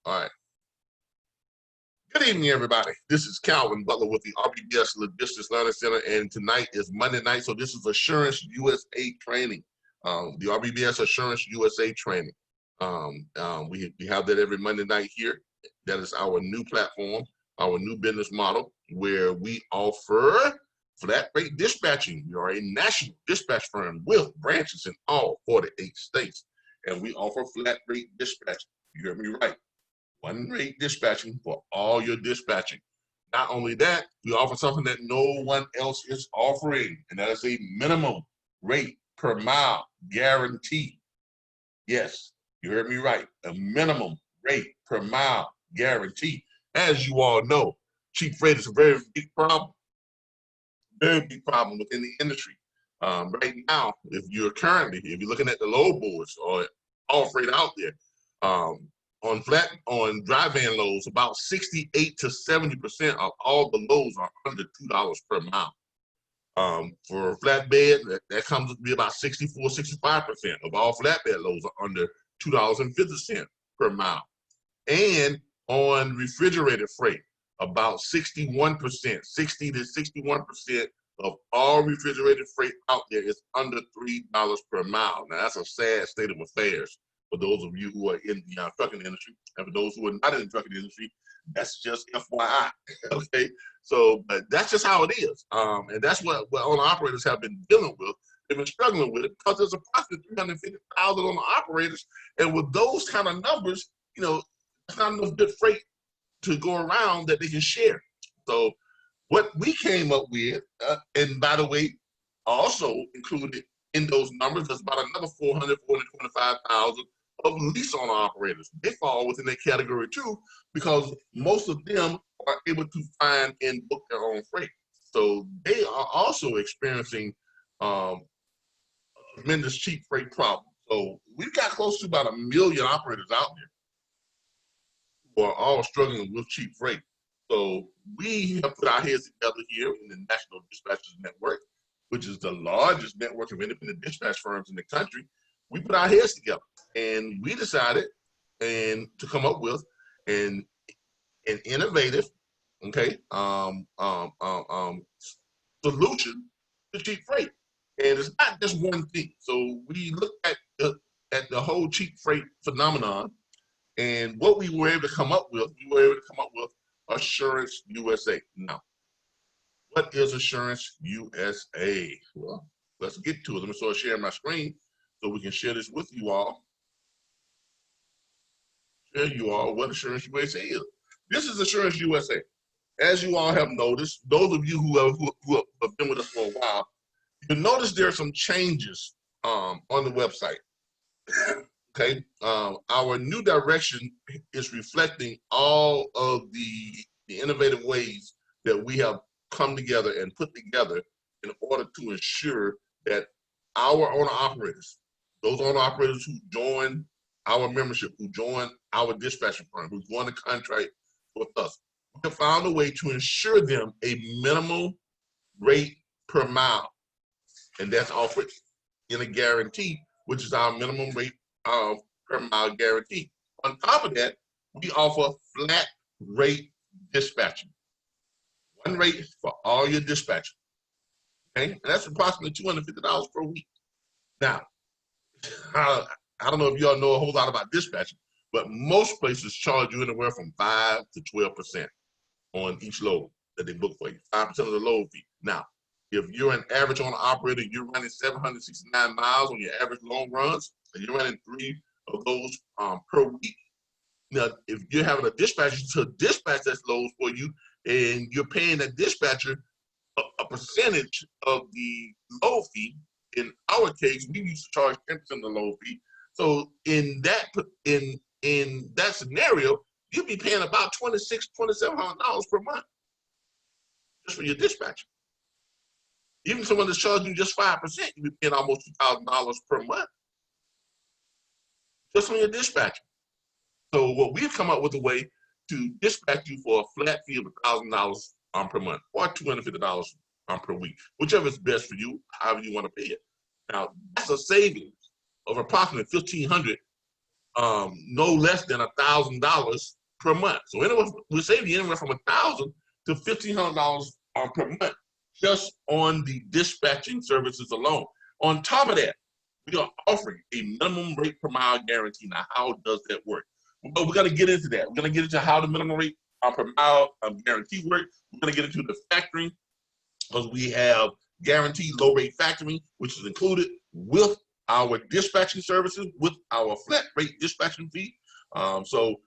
All right. Good evening, everybody. This is Calvin Butler with the RBS Logistics Learning Center, and tonight is Monday night, so this is Assurance USA training, the RBS Assurance USA training. We have that every Monday night here. That is our new platform, our new business model, where we offer flat rate dispatching. We are a national dispatch firm with branches in all 48 states, and we offer flat rate dispatching. You heard me right. One rate dispatching for all your dispatching. Not only that, we offer something that no one else is offering, and that is a minimum rate per mile guarantee. Yes, you heard me right. A minimum rate per mile guarantee. As you all know, cheap freight is a very big problem. Very big problem within the industry. Right now, if you're looking at the load boards or all freight out there, on dry van loads, about 68 to 70% of all the loads are under $2 per mile. For flatbed, that comes to be about 64, 65% of all flatbed loads are under $2.50 per mile. And on refrigerated freight, about 60 to 61% of all refrigerated freight out there is under $3 per mile. Now, that's a sad state of affairs for those of you who are in the trucking industry, and for those who are not in the trucking industry, that's just FYI, okay? So, but that's just how it is. And that's what owner-operators have been dealing with. They've been struggling with it because there's approximately 350,000 owner-operators, and with those kind of numbers, it's not enough good freight to go around that they can share. So what we came up with, and by the way, also included in those numbers, there's about another 425,000 of lease owner operators. They fall within that category too, because most of them are able to find and book their own freight. So they are also experiencing tremendous cheap freight problem. So we've got close to about 1 million operators out there who are all struggling with cheap freight. So we have put our heads together here in the National Dispatchers Network, which is the largest network of independent dispatch firms in the country. We put our heads together and we decided to come up with an innovative, solution to cheap freight. And it's not just one thing. So we looked at the whole cheap freight phenomenon, and what we were able to come up with, Assurance USA. Now, what is Assurance USA? Well, let's get to it. Let me start sharing my screen so we can share this with you all. Share you all what Assurance USA is. This is Assurance USA. As you all have noticed, those of you who have been with us for a while, you'll notice there are some changes on the website. Okay, our new direction is reflecting all of the innovative ways that we have come together and put together in order to ensure that our owner-operators, those owner-operators who join our membership, who join our dispatching firm, who join the contract with us, we have found a way to ensure them a minimum rate per mile, and that's offered in a guarantee, which is our minimum rate per mile guarantee. On top of that, we offer flat rate dispatching. One rate for all your dispatching. Okay, and that's approximately $250 per week. Now, I don't know if y'all know a whole lot about dispatching, but most places charge you anywhere from 5 to 12% on each load that they book for you. 5% of the load fee. Now, if you're an average owner operator, you're running 769 miles on your average long runs, and you're running 3 of those per week. Now, if you're having a dispatcher to dispatch that loads for you, and you're paying that dispatcher a percentage of the load fee, in our case, we used to charge 10% of the load fee. So in that scenario, you'd be paying about $2,600, $2,700 per month just for your dispatcher. Even someone that's charging you just 5%, you'd be paying almost $2,000 per month just on your dispatcher. So what we've come up with a way to dispatch you for a flat fee of $1,000 per month or $250 per week, whichever is best for you, however you want to pay it. Now, that's a savings of approximately $1,500 no less than $1,000 per month. So anyway, we save you anywhere from $1,000 to $1,500 per month just on the dispatching services alone. On top of that, we are offering a minimum rate per mile guarantee. Now, how does that work? Well, we're going to get into that. We're going to get into how the minimum rate per mile guarantee works. We're going to get into the factoring, because we have guaranteed low rate factoring, which is included with our dispatching services, with our flat rate dispatching fee. So,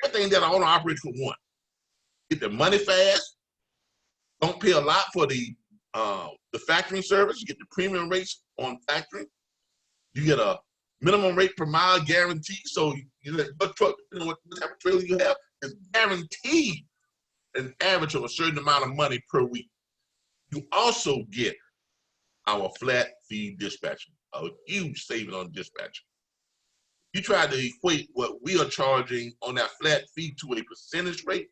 everything that our owner operators would want. Get their money fast. Don't pay a lot for the factoring service. You get the premium rates on factoring. You get a minimum rate per mile guarantee. So your truck, what type of trailer you have, is guaranteed an average of a certain amount of money per week. You also get our flat fee dispatching, a huge saving on dispatching. You try to equate what we are charging on that flat fee to a percentage rate,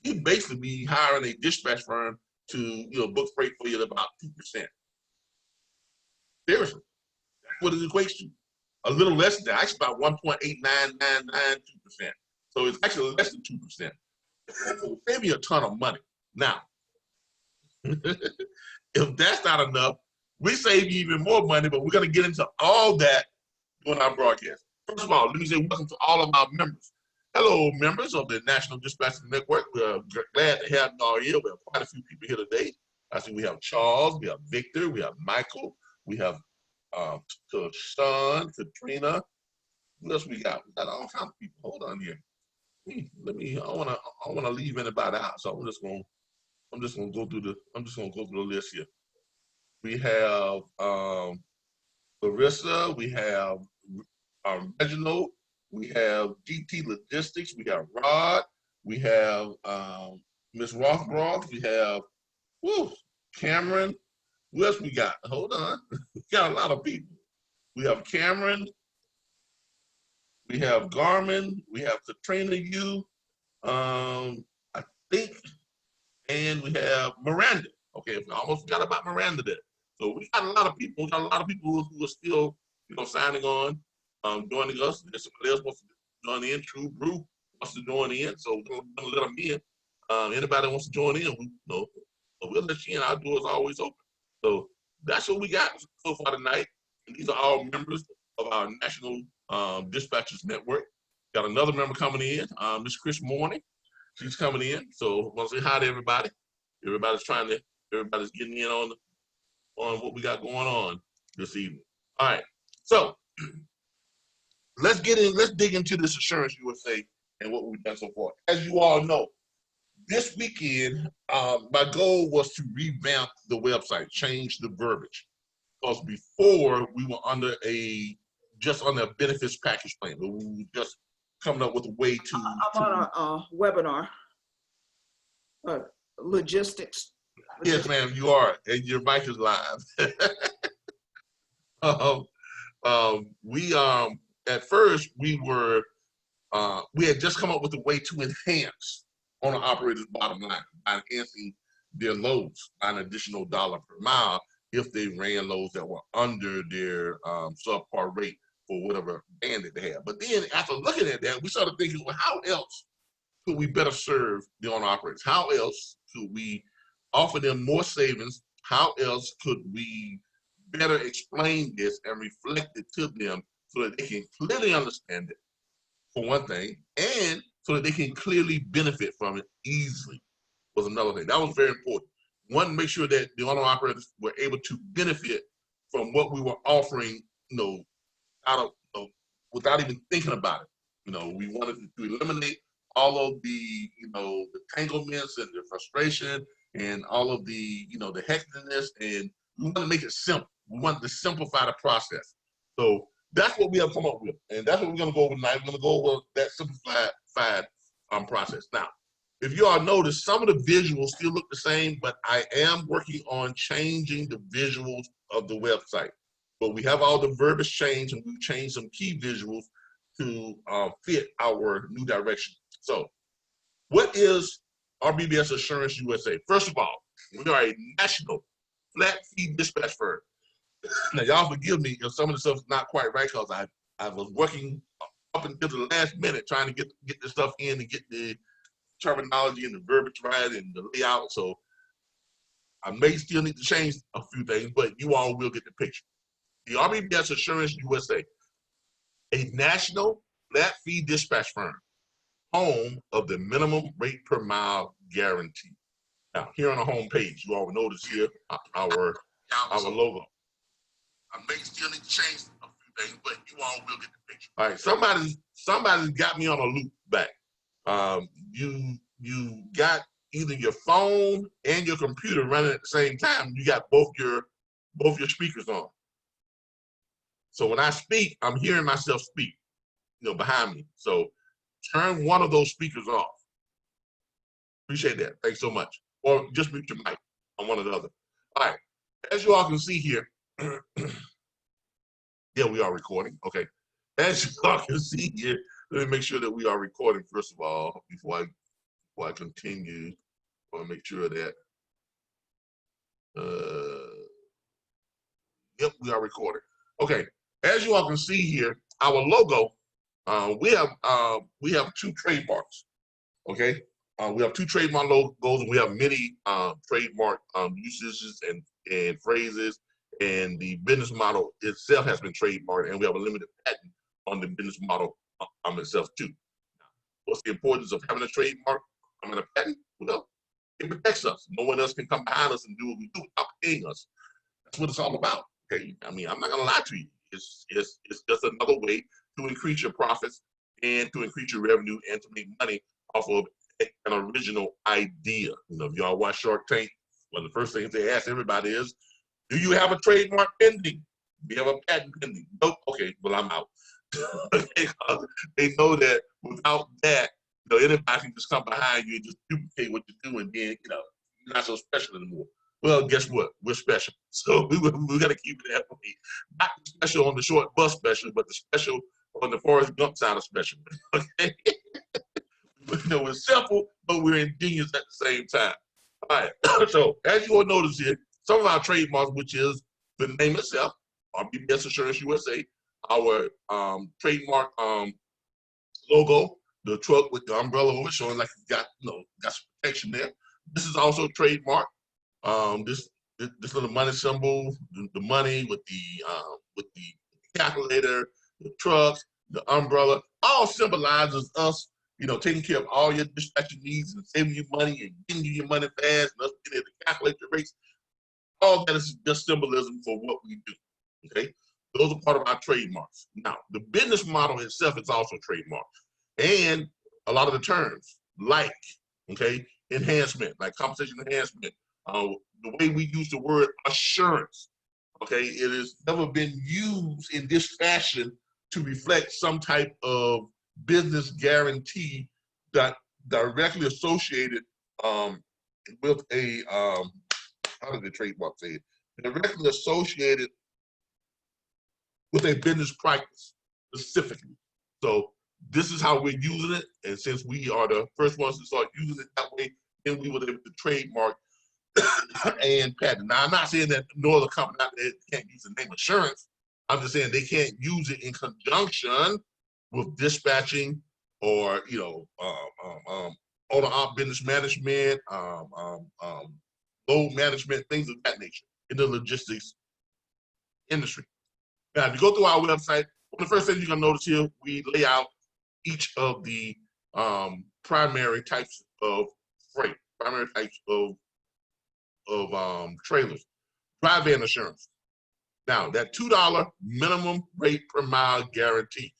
you basically be hiring a dispatch firm to book freight for you at about 2%. Seriously, that's what it equates to. A little less than that, actually about 1.8992%. So it's actually less than 2%. So save you a ton of money. Now, if that's not enough, we save you even more money, but we're going to get into all that during our broadcast. First of all, let me say welcome to all of our members. Hello, members of the National Dispatching Network. We're glad to have you all here. We have quite a few people here today. I see we have Charles, we have Victor, we have Michael, we have Sean, Katrina. What else we got? We got all kinds of people. Hold on here. I wanna leave anybody out, so I'm just gonna go through the list here. We have Larissa, we have Reginald, we have GT Logistics, we have Rod, we have Miss Rothbroth, we have Cameron. Who else we got? Hold on. We got a lot of people. We have Cameron, we have Garmin, we have Katrina Yu, I think, and we have Miranda. Okay, I almost forgot about Miranda there. So we got a lot of people. We got a lot of people who are still, signing on, joining us. There's somebody else wants to join in. True Brew wants to join in, so we're gonna let them in. Anybody wants to join in, we'll let you in. Our door is always open. So that's what we got so far tonight. And these are all members of our National Dispatchers Network. Got another member coming in, Miss Chris Morning. She's coming in. So I want to say hi to everybody. Everybody's getting in on what we got going on this evening. All right. So let's dig into this Assurance USA and what we've done so far. As you all know, this weekend, my goal was to revamp the website, change the verbiage. Because before we were under a benefits package plan, but we were just coming up with a way to. I'm on a webinar, logistics. Yes, ma'am, you are, and your mic is live. At first we had just come up with a way to enhance owner operators' bottom line by enhancing their loads by an additional $1 per mile if they ran loads that were under their subpar rate for whatever band that they have. But then after looking at that, we started thinking, well, how else could we better serve the owner operators? How else could we offer them more savings? How else could we better explain this and reflect it to them so that they can clearly understand it, for one thing, and so that they can clearly benefit from it easily was another thing. That was very important. One, make sure that the owner operators were able to benefit from what we were offering, without even thinking about it. We wanted to eliminate all of the, the entanglements and the frustration and all of the, the hecticness, and we want to make it simple. We want to simplify the process. So that's what we have come up with, and that's what we're going to go over tonight. We're going to go over that simplified process. Now, if you all notice, some of the visuals still look the same, but I am working on changing the visuals of the website. But we have all the verbiage changed, and we've changed some key visuals to fit our new direction. So what is RBS Assurance USA? First of all, we are a national flat fee dispatch firm. Now, y'all forgive me if some of the stuff is not quite right, because I I was working up until the last minute trying to get this stuff in and get the terminology and the verbiage right and the layout. So I may still need to change a few things, but you all will get the picture. The RBS Assurance USA, a national flat fee dispatch firm, home of the minimum rate per mile guarantee. Now, here on the home page, you all notice here our logo. I may still need to change a few things, but you all will get the picture. All right, somebody's got me on a loop back. You got either your phone and your computer running at the same time. You got both your speakers on. So when I speak, I'm hearing myself speak, behind me. So turn one of those speakers off. Appreciate that. Thanks so much. Or just mute your mic on one or the other. All right. As you all can see here, yeah, we are recording. Okay. As you all can see here, let me make sure that we are recording first of all before I continue. I want to make sure that yep, we are recording. Okay. As you all can see here, our logo, we have 2 trademarks. Okay. We have 2 trademark logos, and we have many trademark usages and phrases, and the business model itself has been trademarked, and we have a limited patent on the business model itself too. What's the importance of having a trademark? A patent? Well, it protects us. No one else can come behind us and do what we do without paying us. That's what it's all about. Okay, I'm not gonna lie to you. It's just another way to increase your profits and to increase your revenue and to make money off of an original idea. If y'all watch Shark Tank, one of the first things they ask everybody is, do you have a trademark pending? Do you have a patent pending? Nope. Okay, well, I'm out. They know that without that, anybody can just come behind you and just duplicate what you do, and then, you're not so special anymore. Well, guess what? We're special. So we got to keep it that way. Not special on the short bus special, but the special on the Forrest Gump side of special. Okay? We're simple, but we're ingenious at the same time. All right. So as you will notice here, some of our trademarks, which is the name itself, RBS Assurance USA, our trademark logo, the truck with the umbrella over it, showing like it's got got some protection there. This is also trademark. This little money symbol, the money with the calculator, the trucks, the umbrella, all symbolizes us, taking care of all your dispatching needs and saving you money and getting you your money fast and us being able to calculate your rates. All that is just symbolism for what we do. Okay, those are part of our trademarks. Now, the business model itself is also trademarked, and a lot of the terms like, enhancement, like compensation enhancement. The way we use the word assurance, it has never been used in this fashion to reflect some type of business guarantee that directly associated with a, how did the trademark say it? Directly associated with a business practice specifically. So this is how we're using it, and since we are the first ones to start using it that way, then we were able to trademark and patent. Now, I'm not saying that no other company out there can't use the name assurance. I'm just saying they can't use it in conjunction with dispatching or, owner-op business management, load management, things of that nature in the logistics industry. Now, if you go through our website, one of the first things you're gonna notice here, we lay out each of the primary types of freight, primary types of trailers. Dry van assurance. Now, that $2 minimum rate per mile guarantee.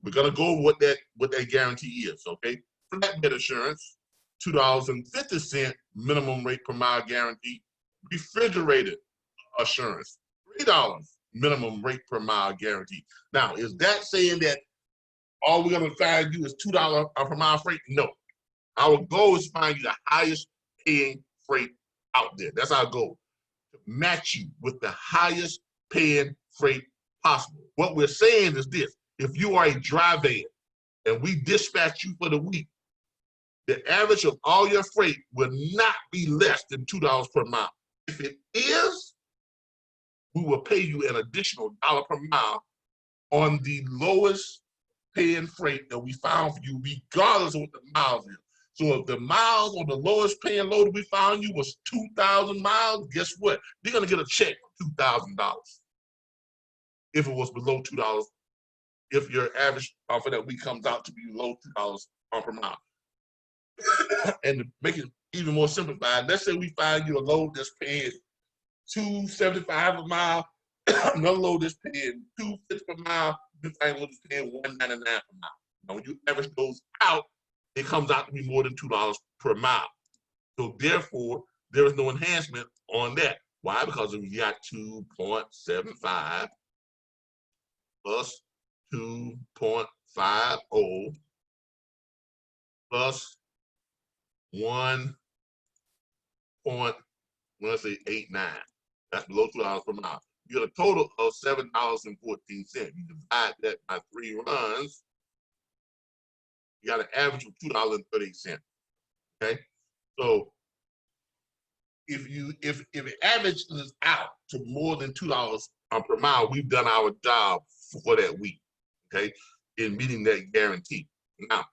We're gonna go over what that guarantee is, okay? Flatbed assurance, $2.50 minimum rate per mile guarantee. Refrigerated assurance, $3 minimum rate per mile guarantee. Now, is that saying that all we're gonna find you is $2 per mile freight? No. Our goal is to find you the highest paying freight out there. That's our goal, to match you with the highest paying freight possible. What we're saying is this: if you are a dry van and we dispatch you for the week, the average of all your freight will not be less than $2 per mile. If it is, we will pay you an additional $1 per mile on the lowest paying freight that we found for you, regardless of what the miles is. So if the miles on the lowest paying load that we found you was 2,000 miles, guess what? You're gonna get a check for $2,000. If it was below $2, if your average for that week comes out to be below $2 per mile. And to make it even more simplified, let's say we find you a load that's paying $2.75 a mile, another load that's paying $2.50 per mile, this thing load is paying $1.99 per mile. Now when you average those out, it comes out to be more than $2 per mile. So therefore, there is no enhancement on that. Why? Because we got 2.75 plus 2.50 plus 1.89. That's below $2 per mile. You get a total of $7.14. You divide that by 3 runs, you got an average of $2.38. Okay, so if it averages out to more than $2 per mile, we've done our job for that week. Okay, in meeting that guarantee. Now,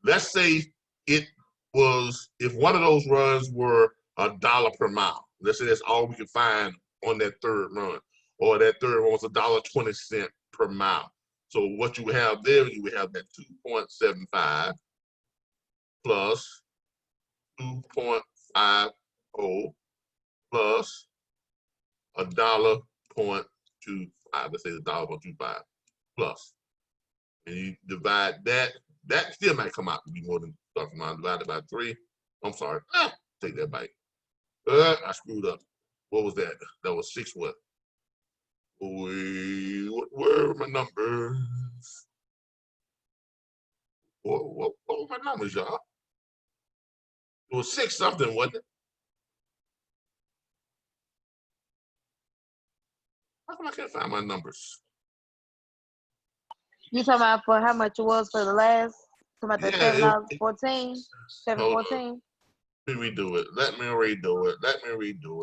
let's say it was, if one of those runs were $1 per mile. Let's say that's all we can find on that third run, or that third one was $1.20 per mile. So what you would have there, you would have that 2.75 plus 2.50 plus $1.25. Let's say $1.25 plus. And you divide that, that still might come out to be more than $2 per mile. Divided by 3. I'm sorry. Take that back. I screwed up. What was that? That was 6 what? What were my numbers? What were my numbers, y'all? It was 6 something, wasn't it? How come I can't find my numbers? You talking about for how much it was for the last? Talking about the $7.14? $7.14? Let me redo it. Let me redo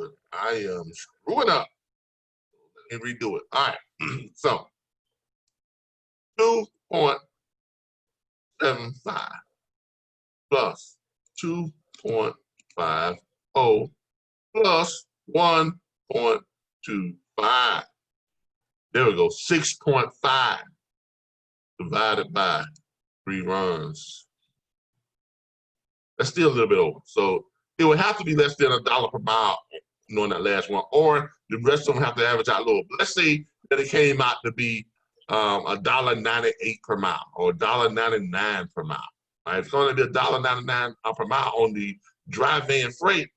it. I am screwing up. Let me redo it. All right. So 2.75 plus 2.50 plus 1.25. There we go. 6.5 divided by 3 runs. That's still a little bit over. So it would have to be less than $1 per mile, on that last one, or the rest of them have to average out lower. But let's say that it came out to be $1.98 per mile or $1.99 per mile. All right, it's going to be $1.99 per mile on the dry van freight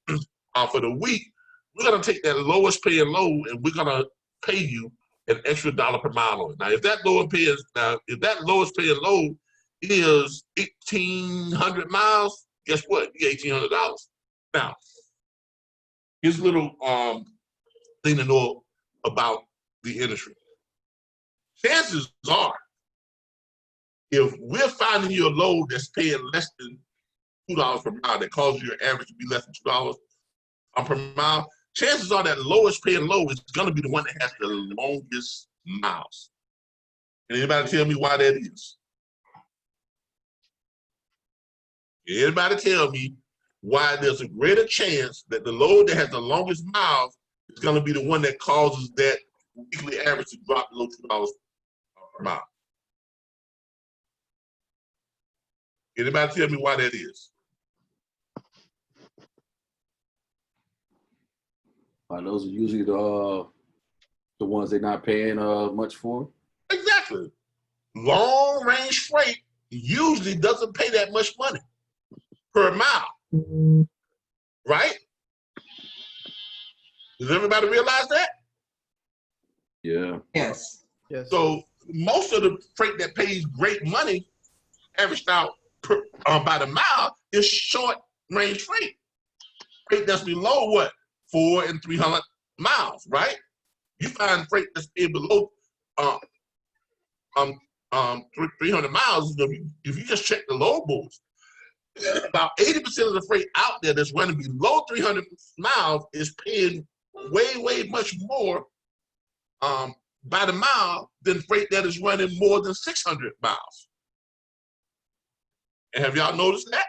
for the week. We're going to take that lowest paying load and we're going to pay you an extra $1 per mile on it. Now, if that lowest paying load is 1,800 miles, guess what? You get $1,800. Now, here's a little thing to know about the industry. Chances are, if we're finding you a load that's paying less than $2 per mile, that causes your average to be less than $2 per mile, chances are that lowest paying load is going to be the one that has the longest miles. Can anybody tell me why that is? Anybody tell me why there's a greater chance that the load that has the longest miles is going to be the one that causes that weekly average to drop below $2 per mile? Anybody tell me why that is? Those are usually the ones they're not paying much for. Exactly. Long range freight usually doesn't pay that much money per mile, right? Does everybody realize that? Yeah. Yes. Yes. So most of the freight that pays great money, averaged out by the mile, is short range freight. Freight that's below what? 400 and 300 miles, right? You find freight that's below 300 miles. If you just check the load boards, about 80% of the freight out there that's running below 300 miles is paying way much more by the mile than freight that is running more than 600 miles. And have y'all noticed that?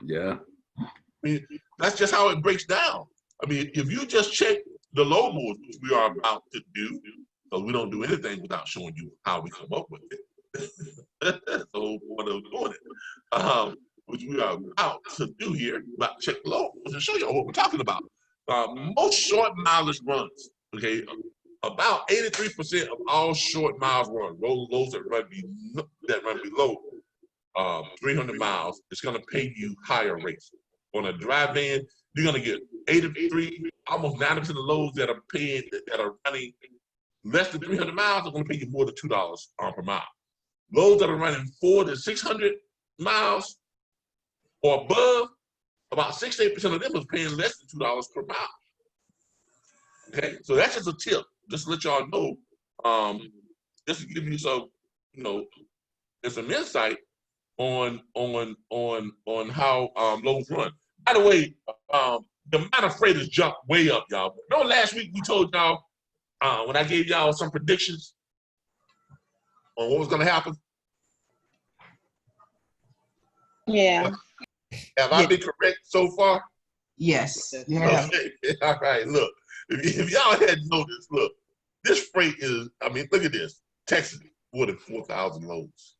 Yeah. I mean, that's just how it breaks down. I mean, if you just check the load boards, which we are about to do, because we don't do anything without showing you how we come up with it. That's the whole point of doing it. Which we are about to do here, about to check the load boards and show you what we're talking about. Most short mileage runs, okay, about 83% of all short miles run, loads that run below 300 miles, it's going to pay you higher rates. On a dry van, you're going to get 83, almost 90% of loads that are running less than 300 miles are going to pay you more than $2 per mile. Loads that are running 400 to 600 miles or above, about 68% of them is paying less than $2 per mile. Okay, so that's just a tip, just to let y'all know, just to give you some, there's some insight on how loads run. By the way, the amount of freight has jumped way up, y'all. Remember last week we told y'all when I gave y'all some predictions on what was going to happen? Yeah. Have I been correct so far? Yes. Yeah. Okay. All right. Look, if y'all hadn't noticed, look, this freight is. I mean, look at this. Texas more than 4,000 loads.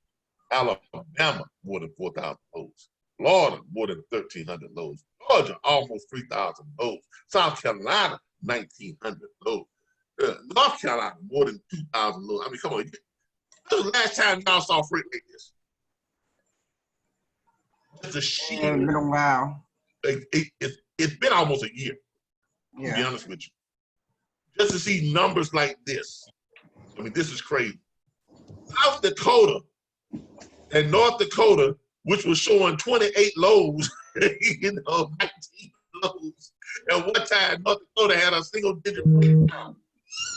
Alabama more than 4,000 loads. Florida more than 1,300 loads. Georgia almost 3,000 loads. South Carolina 1,900 loads. North Carolina more than 2,000 loads. I mean, come on. When was the last time y'all saw freight like this? It's a sheer. It's been a while. It's been almost a year, to be honest with you. Just to see numbers like this. I mean, this is crazy. South Dakota and North Dakota, which was showing 28 loads, 19 loads. At one time, North Dakota had a single-digit breakdown.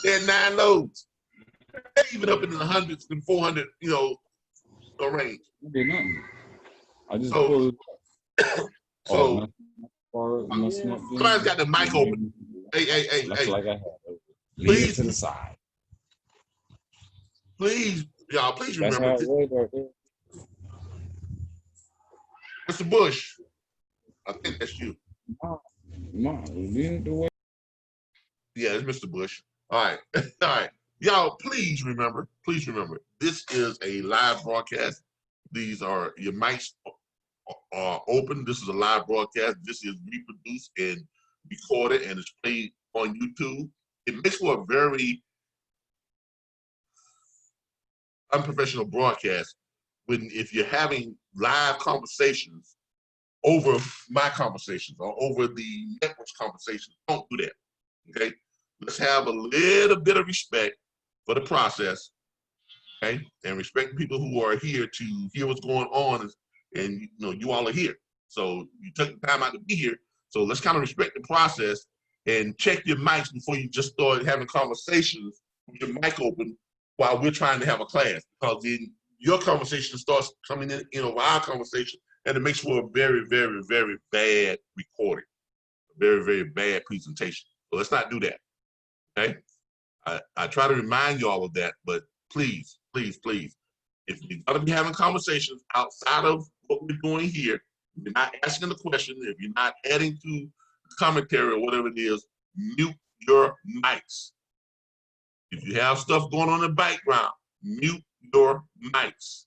They had 9 loads. They're even up in the hundreds and 400, range. Did nothing. I just So- pulled. So Somebody's got the mic open. Hey. Like I had. Leave Please. it to the side. Please, y'all, please That's remember, how it was right there. Mr. Bush, I think that's you. No, leave the way. Yeah, it's Mr. Bush. All right. All right. Y'all, please remember, this is a live broadcast. These are, your mics are open. This is a live broadcast. This is reproduced and recorded and it's played on YouTube. It makes for a very unprofessional broadcast if you're having live conversations over my conversations or over the network's conversations. Don't do that, okay? Let's have a little bit of respect for the process, okay? And respect the people who are here to hear what's going on, and you all are here. So you took the time out to be here. So let's kind of respect the process and check your mics before you just start having conversations with your mic open while we're trying to have a class. Because then your conversation starts coming in, with our conversation, and it makes for a very, very, very bad recording, a very, very bad presentation. So let's not do that, okay? I try to remind you all of that, but please, please, please, if you're gonna be having conversations outside of what we're doing here, if you're not asking the question, if you're not adding to commentary or whatever it is, mute your mics. If you have stuff going on in the background, mute your mics.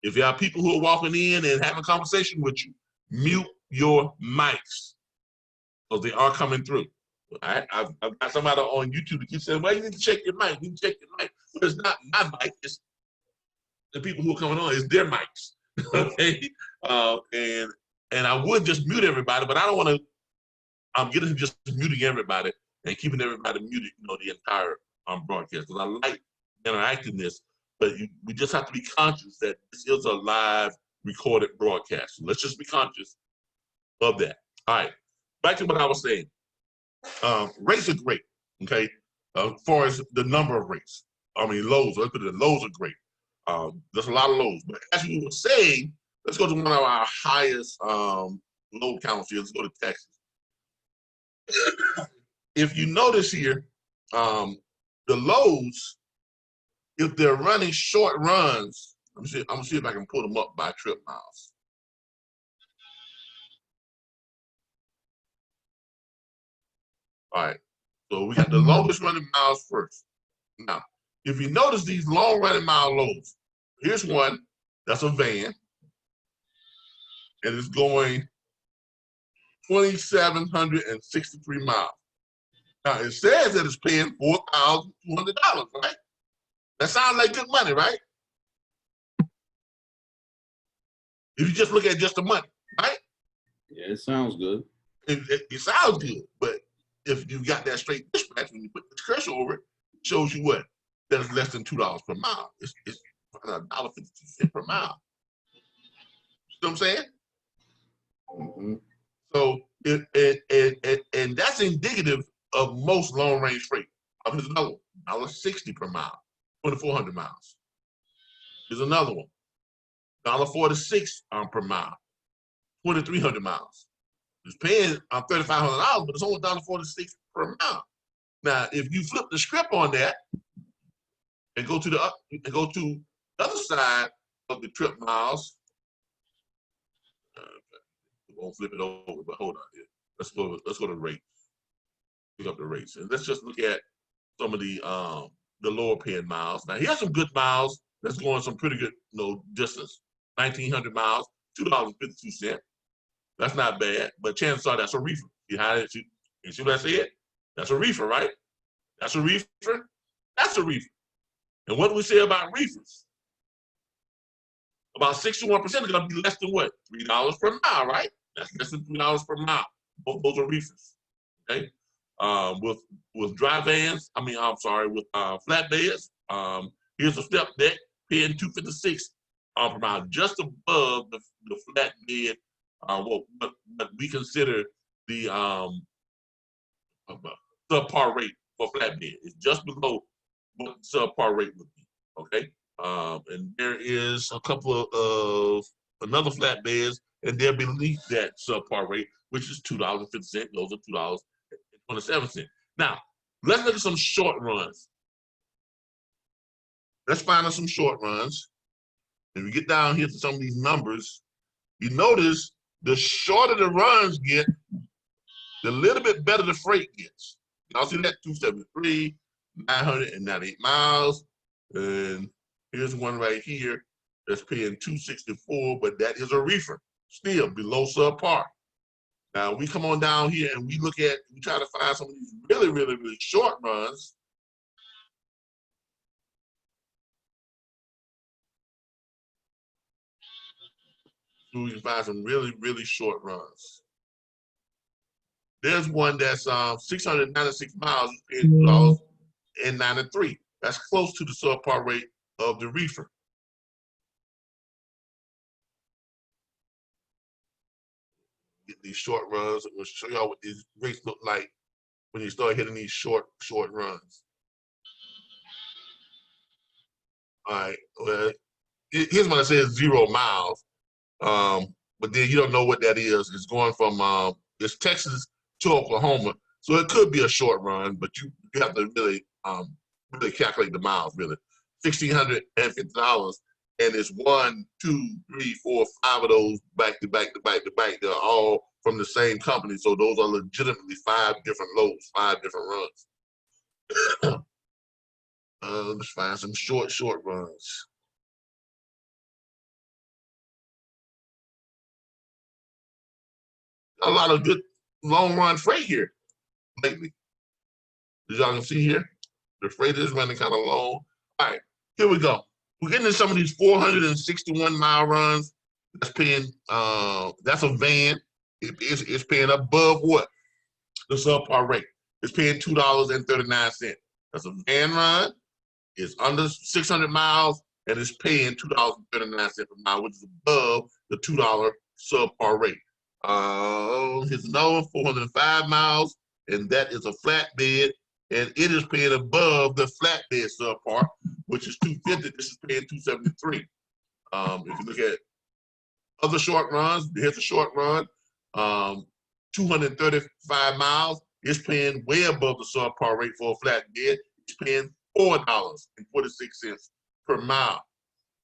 If you have people who are walking in and having a conversation with you, mute your mics, because they are coming through. All right? I've got somebody on YouTube that keeps saying, well, you need to check your mic, you need to check your mic. But it's not my mic, it's the people who are coming on, it's their mics. Okay? And I would just mute everybody, but I don't want to, I'm getting to just muting everybody and keeping everybody muted, the entire broadcast. Because I like interactiveness, but we just have to be conscious that this is a live recorded broadcast. So let's just be conscious of that. All right, back to what I was saying. Rates are great, okay? As far as the number of rates. I mean, loads, let's put it in, loads are great. There's a lot of loads. But as we were saying, let's go to one of our highest load counts here. Let's go to Texas. if you notice here, the loads, if they're running short runs, I'm gonna see if I can pull them up by trip miles. All right, so we got the longest running miles first. Now, if you notice these long running mile loads, here's one that's a van, and it's going 2,763 miles. Now it says that it's paying $4,200, right? That sounds like good money, right? If you just look at just the money, right? Yeah, it sounds good. It sounds good, but if you got that straight dispatch, when you put the cursor over it, it shows you what? That is less than $2 per mile. It's $1.52 per mile. You know what I'm saying? Mm-hmm. So and that's indicative of most long range freight. Here's another one, $1.60 per mile, 2,400 miles. Here's another one, $1.46 per mile, 2,300 miles. It's paying $3,500, but it's only $1.46 per mile. Now, if you flip the script on that and go to the other side of the trip miles, we won't flip it over, but hold on here. Let's go to rates. Pick up the rates, and let's just look at some of the lower paying miles. Now, here's some good miles that's going some pretty good distance. 1,900 miles, $2.52. That's not bad, but chances are that's a reefer. You see what I said? That's a reefer, right? That's a reefer. That's a reefer. And what do we say about reefers? About 61% are going to be less than what? $3 per mile, right? That's less than $3 per mile. Both those are reefers. Okay. With dry vans, with flatbeds, here's a step deck paying $2.56 per mile, just above the flatbed. What we consider the subpar rate for flatbed. It's just below what subpar rate would be. Okay, and there is a couple of another flatbeds, and they're beneath that subpar rate, which is $2.50. Those are $2.27. Now, let's look at some short runs. Let's find us some short runs. If we get down here to some of these numbers, you notice the shorter the runs get, the little bit better the freight gets. Y'all see that? 273, 998 miles. And here's one right here that's paying 264, but that is a reefer, still below subpar. Now we come on down here and we try to find some of these really, really, really short runs. So we can find some really, really short runs. There's one that's 696 miles, $2.93. That's close to the subpar rate of the reefer. Get these short runs. We'll show y'all what these rates look like when you start hitting these short runs. All right. Well, here's one that says 0 miles. But then you don't know what that is. It's going from it's Texas to Oklahoma, so it could be a short run, but you have to really calculate the miles. Really, $1,650, and it's 1, 2, 3, 4, 5 of those back to back to back to back. They're all from the same company, so those are legitimately 5 different loads, 5 different runs. Let's find some short runs. A lot of good long run freight here lately. As y'all can see here, the freight is running kind of long. All right, here we go. We're getting into some of these 461 mile runs. That's paying, that's a van. It's paying above what? The subpar rate. It's paying $2.39. That's a van run. It's under 600 miles, and it's paying $2.39 per mile, which is above the $2 subpar rate. Here's another one, 405 miles, and that is a flatbed, and it is paying above the flatbed subpar, which is $250. This is paying $273. If you look at other short runs, here's a short run, 235 miles. It's paying way above the subpar rate for a flatbed. It's paying $4.46 per mile.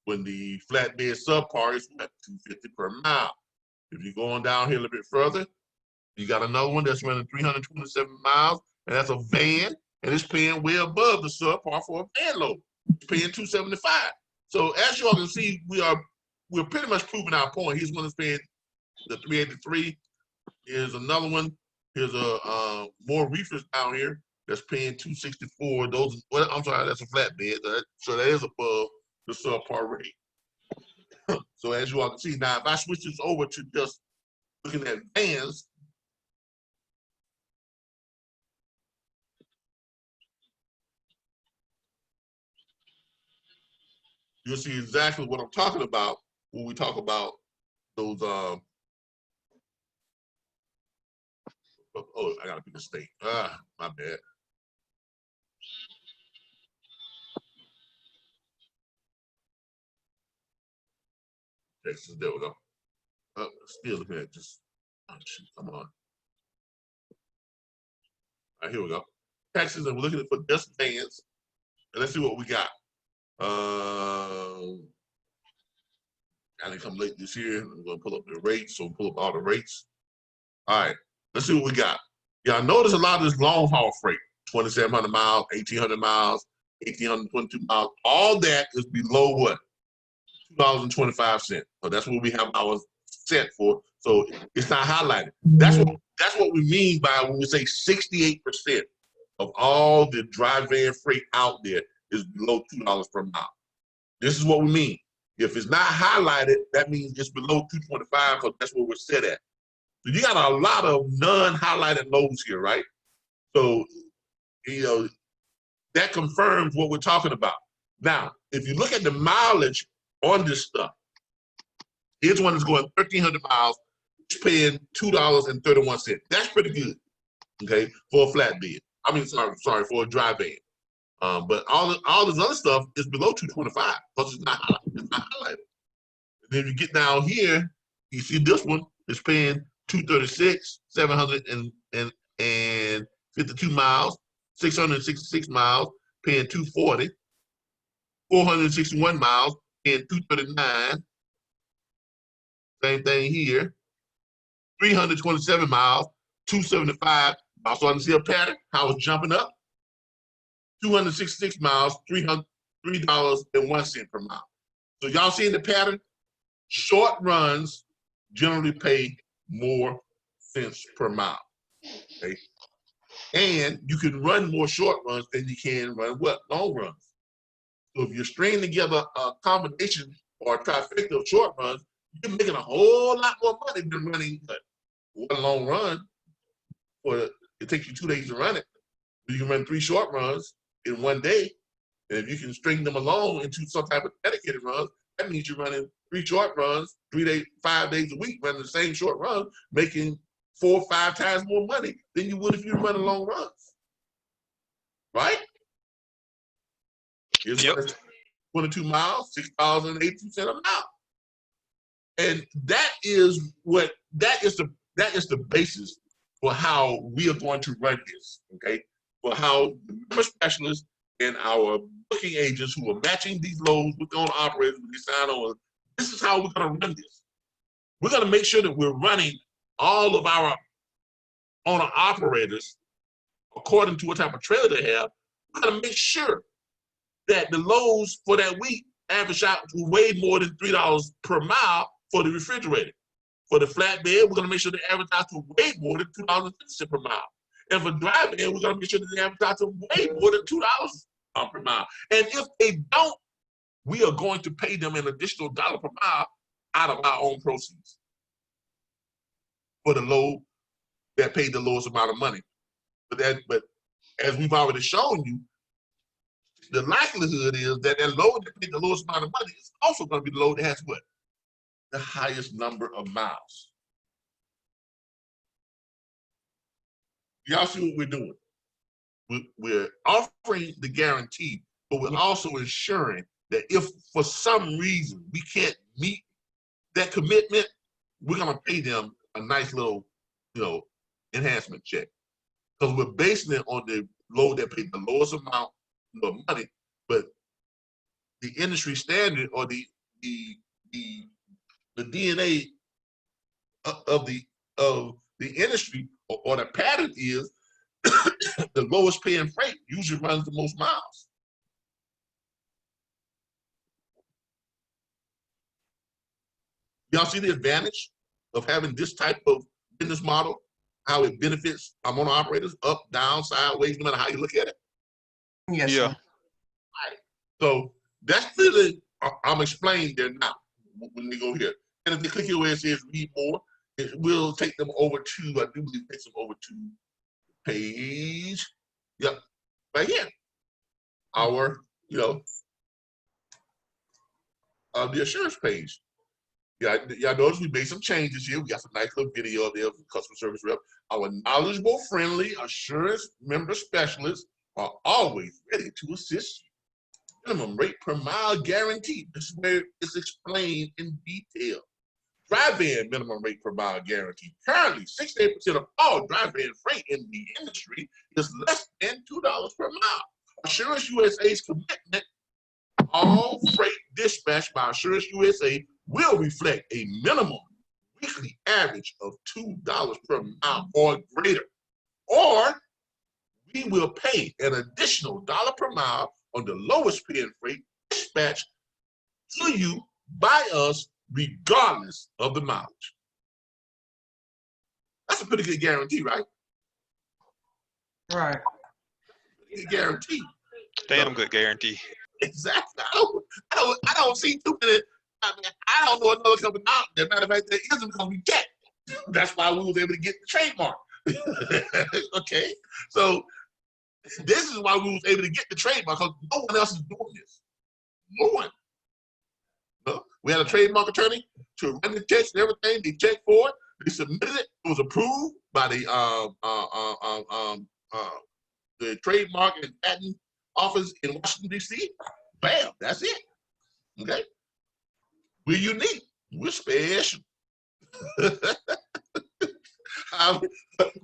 When the flatbed subpar is at $2.50 per mile. If you go on down here a little bit further, you got another one that's running 327 miles, and that's a van, and it's paying way above the subpar for a van load. It's paying $2.75. So as you all can see, we're pretty much proving our point. Here's one that's paying the 383. Here's another one. Here's a more reefers down here that's paying 264. Those, well, I'm sorry, that's a flatbed. So that is above the subpar rate. So as you all can see, now if I switch this over to just looking at vans, you'll see exactly what I'm talking about when we talk about those. Oh, I gotta pick a state. My bad. Texas, there we go. Still looking at just, oh, shoot, come on. All right, here we go. Texas, and we're looking for just vans. And let's see what we got. I didn't come late this year. I'm gonna pull up the rates, so pull up all the rates. All right, let's see what we got. Yeah, I notice a lot of this long haul freight, 2,700 miles, 1,800 miles, 1,822 miles. All that is below what? $2.25. So that's what we have ours set for. So it's not highlighted. That's what we mean by when we say 68% of all the dry van freight out there is below $2 per mile. This is what we mean. If it's not highlighted, that means it's below 225, because that's what we're set at. So you got a lot of non-highlighted loads here, right? So, you know, that confirms what we're talking about. Now, if you look at the mileage on this stuff, here's one that's going 1,300 miles, it's paying $2.31. That's pretty good, okay, for a flatbed. I mean, sorry, for a dry van. But all this other stuff is below 225 because it's not highlighted. And then you get down here, you see this one is paying 236, 752 miles, 666 miles, paying 240, 461 miles, paying 239. Same thing here. 327 miles, 275. Also, I can see a pattern, how it's jumping up. 266 miles, $3.01 per mile. So y'all seeing the pattern? Short runs generally pay more cents per mile, okay? And you can run more short runs than you can run what? Long runs. So if you're stringing together a combination or a trifecta of short runs, you're making a whole lot more money than running one long run. It takes you 2 days to run it. You can run 3 short runs in 1 day. And if you can string them along into some type of dedicated runs, that means you're running 3 short runs, 5 days a week, running the same short run, making 4 or 5 times more money than you would if you were running long runs. Right? Yep. 22 miles, $6.82 a mile. And that is the basis for how we are going to run this, okay? For how the member specialists and our booking agents who are matching these loads with owner operators when they sign on, this is how we're gonna run this. We're gonna make sure that we're running all of our owner operators according to what type of trailer they have. We're gonna make sure that the loads for that week average out to way more than $3 per mile for the refrigerator. For the flatbed, we're gonna make sure they average out to way more than $2.50 per mile. And for dry van, we're gonna make sure that they average out to way more than $2 per mile. And if they don't, we are going to pay them an additional $1 per mile out of our own proceeds for the load that paid the lowest amount of money. But as we've already shown you, the likelihood is that that load that paid the lowest amount of money is also going to be the load that has what? The highest number of miles. Y'all see what we're doing? We're offering the guarantee, but we're also ensuring that if for some reason we can't meet that commitment, we're going to pay them a nice little, enhancement check. because we're basing it on the load that paid the lowest amount of money, but the industry standard or the DNA of the industry or the pattern is the lowest paying freight usually runs the most miles. Y'all see the advantage of having this type of business model, how it benefits our owner operators up, down, sideways, no matter how you look at it? Yes, Yeah. sir. Right. So that's really, I'm explaining there now when we go here. And if they click here where it says read more, it will take them over to, I do believe it takes them over to page, yep, right here. Our, the assurance page. Yeah, y'all notice we made some changes here. We got some nice little video there for customer service rep. Our knowledgeable, friendly assurance member specialists are always ready to assist you. Minimum rate per mile guarantee. This is where it's explained in detail. Dry van minimum rate per mile guarantee. Currently, 68% of all dry van freight in the industry is less than $2 per mile. Assurance USA's commitment, all freight dispatched by Assurance USA will reflect a minimum weekly average of $2 per mile or greater, or we will pay an additional $1 per mile on the lowest paying freight dispatched to you by us regardless of the mileage. That's a pretty good guarantee, right? Right. Good guarantee. Damn good guarantee. Exactly. I don't see too many. I don't know another company out there. Matter of fact, there isn't because we get. That's why we was able to get the trademark. Okay, so this is why we was able to get the trademark because no one else is doing this. No one. No. We had a trademark attorney to run the checks and everything. They checked for it. They submitted it. It was approved by the trademark and patent office in Washington D.C. Bam, that's it. Okay. We're unique. We're special. Whatever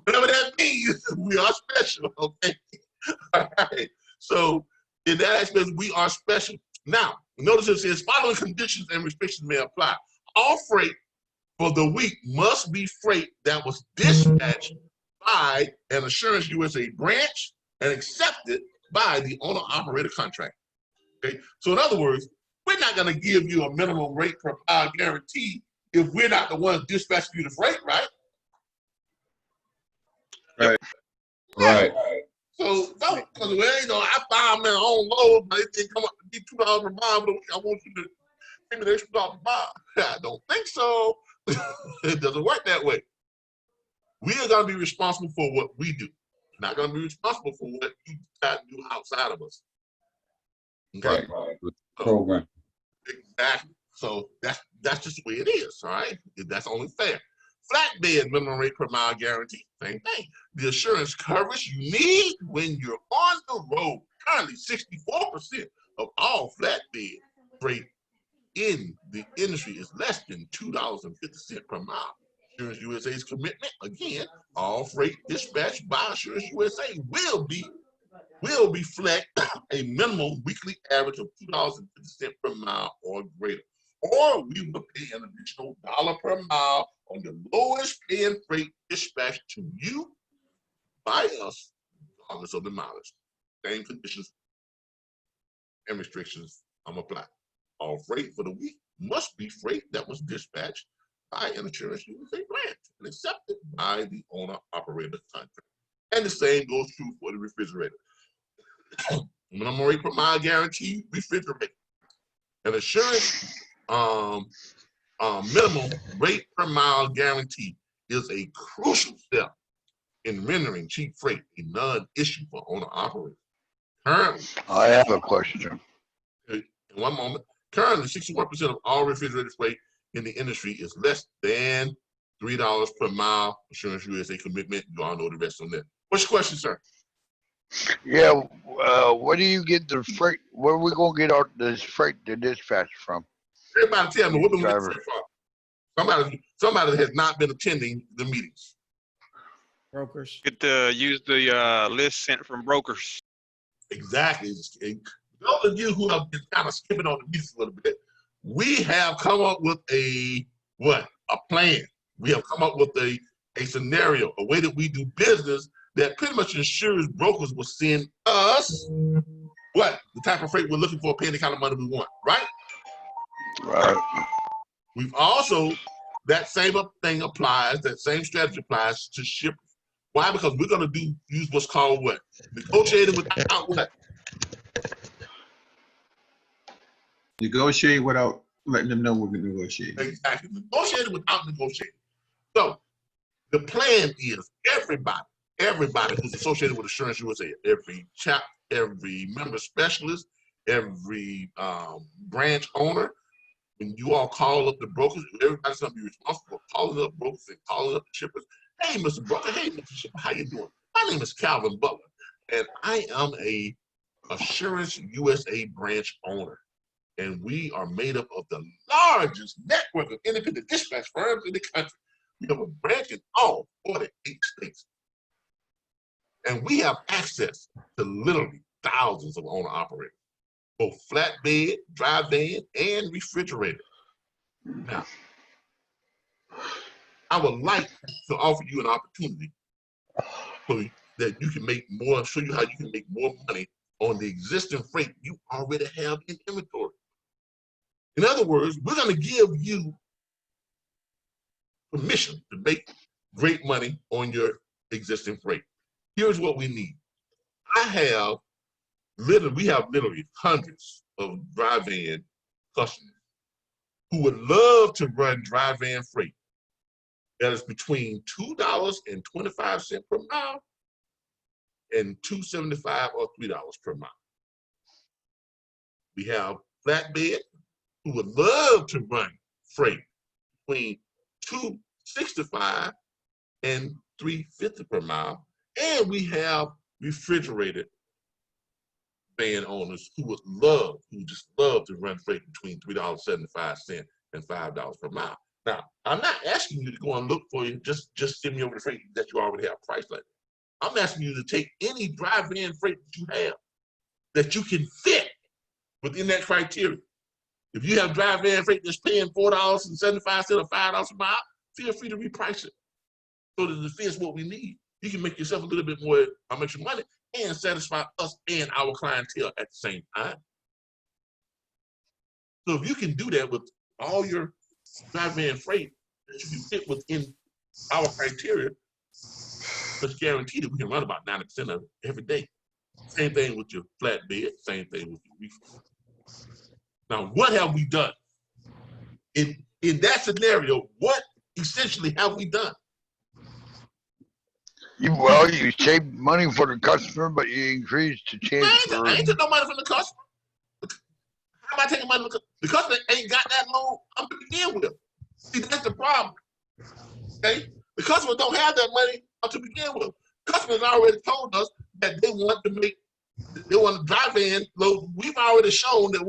that means, we are special. Okay. All right. So in that aspect, we are special. Now, notice it says following conditions and restrictions may apply. All freight for the week must be freight that was dispatched by an Assurance USA branch and accepted by the owner-operator contract. Okay. So in other words, we're not going to give you a minimum rate per mile guarantee if we're not the ones dispatching you the freight, right? Right. Right. So don't, because I found my own load, but it didn't come up to be $2 per mile, but I want you to pay me the extra $1 per mile. I don't think so. It doesn't work that way. We are going to be responsible for what we do. Not going to be responsible for what you decide to do outside of us. Okay. Right. Program. Exactly. So that's just the way it is, all right? That's only fair. Flatbed minimum rate per mile guarantee, same thing. The assurance coverage you need when you're on the road. Currently, 64% of all flatbed freight in the industry is less than $2.50 per mile. Assurance USA's commitment, again, all freight dispatched by Assurance USA will reflect a minimum weekly average of $2.50 per mile or greater. Or we will pay an additional $1 per mile on the lowest paying freight dispatched to you by us, regardless of the mileage. Same conditions and restrictions apply. All freight for the week must be freight that was dispatched by an Assurance USA branch and accepted by the owner-operator contract. And the same goes true for the refrigerator. Minimum rate per mile guarantee refrigerator. An assurance minimum rate per mile guarantee is a crucial step in rendering cheap freight a non-issue for owner-operators. Currently, I have a question. in one moment, currently 61% of all refrigerated freight in the industry is less than $3 per mile. Assurance USA commitment. You all know the rest on that. What's your question, sir? Yeah, where do you get the freight? Where are we gonna get this freight to dispatch from? Everybody tell me, what do we Driver. get from? Somebody has not been attending the meetings. Brokers. Get to use the list sent from brokers. Exactly. Those of you who have been kind of skipping on the beats a little bit, we have come up with a plan. We have come up with a scenario, a way that we do business that pretty much ensures brokers will send us the type of freight we're looking for, paying the kind of money we want, right? Right. We've also, that same thing applies, that same strategy applies to shippers. Why? Because we're going to use what's called negotiating without what? Negotiate without letting them know we're gonna negotiate. Exactly. Negotiating without negotiating. So the plan is everybody who's associated with Assurance USA, every member specialist, every branch owner, when you all call up the brokers, everybody's gonna be responsible for calling up brokers and calling up the shippers. Hey, Mr. Broker, hey, Mr. Shipper, how you doing? My name is Calvin Butler, and I am a Assurance USA branch owner. And we are made up of the largest network of independent dispatch firms in the country. We have a branch in all 48 states. And we have access to literally thousands of owner-operators, both flatbed, dry van, and refrigerator. Now, I would like to offer you an opportunity so that you can show you how you can make more money on the existing freight you already have in inventory. In other words, we're going to give you permission to make great money on your existing freight. Here's what we need. We have literally hundreds of dry van customers who would love to run dry van freight that is between $2.25 per mile and $2.75 or $3 per mile. We have flatbed who would love to run freight between $2.65 and $3.50 per mile. And we have refrigerated van owners who just love to run freight between $3.75 and $5 per mile. Now, I'm not asking you to go and look for you, just send me over the freight that you already have priced like that. I'm asking you to take any dry van freight that you have that you can fit within that criteria. If you have dry van freight that's paying $4.75 or $5 a mile, feel free to reprice it so that it fits what we need. You can make yourself a little bit more extra money and satisfy us and our clientele at the same time. So if you can do that with all your dry van freight that you can fit within our criteria, it's guaranteed that we can run about 90% of it every day. Same thing with your flatbed, same thing with your reefer. Now, what have we done? In that scenario, what essentially have we done? You save money for the customer, but you increase the chance I ain't took no money from the customer. How am I taking money from the customer? Ain't got that loan I'm to begin with. See, that's the problem. Okay? The customer don't have that money to begin with. Customers already told us that they want a dry van load. We've already shown that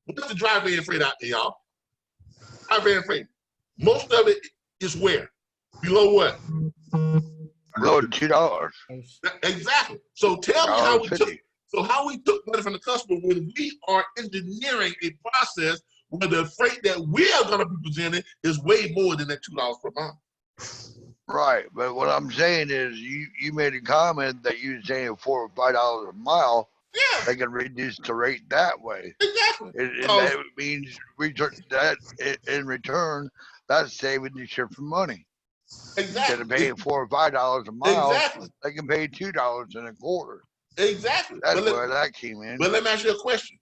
what's the dry van freight out there, y'all? Dry van freight. Most of it is where? Below what? Below $2. Exactly. So tell me how we took money from the customer when we are engineering a process where the freight that we are going to be presenting is way more than that $2 per mile. Right, but what I'm saying is you made a comment that you're saying $4 or $5 a mile. Yeah. They can reduce the rate that way. Exactly. And that means in return, that's saving the shipper money. Exactly. Instead of paying $4 or $5 a mile, exactly. They can pay $2.25. Exactly. That's where that came in. But let me ask you a question.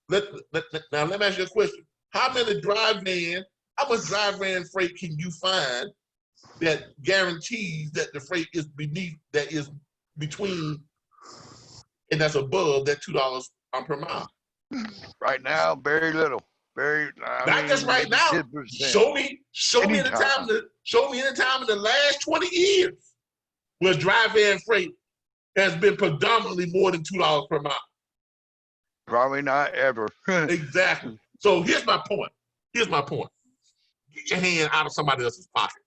Let me ask you a question. How much dry van freight can you find that guarantees that the freight is between and that's above that $2 per mile? Right now, very little. Not just right now. 10%. Show me any time in the last 20 years where dry van freight has been predominantly more than $2 per mile. Probably not ever. Exactly. So here's my point. Get your hand out of somebody else's pocket.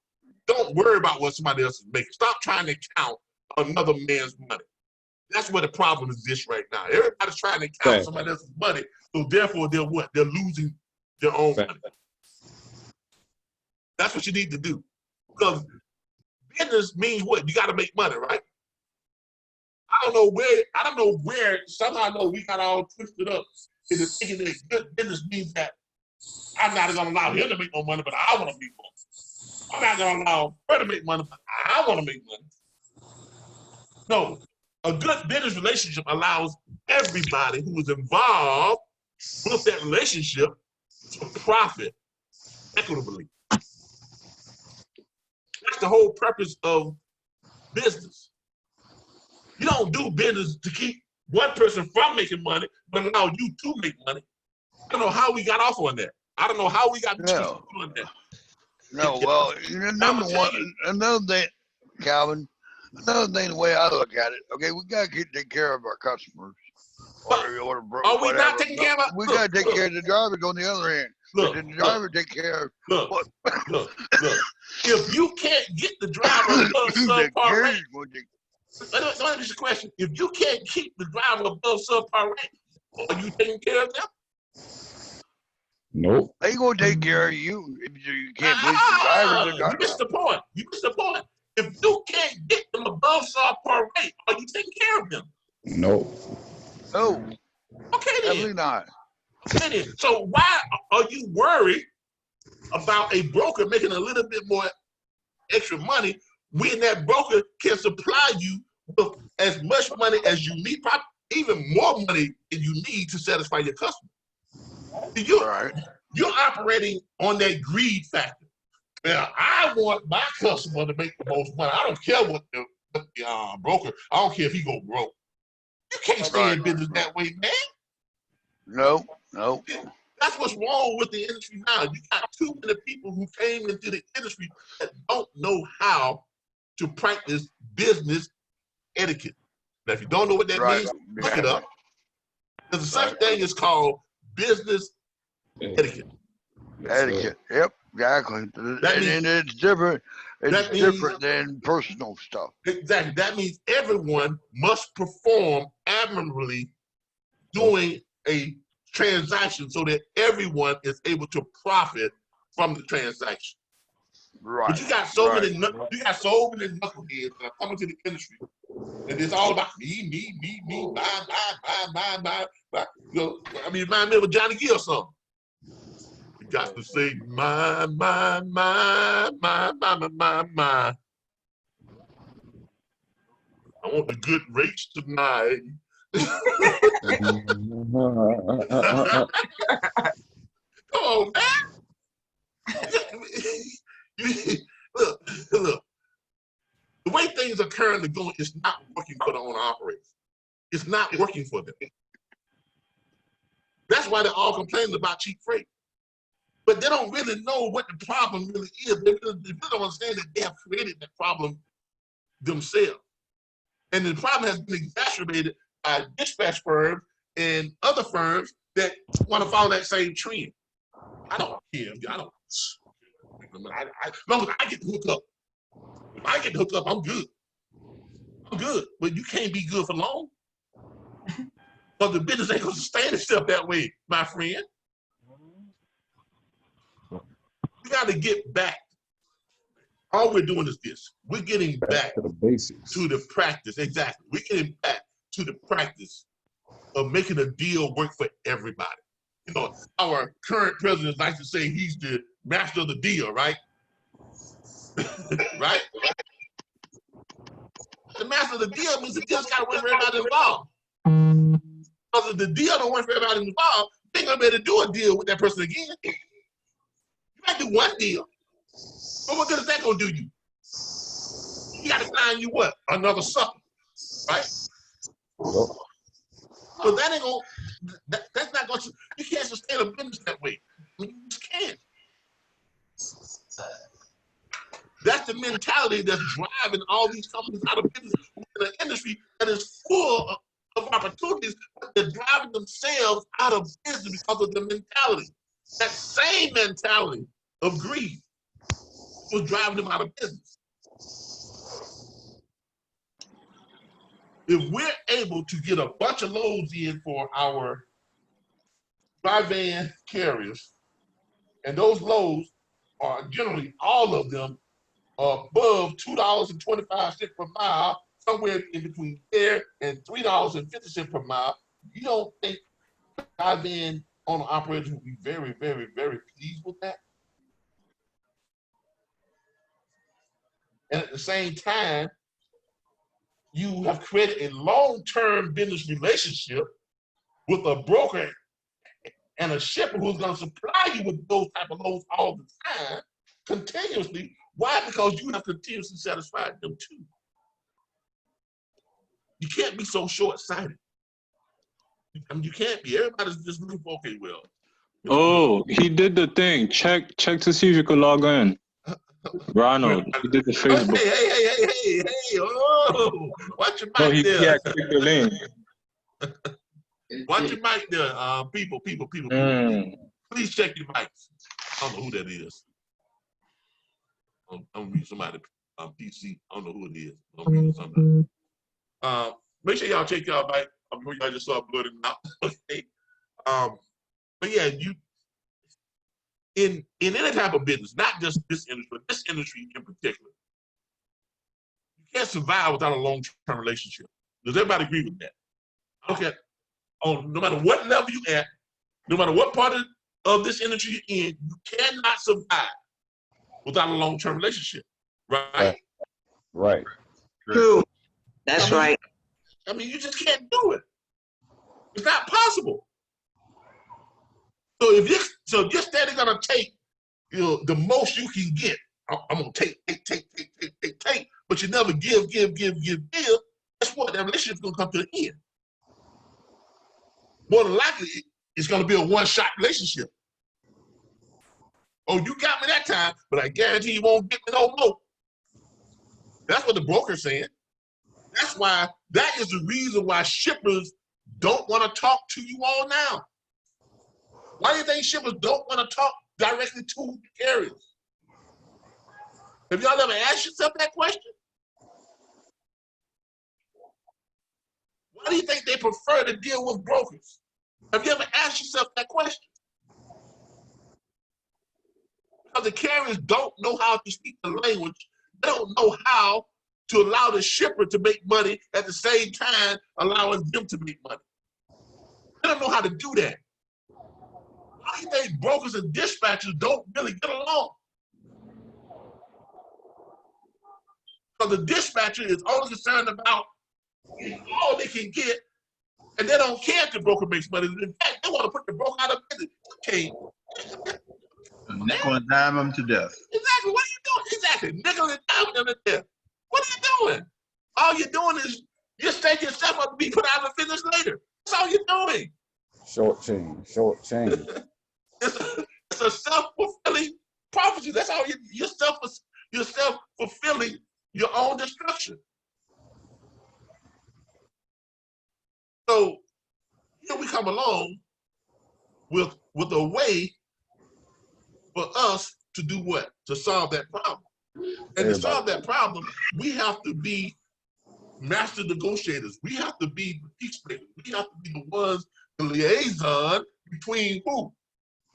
Don't worry about what somebody else is making. Stop trying to count another man's money. That's where the problem is this right now. Everybody's trying to count somebody else's money, so therefore they're what? They're losing their own money. That's what you need to do. Because business means what? You got to make money, right? I don't know where, somehow I know we got all twisted up into thinking that good business means that I'm not going to allow him to make no money, but I want to make money. I'm not going to allow her to make money, but I want to make money. No, a good business relationship allows everybody who is involved with that relationship to profit equitably. That's the whole purpose of business. You don't do business to keep one person from making money, but allow you to make money. I don't know how we got off on that. I don't know how we got on that. No, well, another thing, Calvin, another thing, the way I look at it, okay, we got to take care of our customers. Or are we not taking care of we got to take care of the drivers on the other hand. The driver take care of look. If you can't get the driver above subpar rate, let me ask you a question. If you can't keep the driver above subpar rate, are you taking care of them? Nope. They gonna take care of you if you can't please the driver. You missed the point. You missed the point. If you can't get them above subpar rate, are you taking care of them? Nope. No. Okay then. Definitely not. Okay then. So why are you worried about a broker making a little bit more extra money when that broker can supply you with as much money as you need, probably even more money than you need to satisfy your customer? You're operating on that greed factor. Now, I want my customer to make the most money. I don't care what the broker, I don't care if he go broke. You can't stay in business that way, man. No. That's what's wrong with the industry now. You got too many people who came into the industry that don't know how to practice business etiquette. Now, if you don't know what that means, look it up. There's such thing is called business etiquette. Etiquette. Yep, exactly. And it's different. It's different than personal stuff. Exactly. That means everyone must perform admirably doing a transaction so that everyone is able to profit from the transaction. Right. But you got so many knuckleheads that are coming to the industry, and it's all about me, my. You know, I mean, remind me of a Johnny Gill song. You got to say my. I want the good rates tonight. Come on, man. Look. The way things are currently going is not working for the owner operators. It's not working for them. That's why they're all complaining about cheap freight. But they don't really know what the problem really is. They don't understand that they have created that problem themselves. And the problem has been exacerbated by dispatch firms and other firms that want to follow that same trend. I don't care. As long as I get hooked up. If I get hooked up, I'm good. I'm good. But you can't be good for long. Because the business ain't going to sustain itself that way, my friend. We got to get back. All we're doing is this. We're getting back to the basics. To the practice. Exactly. We're getting back to the practice of making a deal work for everybody. You know, our current president likes to say he's the master of the deal, right? Right? The master of the deal means the deal's got to work for everybody involved. Because if the deal don't work for everybody involved, they ain't gonna be able to do a deal with that person again. You might do one deal, but what good is that gonna do you? You gotta find you what? Another sucker, right? So that ain't gonna, that's not gonna, you can't sustain a business that way. You just can't. That's the mentality that's driving all these companies out of business in an industry that is full of opportunities, but they're driving themselves out of business because of the mentality. That same mentality of greed. was driving them out of business. If we're able to get a bunch of loads in for our dry van carriers, and those loads are generally, all of them, are above $2.25 per mile, somewhere in between there and $3.50 per mile, you don't think dry van owner operators will be very, very, very pleased with that? And at the same time, you have created a long-term business relationship with a broker and a shipper who's going to supply you with those type of loads all the time, continuously. Why? Because you have continuously satisfied them too. You can't be so short-sighted. I mean, you can't be. Everybody's just looking for, okay, well. Oh, he did the thing. Check to see if you could log in. Ronald, he did the Facebook. Hey, oh, watch your No, mic he there. clicked the link. Watch your mic there, people. Please check your mics. I don't know who that is. I'm gonna read somebody PC. I don't know who it is. I'm reading somebody. Make sure y'all check y'all mic. I just saw blood out. Okay. But yeah, you in any type of business, not just this industry, but this industry in particular, you can't survive without a long-term relationship. Does everybody agree with that? Okay. No matter what level you at, no matter what part of this industry you're in, you cannot survive without a long-term relationship, right? Right. True. That's right. I mean, you just can't do it. It's not possible. So if you're steady gonna take, the most you can get, I'm gonna take, but you never give. Guess what? That relationship's gonna come to an end. More than likely, it's gonna be a one-shot relationship. Oh, you got me that time, but I guarantee you won't get me no more. That's what the broker's saying. That is the reason why shippers don't want to talk to you all now. Why do you think shippers don't want to talk directly to carriers? Have y'all ever asked yourself that question? Why do you think they prefer to deal with brokers? Have you ever asked yourself that question? Because the carriers don't know how to speak the language. They don't know how to allow the shipper to make money at the same time allowing them to make money. They don't know how to do that. Why do you think brokers and dispatchers don't really get along? Because the dispatcher is only concerned about all they can get, and they don't care if the broker makes money. In fact, they want to put the broker out of business. Okay. Nickel and dime them to death. Exactly. What are you doing? Exactly. Nickel and dime them to death. What are you doing? All you're doing is you're setting yourself up to be put out of business later. That's all you're doing. Short change. It's a self-fulfilling prophecy. That's all you're self-fulfilling your own destruction. So here we come along with a way for us to do what? To solve that problem. And to solve that problem, we have to be master negotiators. We have to be the peacemakers. We have to be the ones, the liaison between who?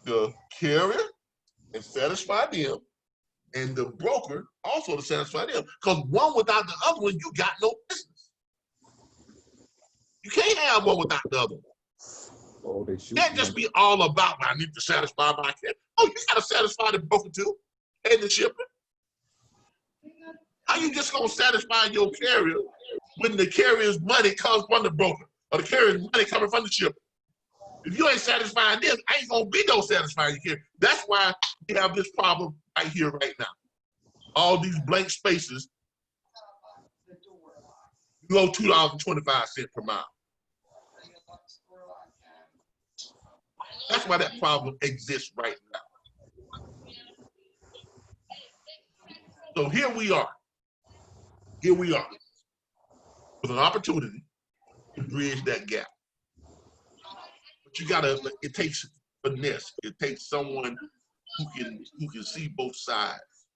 The carrier, and satisfy them, and the broker also to satisfy them. Because one without the other one, you got no business. You can't have one without the other one. Oh, they You can't just be all about, I need to satisfy my carrier. Oh, you got to satisfy the broker too, and the shipper. How you just gonna satisfy your carrier when the carrier's money comes from the broker, or the carrier's money coming from the shipper? If you ain't satisfying this, ain't gonna be no satisfying your carrier. That's why we have this problem right here, right now. All these blank spaces below $2.25 per mile. That's why that problem exists right now. So here we are with an opportunity to bridge that gap. But it takes finesse. It takes someone who can see both sides.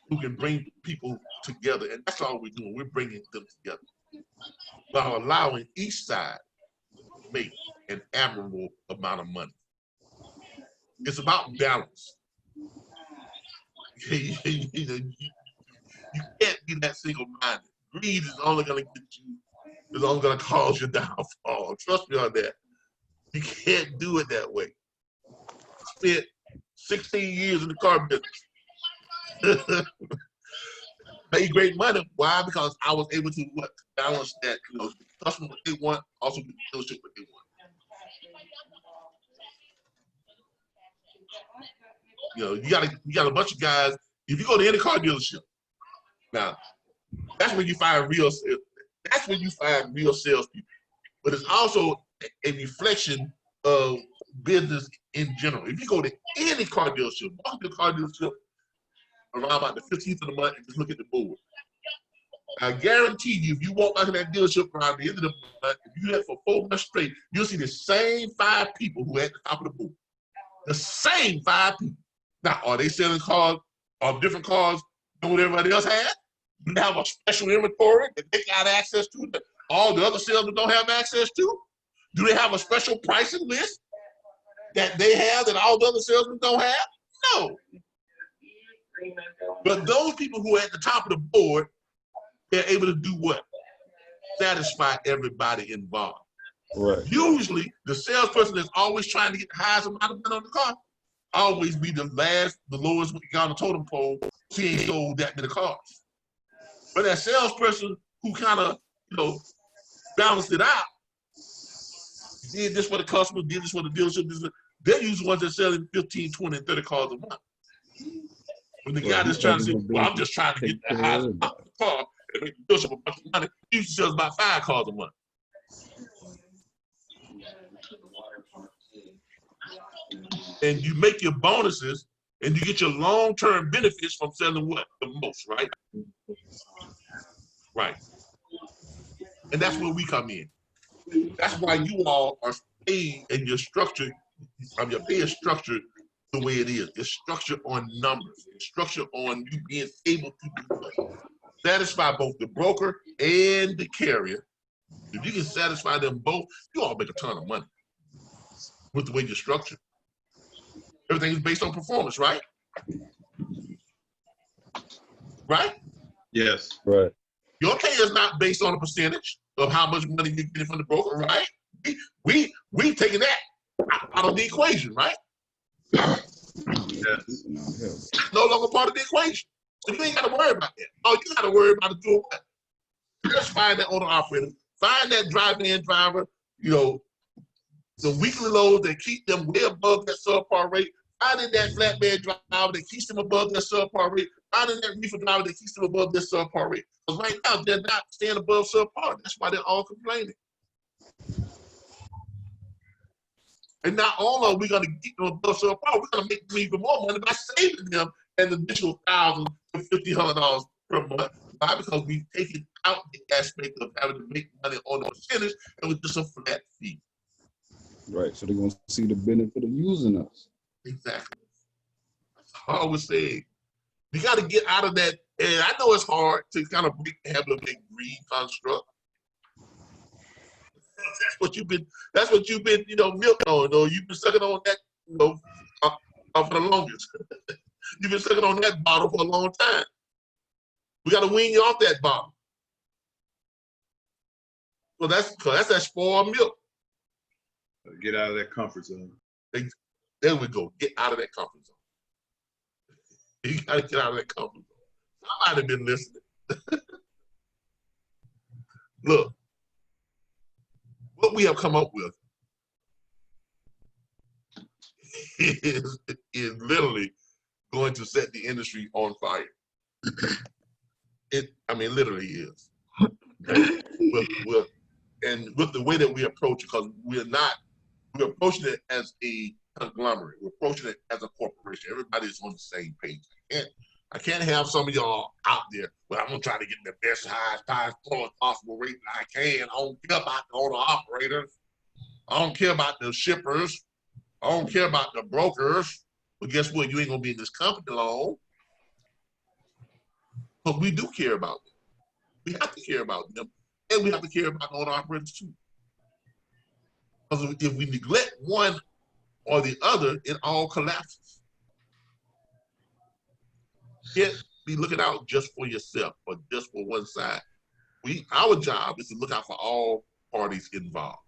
who can bring people together, and that's all we're doing. We're bringing them together while allowing each side to make an admirable amount of money. It's about balance. You can't be that single-minded. Greed is only going to get you, is only going to cause your downfall. Trust me on that. You can't do it that way. I spent 16 years in the car business. Made great money. Why? Because I was able to balance that, the customer what they want, also the dealership what they want. You got a bunch of guys. If you go to any car dealership, now that's when you find real. That's when you find real salespeople. But it's also a reflection of business in general. If you go to any car dealership, walk to a car dealership around about the 15th of the month and just look at the board. I guarantee you, if you walk back in that dealership around the end of the month, if you do that for 4 months straight, you'll see the same 5 people who are at the top of the board. The same 5 people. Now, are they selling cars, or different cars than what everybody else has? Do they have a special inventory that they got access to that all the other salesmen don't have access to? Do they have a special pricing list that they have that all the other salesmen don't have? No. But those people who are at the top of the board, they're able to do what? Satisfy everybody involved. Right. Usually, the salesperson that's always trying to get the highest amount of money on the car always be the lowest on the totem pole. She ain't sold that many cars. But that salesperson who kind of, balanced it out, did this for the customer, did this for the dealership, they're usually the ones that selling 15, 20, and 30 cars a month. When the guy that's trying to say, well, I'm just trying to get the highest amount of the car and make the dealership a bunch of money, he usually sells about 5 cars a month. And you make your bonuses and you get your long-term benefits from selling what? The most, right? Right. And that's where we come in. That's why you all are paid and your structure, your pay is structured the way it is. It's structured on numbers. It's structured on you being able to satisfy both the broker and the carrier. If you can satisfy them both, you all make a ton of money with the way you're structured. Everything is based on performance, right? Right? Yes. Right. Your pay is not based on a percentage of how much money you're getting from the broker, right? We taking that out of the equation, right? Yes. No longer part of the equation. So you ain't got to worry about that. All you got to worry about is doing what? Just find that owner operator, find that drive-in driver, the weekly loads that keep them way above that subpar rate, finding that flatbed driver that keeps them above that subpar rate, finding that reefer driver that keeps them above that subpar rate. Because right now, they're not staying above subpar. That's why they're all complaining. And not only are we going to get them above subpar, we're going to make them even more money by saving them an additional $1,000 to $1,500 per month. Why? Because we've taken out the aspect of having to make money on the percentage and with just a flat fee. Right. So they're going to see the benefit of using us. Exactly. I always say, you got to get out of that. And I know it's hard to kind of have a big greed construct. That's what you've been, milked on, or you've been sucking on that, for the longest. You've been sucking on that bottle for a long time. We got to wean you off that bottle. So that's that spoiled milk. Get out of that comfort zone. There we go. Get out of that comfort zone. You got to get out of that comfort zone. Somebody been listening. Look, what we have come up with is literally going to set the industry on fire. It literally is. And with the way that we approach it, because we're approaching it as a conglomerate. We're approaching it as a corporation. Everybody's on the same page. I can't have some of y'all out there, but I'm gonna try to get the best, highest possible rate that I can. I don't care about the owner operators. I don't care about the shippers. I don't care about the brokers. But guess what? You ain't gonna be in this company long. But we do care about them. We have to care about them, and we have to care about owner operators too. Because if we neglect one or the other, it all collapses. You can't be looking out just for yourself or just for one side. Our job is to look out for all parties involved.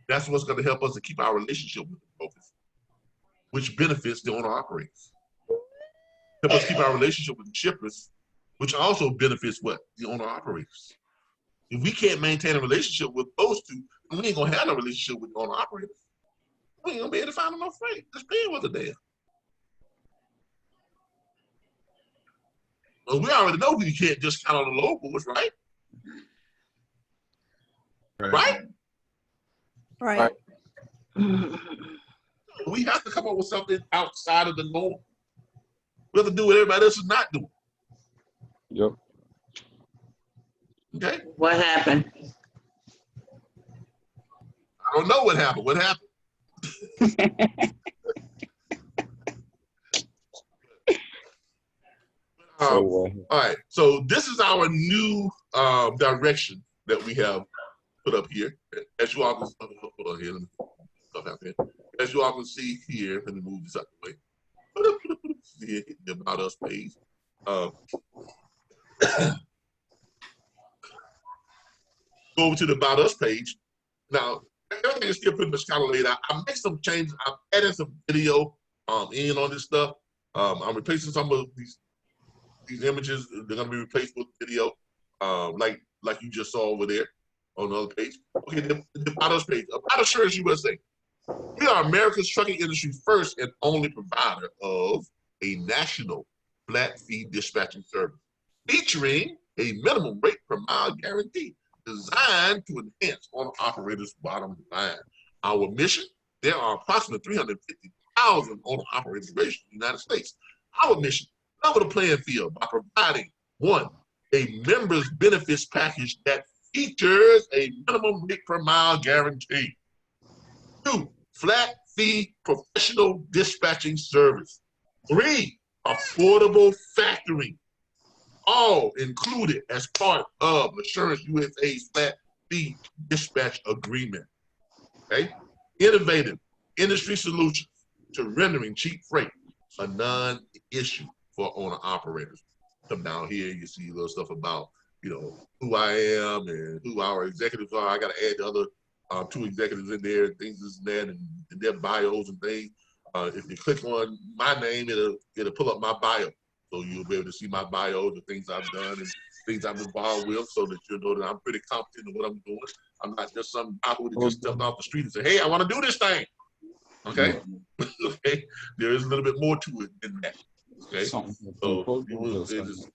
That's what's going to help us to keep our relationship with the brokers, which benefits the owner operators. Help us keep our relationship with the shippers, which also benefits what? The owner operators. If we can't maintain a relationship with those two, then we ain't gonna have no relationship with the owner operators. We ain't gonna be able to find enough freight. Just paying with a damn. Well, we already know you can't just count on the locals, right? Right? Right. We have to come up with something outside of the norm. We have to do what everybody else is not doing. Yep. Okay? What happened? I don't know what happened. What happened? All right. So this is our new direction that we have put up here. As you all can hold on here. Let me stuff out there. As you all can see here, let me move this out the way. See the About Us page. Go over to the About Us page. Now, everything is still pretty much kind of laid out. I made some changes. I'm adding some video in on this stuff. I'm replacing some of these images. They're going to be replaced with video, like you just saw over there on the other page. Okay, the About Us page. About Assurance USA. We are America's trucking industry's first and only provider of a national flat fee dispatching service, featuring a minimum rate per mile guarantee designed to enhance owner operators' bottom line. Our mission: there are approximately 350,000 owner operators registered in the United States. Our mission: level the playing field by providing 1, a members benefits package that features a minimum rate per mile guarantee. 2, flat fee professional dispatching service. 3, affordable factoring, all included as part of Assurance USA's flat fee dispatch agreement. Okay, innovative industry solutions to rendering cheap freight a non-issue for owner operators. Come down here, you see little stuff about, you know, who I am and who our executives are. I got to add the other 2 executives in there, things this and that, and their bios and things. If you click on my name, it'll pull up my bio. So you'll be able to see my bio, the things I've done and things I'm involved with, so that you'll know that I'm pretty competent in what I'm doing. I'm not just some guy who just stepped off the street and said, hey, I want to do this thing. Okay? Okay? There is a little bit more to it than that. Okay? So,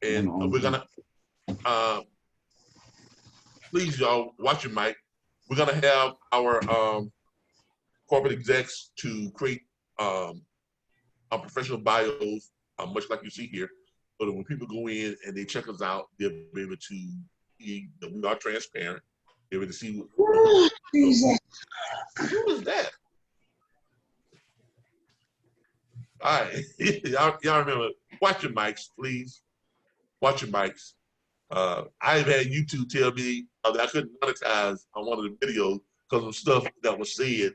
and we're going to, please, y'all, watch your mic. We're going to have our corporate execs to create our professional bios, much like you see here, so that when people go in and they check us out, they'll be able to see that we are transparent. They'll be able to see who is that? All right, y'all remember, watch your mics, please. Watch your mics. I've had YouTube tell me that I couldn't monetize on one of the videos because of stuff that was said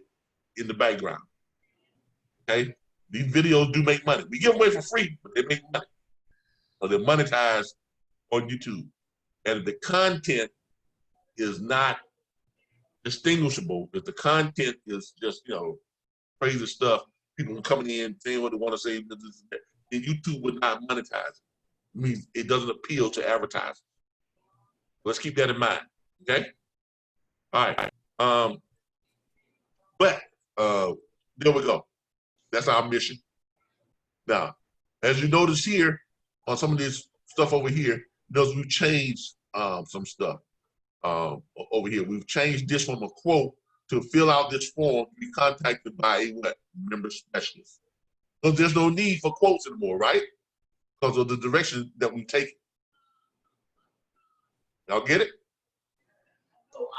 in the background. Okay? These videos do make money. We give them away for free, but they make money. So they're monetized on YouTube. And if the content is not distinguishable, if the content is just, you know, crazy stuff, people coming in saying what they want to say, then YouTube would not monetize it. It means it doesn't appeal to advertisers. Let's keep that in mind, okay? All right. But there we go. That's our mission. Now, as you notice here, on some of this stuff over here, notice we've changed some stuff over here. We've changed this from a quote to fill out this form to be contacted by a what? Member specialist. So there's no need for quotes anymore, right? Because of the direction that we take. Y'all get it?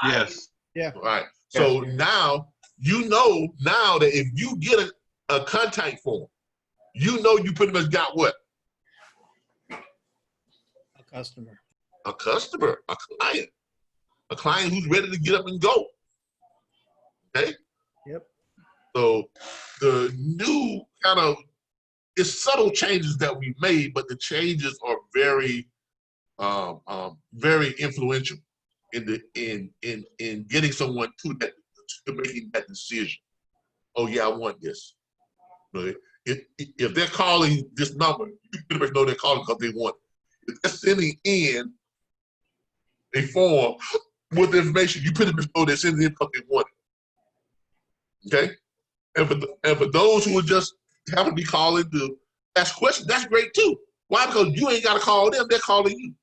Yes. Yeah. All right. So now you know now that if you get a contact form, you know you pretty much got what? A customer. A customer, a client who's ready to get up and go. Okay? Yep. So the new kind of, it's subtle changes that we made, but the changes are very, very influential in getting someone to making that decision. Oh yeah, I want this. Right? If they're calling this number, you pretty much know they're calling because they want it. If they're sending in a form with information, you pretty much know they're sending in because they want it. Okay? And for those who are just happen to be calling to ask questions, that's great too. Why? Because you ain't got to call them, they're calling you.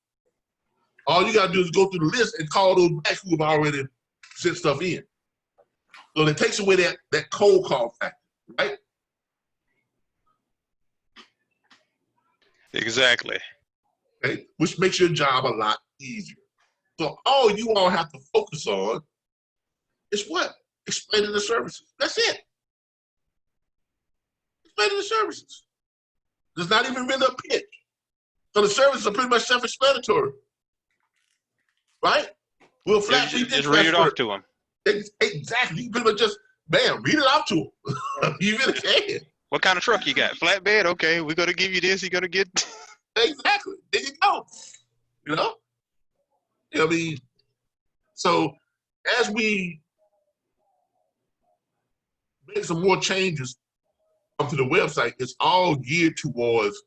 All you got to do is go through the list and call those back who have already sent stuff in. So it takes away that cold call factor, right? Exactly. Okay? Which makes your job a lot easier. So all you all have to focus on is what? Explaining the services. That's it. Explaining the services. There's not even really a pitch. So the services are pretty much self-explanatory. Right? We'll flat Just read it off to them. Exactly. You pretty much just, man, read it out to them. You really can. What kind of truck you got? Flatbed? Okay, we're going to give you this. You're going to get... Exactly. There you go. You know? I mean, so as we make some more changes to the website, it's all geared towards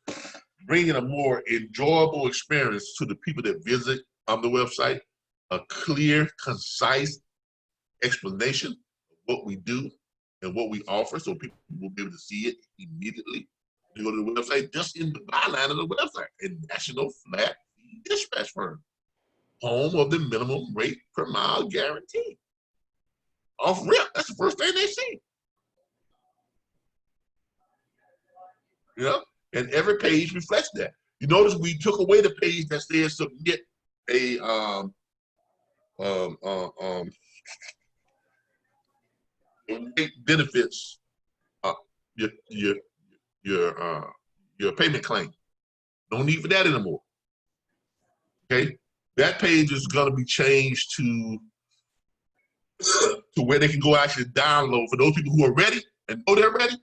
bringing a more enjoyable experience to the people that visit the website, a clear, concise explanation of what we do and what we offer, so people will be able to see it immediately. You go to the website, just in the byline of the website, a national flat fee dispatch firm, home of the minimum rate per mile guarantee. Off rip, that's the first thing they see. You know, and every page reflects that. You notice we took away the page that says submit a benefits your payment claim. No need for that anymore. Okay, that page is going to be changed to where they can go actually download for those people who are ready and know they're ready.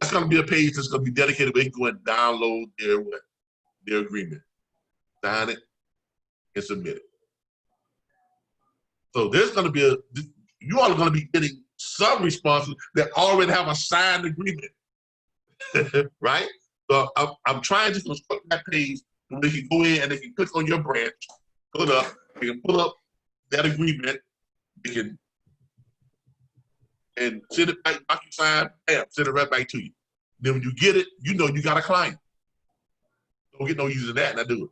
That's going to be a page that's going to be dedicated where they can go and download their agreement, sign it, and submit it. So there's going to be you all are going to be getting some responses that already have a signed agreement, right? So I'm trying to construct that page where they can go in and they can click on your branch, pull it up, they can pull up that agreement, they can and send it back, DocuSign, bam, send it right back to you. Then when you get it, you know you got a client. Don't get no use of that, and I do it.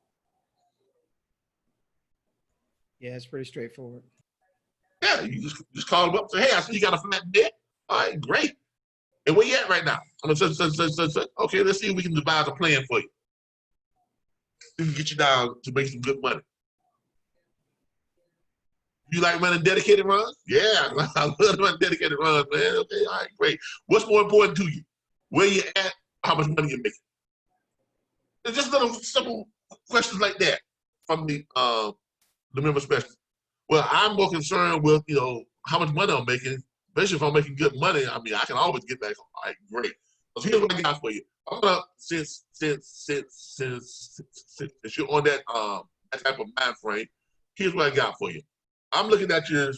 Yeah, it's pretty straightforward. Yeah, you just call them up, say, hey, I see you got a flat bed. All right, great. And where you at right now? I'm gonna say, okay, let's see if we can devise a plan for you. We can get you down to make some good money. You like running dedicated runs? Yeah, I love running dedicated runs, man. Okay, all right, great. What's more important to you? Where you at? How much money you making? It's just little simple questions like that from the member specialist. Well, I'm more concerned with, you know, how much money I'm making. Especially if I'm making good money, I mean, I can always get back. All right, great. So here's what I got for you. I'm gonna since you're on that type of mind frame, here's what I got for you. I'm looking at you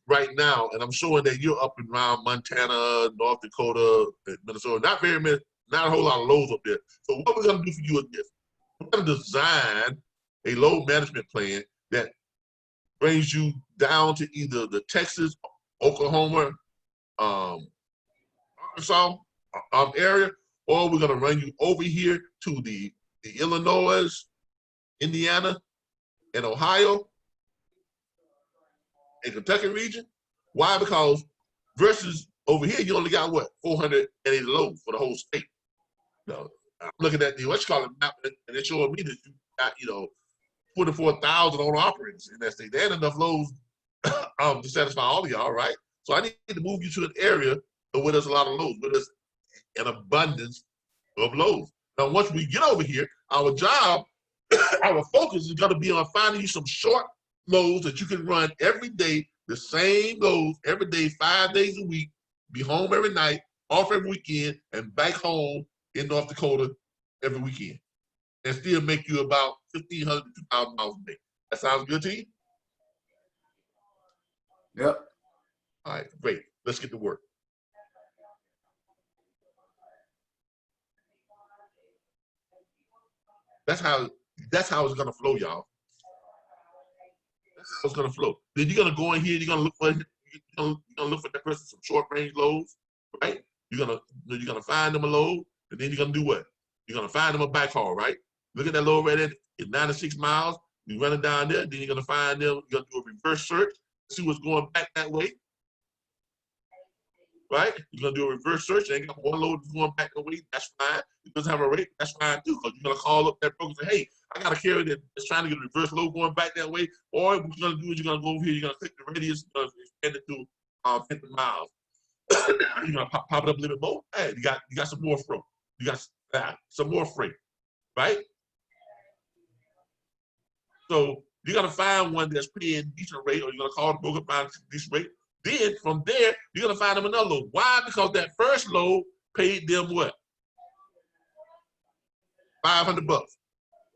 right now, and I'm showing that you're up and around Montana, North Dakota, Minnesota. Not very many, not a whole lot of loads up there. So what we're gonna do for you is this: we're gonna design a load management plan that brings you down to either the Texas, Oklahoma, Arkansas area, or we're gonna run you over here to the Illinois, Indiana, and Ohio, and Kentucky region. Why? Because versus over here, you only got what, 480 loads for the whole state. No, I'm looking at the what's called map, and it's showing me that you got, you know, 24,000 owner operators in that state. They had enough loads to satisfy all of y'all, right? So I need to move you to an area where there's a lot of loads, where there's an abundance of loads. Now, once we get over here, our job, our focus is going to be on finding you some short loads that you can run every day, the same loads every day, 5 days a week, be home every night, off every weekend, and back home in North Dakota every weekend, and still make you about $1,500 to $2,000 a day. That sounds good to you? Yep. All right, great. Let's get to work. That's how it's gonna flow, y'all. That's how it's gonna flow. Then you're gonna go in here. You're gonna look for that person some short range loads, right? You're gonna find them a load, and then you're gonna do what? You're gonna find them a backhaul, right? Look at that load right there. It's 96 miles. You run it down there. Then you're gonna find them. You're gonna do a reverse search, see what's going back that way, right? You're gonna do a reverse search. They ain't got one load going back that way. That's fine. It doesn't have a rate. That's fine too. Because you're gonna call up that broker and say, hey, I got a carrier that's trying to get a reverse load going back that way. Or what you're gonna do is you're gonna go over here. You're gonna click the radius, expand it to 50 miles. You're gonna pop it up a little bit more. Hey, you got some more freight. You got some more freight, right? So you're gonna find one that's paying decent rate, or you're gonna call the broker, find a decent rate. Then from there, you're gonna find them another load. Why? Because that first load paid them what? $500.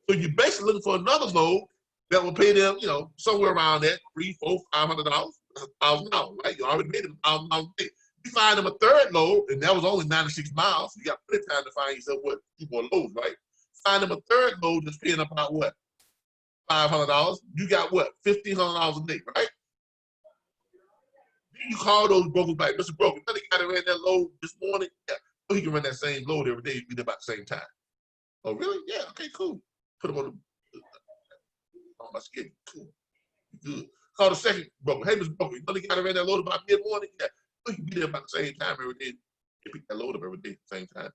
So you're basically looking for another load that will pay them, somewhere around that $300, $400, $500. That's $1,000, right? You already made them $1,000 a day. You find them a third load, and that was only 96 miles. So you got plenty of time to find yourself two more loads, right? Find them a third load that's paying about what? $500. You got what? $1,500 a day, right? You call those brokers back, Mr. Broker, the guy that ran that load this morning, yeah, so he can run that same load every day, be there about the same time. Oh, really? Yeah, okay, cool. Put him on my schedule. Cool. Good. Call the second broker. Hey, Mr. Broker, the guy that ran that load about mid-morning? Yeah, so he can be there about the same time every day. He pick that load up every day at the same time.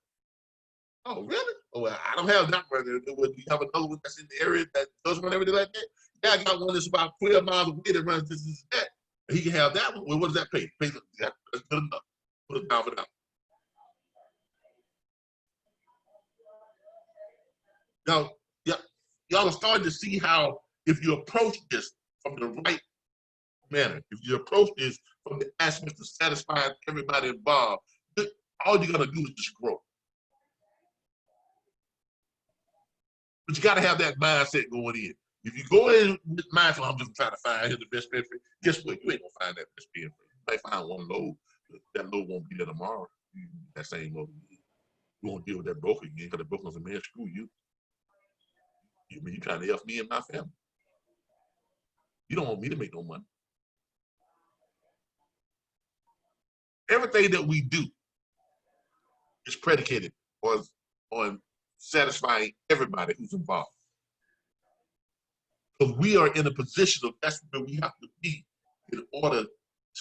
Oh, really? Oh, well, I don't have that runner. Do you have another one that's in the area that does run every day like that? Yeah, I got one that's about 12 miles away that runs this and that. He can have that one. Well, what does that pay? That's good enough. Put it down for that. Now, y'all are starting to see how if you approach this from the right manner, if you approach this from the aspect of satisfying everybody involved, all you're gonna do is just grow. But you gotta have that mindset going in. If you go in with mindful, I'm just trying to find the best fit for you, guess what? You ain't gonna find that best fit for you. You might find one load, that load won't be there tomorrow. That same load. You won't deal with that broker again because the broker's a man, screw you. You trying to help me and my family. You don't want me to make no money. Everything that we do is predicated on satisfying everybody who's involved. Because we are in a position of that's where we have to be in order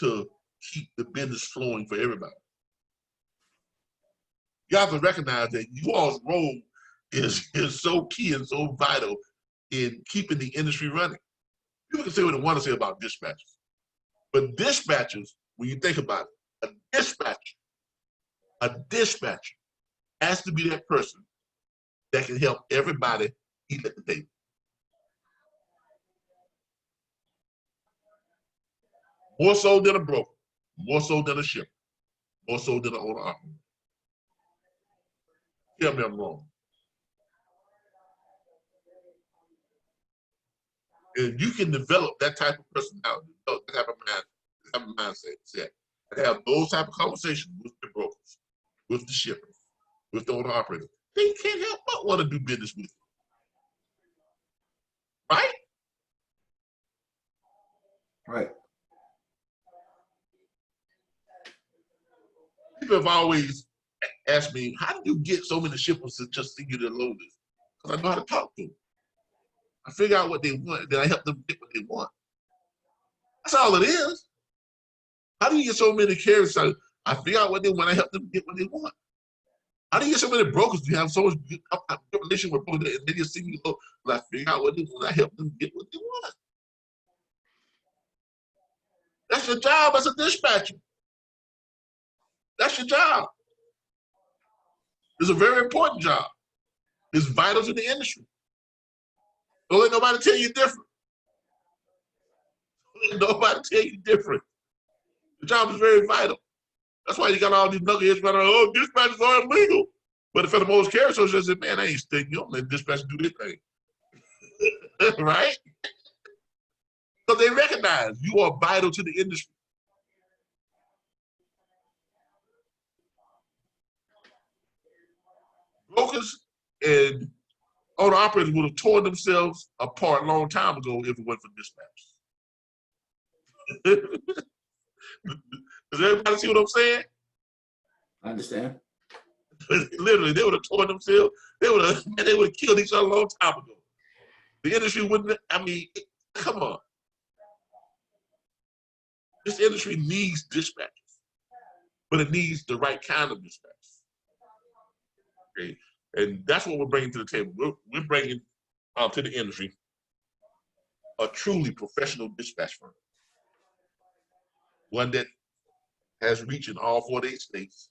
to keep the business flowing for everybody. You have to recognize that you all's role is so key and so vital in keeping the industry running. People can say what they want to say about dispatchers, but dispatchers, when you think about it, a dispatcher has to be that person that can help everybody eat at the table. More so than a broker, more so than a shipper, more so than an owner operator. Tell me I'm wrong. And you can develop that type of personality, that type of mindset, and have those type of conversations with the brokers, with the shippers, with the owner operators. They can't help but want to do business with you. Right? Right. People have always asked me, how do you get so many shippers to just send you their loaders? Because I know how to talk to them. I figure out what they want, then I help them get what they want. That's all it is. How do you get so many carriers? I figure out what they want, I help them get what they want. How do you get so many brokers to have so much good relationship with brokers and they just send you low? I figure out what they want, I help them get what they want. That's your job as a dispatcher. That's your job. It's a very important job. It's vital to the industry. Don't let nobody tell you different. Don't let nobody tell you different. The job is very vital. That's why you got all these knuckleheads running, oh, dispatchers are illegal. But the Federal Motor Carrier Association said, man, I ain't sticking you. Let dispatchers do this thing. Right? So they recognize you are vital to the industry. Brokers and owner operators would have torn themselves apart a long time ago if it wasn't for dispatchers. Does everybody see what I'm saying? I understand. Literally, they would have torn themselves. They would have killed each other a long time ago. The industry wouldn't. I mean, come on. This industry needs dispatchers, but it needs the right kind of dispatchers. Okay, and that's what we're bringing to the table. We're bringing to the industry a truly professional dispatch firm, one that has reach in all 48 states,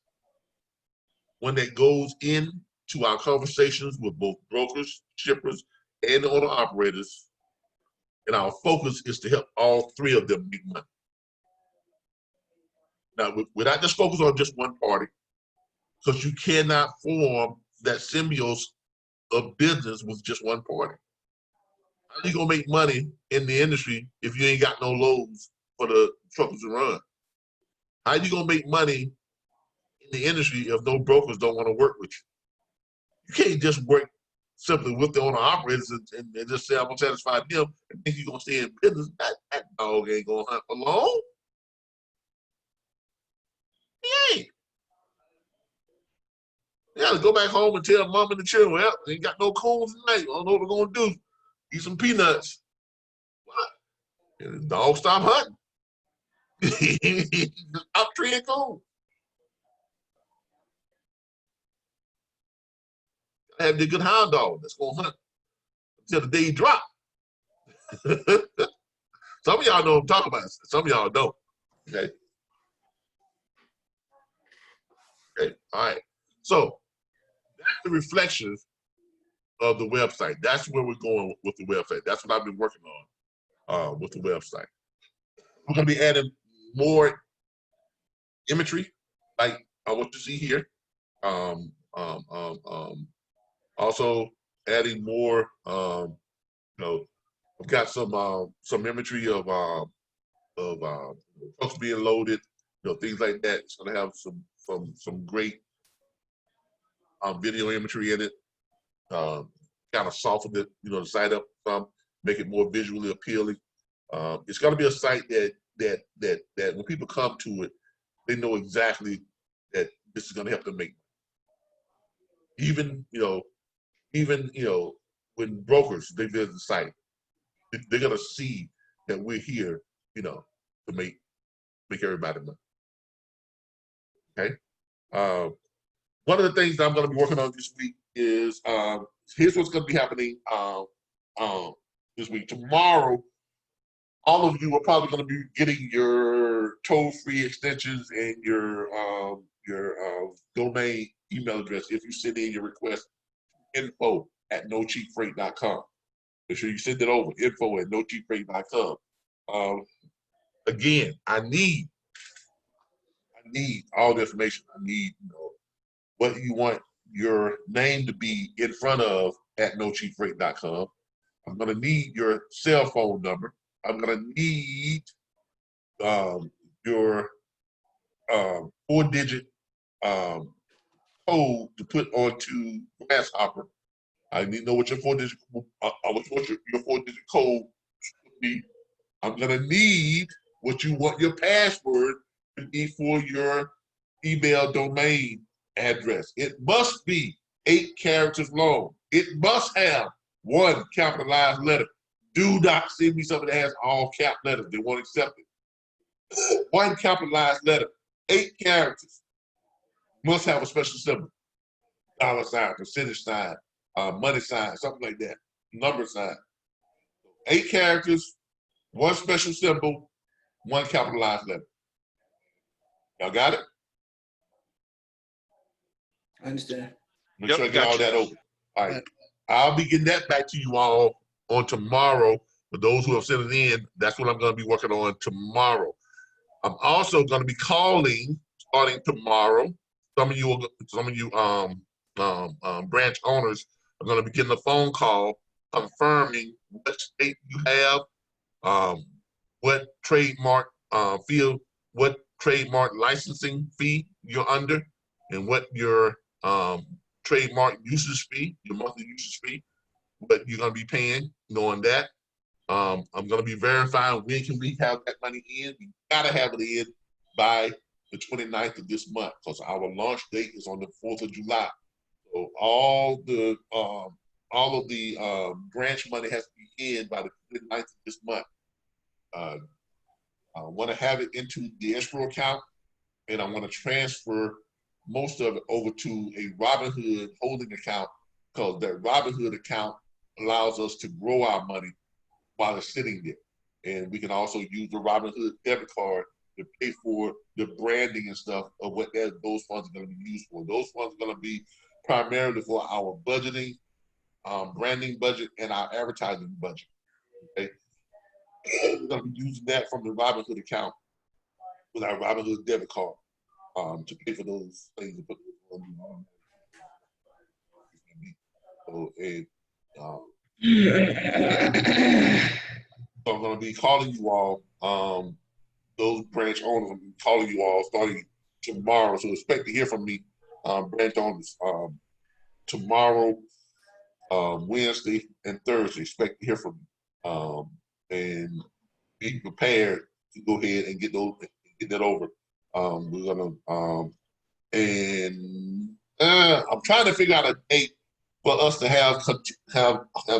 one that goes into our conversations with both brokers, shippers, and owner operators, and our focus is to help all three of them make money. Now, we're not just focused on just one party, because you cannot form that symbiosis of business with just one party. How are you gonna make money in the industry if you ain't got no loads for the truckers to run? How are you gonna make money in the industry if no brokers don't want to work with you? You can't just work simply with the owner operators and just say I'm gonna satisfy them and think you're gonna stay in business. That dog ain't gonna hunt alone. He ain't. You gotta go back home and tell mom and the children, well, they ain't got no coons tonight. I don't know what we're gonna do. Eat some peanuts. What? And the dog stop hunting. Up tree and coon. Have the good hound dog that's gonna hunt until the day he drop. Some of y'all know what I'm talking about. Some of y'all don't. Okay. Okay. All right. So that's the reflections of the website. That's where we're going with the website. That's what I've been working on with the website. We're gonna be adding more imagery, like what you see here. Also adding more. You know, we've got some imagery of trucks being loaded. You know, things like that. It's gonna have some great video imagery in it. Kind of soften it, you know, the site up some, make it more visually appealing. It's gonna be a site that when people come to it, they know exactly that this is gonna help them make money. Even when brokers they visit the site, they're gonna see that we're here, you know, to make everybody money. Okay. One of the things that I'm going to be working on this week is here's what's going to be happening this week. Tomorrow, all of you are probably going to be getting your toll-free extensions and your domain email address if you send in your request, info@nocheapfreight.com. Make sure you send it over, info@nocheapfreight.com. Again, I need all the information. I need, you know, what you want your name to be in front of at nocheapfreight.com. I'm gonna need your cell phone number. I'm gonna need your 4-digit code to put onto Grasshopper. I need to know what your 4-digit your 4-digit code should be. I'm gonna need what you want your password to be for your email domain address. It must be 8 characters long. It must have 1 capitalized letter. Do not send me something that has all cap letters. They won't accept it. 1 capitalized letter, 8 characters. Must have a special symbol. $ sign, percentage sign, money sign, something like that. Number sign. 8 characters, 1 special symbol, one capitalized letter. Y'all got it? I understand. Make Yep, sure I get got all you. that over. All right. I'll be getting that back to you all on tomorrow. For those who have sent it in, that's what I'm going to be working on tomorrow. I'm also going to be calling starting tomorrow. Some of you branch owners are going to be getting a phone call confirming what state you have, what trademark field, what trademark licensing fee you're under, and what your trademark usage fee, your monthly usage fee, what you're going to be paying, knowing that. I'm going to be verifying when can we have that money in. We got to have it in by the 29th of this month because our launch date is on the 4th of July. So all of the branch money has to be in by the 29th of this month. I want to have it into the escrow account, and I want to transfer most of it over to a Robinhood holding account because that Robinhood account allows us to grow our money while it's sitting there. And we can also use the Robinhood debit card to pay for the branding and stuff of what those funds are going to be used for. Those funds are going to be primarily for our budgeting, branding budget, and our advertising budget. Okay, we're going to be using that from the Robinhood account with our Robinhood debit card to pay for those things. And put on. So, and, so I'm going to be calling you all, those branch owners, I'm going to be calling you all starting tomorrow. So expect to hear from me, branch owners, tomorrow, Wednesday, and Thursday. Expect to hear from me. And be prepared to go ahead and get that over. We're gonna I'm trying to figure out a date for us to have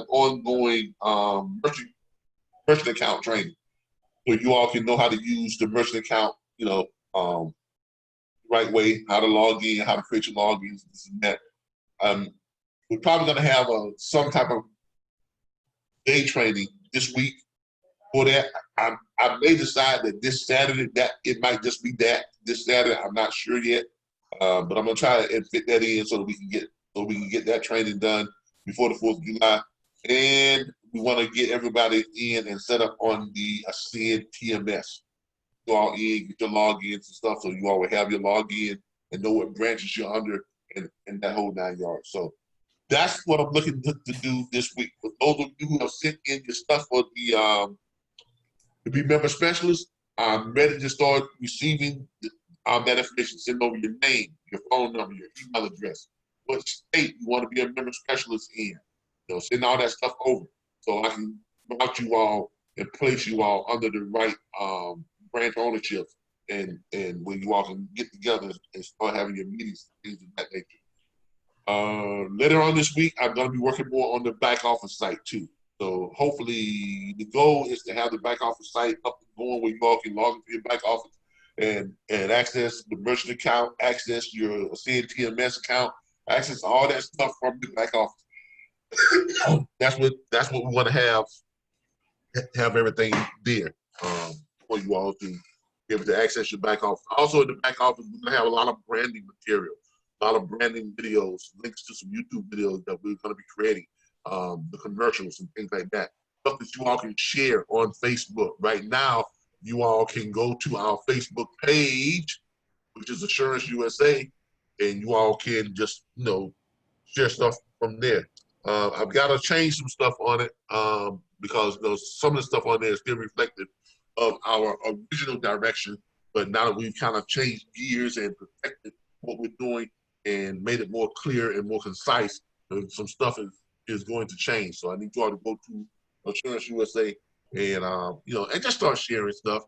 ongoing merchant account training, where you all can know how to use the merchant account, right way, how to log in, how to create your logins, this and that. We're probably gonna have some type of day training this week for that. I may decide that this Saturday that it might just be that this Saturday. I'm not sure yet, but I'm gonna try and fit that in so that we can get that training done before the 4th of July. And we want to get everybody in and set up on the Ascend TMS. Go all in, get your logins and stuff, so you all will have your login and know what branches you're under and that whole 9 yards. So that's what I'm looking to do this week. For those of you who have sent in your stuff for the to be member specialist, I'm ready to start receiving that information. Send over your name, your phone number, your email address, what state you want to be a member specialist in. Send all that stuff over so I can route you all and place you all under the right branch ownership, and when you all can get together and start having your meetings, things of that nature. Later on this week, I'm going to be working more on the back office site too. So hopefully the goal is to have the back office site up and going where you all can log into your back office and access the merchant account, access your CNTMS account, access all that stuff from the back office. That's what we want to have everything there for you all to be able to access your back office. Also in the back office, we're going to have a lot of branding material, a lot of branding videos, links to some YouTube videos that we're going to be creating, the commercials and things like that. Stuff that you all can share on Facebook. Right now, you all can go to our Facebook page, which is Assurance USA, and you all can just, share stuff from there. I've got to change some stuff on it because some of the stuff on there is still reflective of our original direction, but now that we've kind of changed gears and perfected what we're doing and made it more clear and more concise, some stuff is going to change. So I need you all to go to Assurance USA and and just start sharing stuff.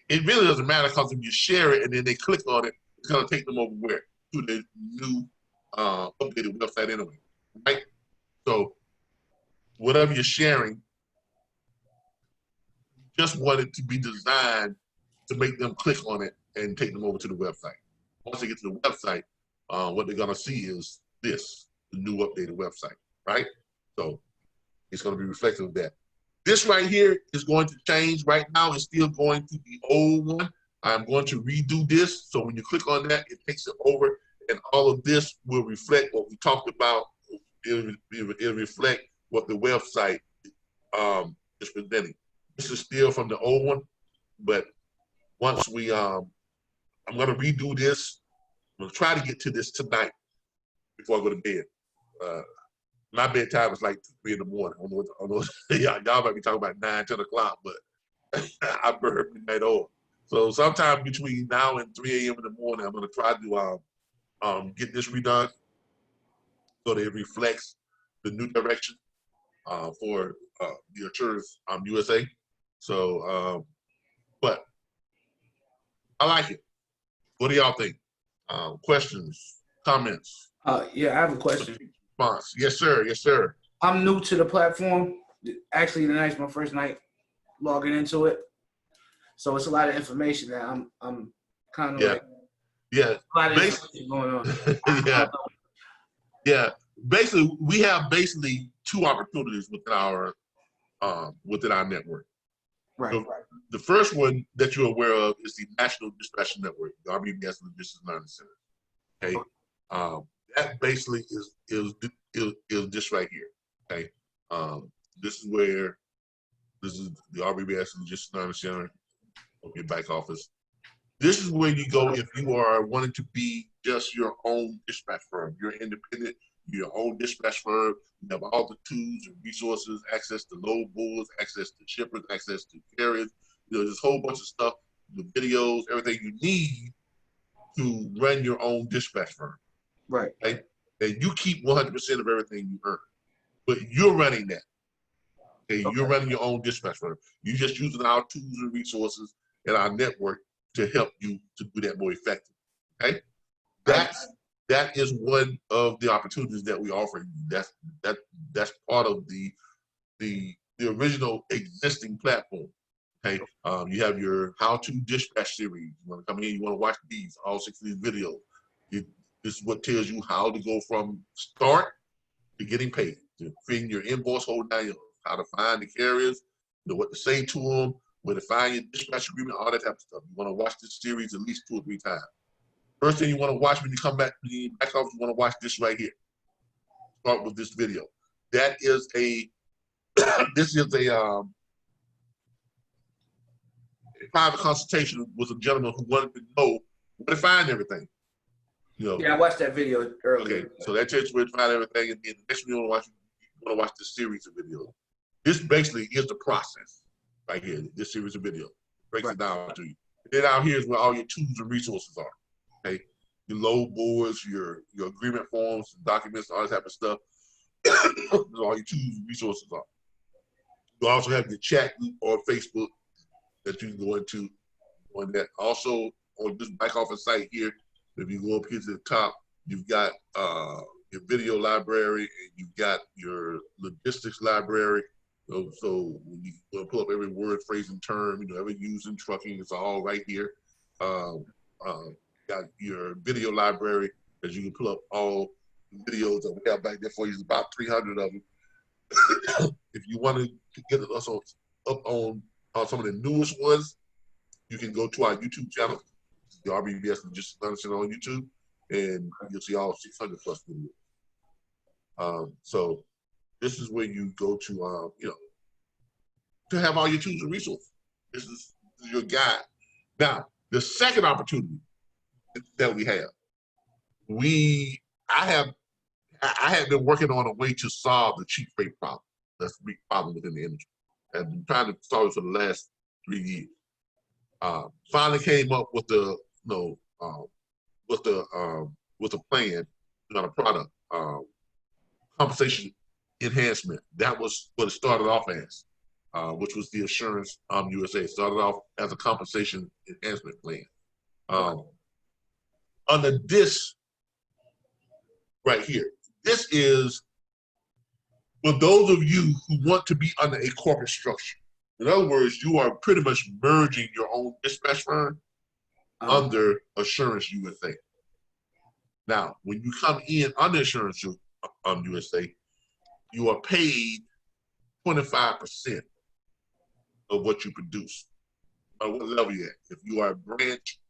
It really doesn't matter because if you share it and then they click on it, it's going to take them over where? To the new updated website anyway, right? So whatever you're sharing, just want it to be designed to make them click on it and take them over to the website. Once they get to the website, what they're gonna see is the new updated website, right? So it's gonna be reflective of that. This right here is going to change. Right now, it's still going to the old one. I'm going to redo this. So when you click on that, it takes it over. And all of this will reflect what we talked about. It'll reflect what the website is presenting. This is still from the old one, but once we, I'm gonna redo this. I'm gonna try to get to this tonight before I go to bed. My bedtime is like 2, 3 in the morning. I don't know, y'all might be talking about 9, 10 o'clock, but I burn midnight oil. So sometime between now and 3 a.m. in the morning, I'm gonna try to get this redone so that it reflects the new direction for the Assurance USA. So, but I like it. What do y'all think? Questions, comments? Yeah, I have a question. Response? Yes, sir. Yes, sir. I'm new to the platform. Actually, tonight's my first night logging into it, so it's a lot of information that I'm kind of like a lot of information going on. Yeah. Basically, we have basically 2 opportunities within our network. Right. So the first one that you're aware of is the National Dispatch Network, the RBBS Logistics Learning Center. Okay. That basically is this right here. Okay. This is the RBBS Logistics Learning Center of your back office. This is where you go if you are wanting to be just your own dispatch firm. You're independent, you're your own dispatch firm. You have all the tools and resources, access to load boards, access to shippers, access to carriers. There's a whole bunch of stuff, the videos, everything you need to run your own dispatch firm. Right. And you keep 100% of everything you earn. But you're running that. Okay? You're running your own dispatch firm. You're just using our tools and resources and our network to help you to do that more effective. Okay? That is one of the opportunities that we offer you. That's part of the original existing platform. Okay, you have your how-to dispatch series. You want to come in, you want to watch these, all 6 of these videos. This is what tells you how to go from start to getting paid, to creating your invoice, hold down how to find the carriers, what to say to them, where to find your dispatch agreement, all that type of stuff. You want to watch this series at least 2 or 3 times. First thing you want to watch when you come back to the back office, you want to watch this right here. Start with this video. That is a private consultation with a gentleman who wanted to know where to find everything. Yeah, I watched that video earlier. Okay, so that tells you where to find everything, and then the next one you want to watch this series of videos. This basically is the process right here. This series of videos breaks it down to you. And then out here is where all your tools and resources are. Okay, your load boards, your agreement forms, documents, all that type of stuff. All your tools and resources are. You also have your chat group or Facebook that you can go into on that. Also on this back office site here, if you go up here to the top, you've got your video library and you've got your logistics library. So when you want to pull up every word, phrase, and term, ever used in trucking, it's all right here. Got your video library that you can pull up all the videos that we have back there for you. It's about 300 of them. If you want to get us up on some of the newest ones, you can go to our YouTube channel, the RBBS Logistics Learning Center on YouTube, and you'll see all 600 plus videos. So this is where you go to, to have all your tools and resources. This is your guide. Now, the second opportunity that we have, I have been working on a way to solve the cheap freight problem. That's a big problem within the industry. I've been trying to solve it for the last 3 years. Finally came up with the plan, not a product, compensation enhancement. That was what it started off as, which was the Assurance USA. It started off as a compensation enhancement plan. Under this right here, this is for those of you who want to be under a corporate structure. In other words, you are pretty much merging your own dispatch firm under Assurance USA. Now, when you come in under Assurance USA, you are paid 25% of what you produce. What level you at? If you are a branch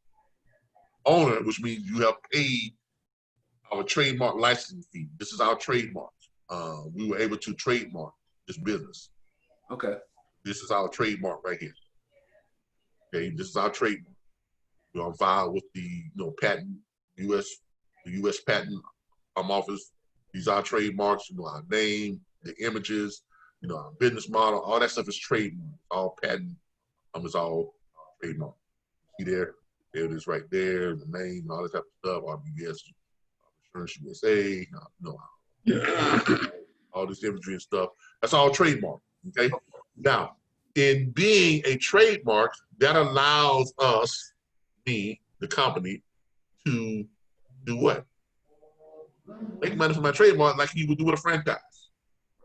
owner, which means you have paid our trademark licensing fee. This is our trademark. We were able to trademark this business. Okay. This is our trademark right here. Okay, this is our trademark. We're on file with the patent, the U.S. Patent Office. These are trademarks. Our name, the images, our business model, all that stuff is trademark. All patent. It's all trademark. See there it is right there. The name, all that type of stuff. RBS, Assurance USA. All this imagery and stuff. That's all trademark. Okay. Now, in being a trademark, that allows us, me, the company, to do what? Make money from my trademark like you would do with a franchise.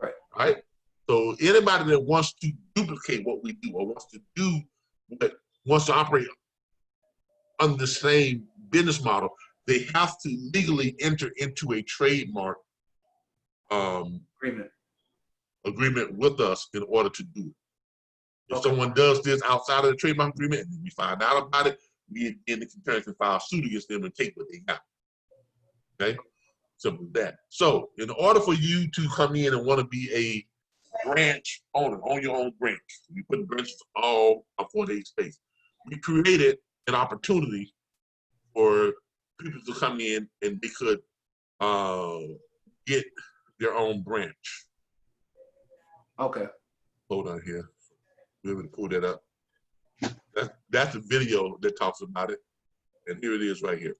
Right. Right? So anybody that wants to duplicate what we do or wants to operate under the same business model, they have to legally enter into a trademark agreement with us in order to do it. If someone does this outside of the trademark agreement and we find out about it, we in the concurrence can file suit against them and take what they got. Okay? Simple as that. So in order for you to come in and want to be a branch owner, own your own branch, we put branches all a 4-day space. We created an opportunity for people to come in and they could get their own branch. Okay. Hold on here. We're able to pull that up. That's the video that talks about it. And here it is right here.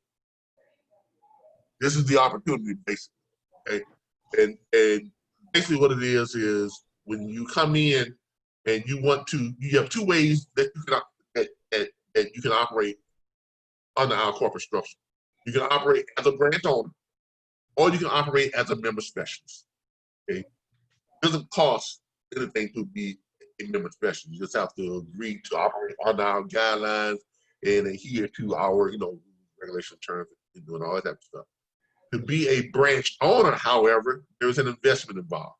This is the opportunity, basically. Okay. And basically what it is when you come in and you have two ways that you can operate under our corporate structure. You can operate as a branch owner, or you can operate as a member specialist. Okay. It doesn't cost anything to be a member specialist. You just have to agree to operate under our guidelines and adhere to our, regulation terms and doing all that type of stuff. To be a branch owner, however, there's an investment involved.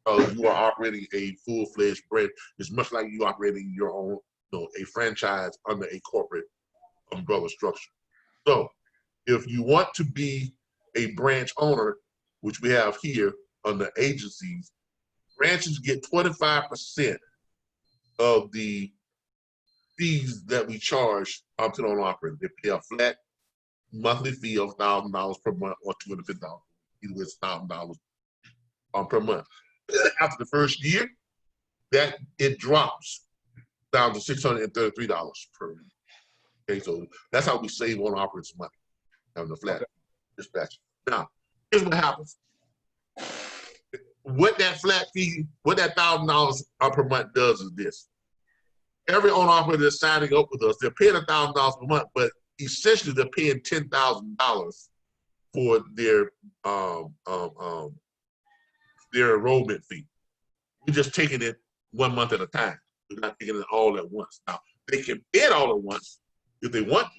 You are operating a full-fledged branch. It's much like you operating your own, a franchise under a corporate umbrella structure. So if you want to be a branch owner, which we have here under agencies, branches get 25% of the fees that we charge to the owner operator. They pay a flat monthly fee of $1,000 per month or $250. Either way, it's $1,000 per month. After the first year, that it drops down to $633 per month. Okay, so that's how we save on operators' money, having a flat dispatch. Now, here's what happens. What that flat fee, what that $1,000 per month does is this. Every owner operator that's signing up with us, they're paying $1,000 per month, but essentially they're paying $10,000 for their enrollment fee. We're just taking it 1 month at a time. We're not taking it all at once. Now, they can pay it all at once if they want to.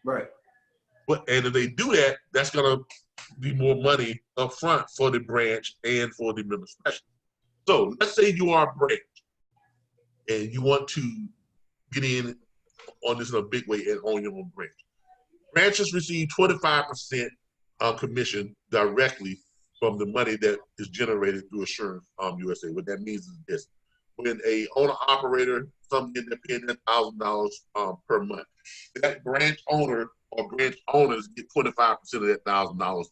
Right. And if they do that, that's going to be more money up front for the branch and for the member specialist. So let's say you are a branch and you want to get in on this in a big way and own your own branch. Branches receive 25% commission directly from the money that is generated through Assurance USA. What that means is this. When a owner-operator comes in, they're paying $1,000 per month. That branch owner or branch owners get 25% of that $1,000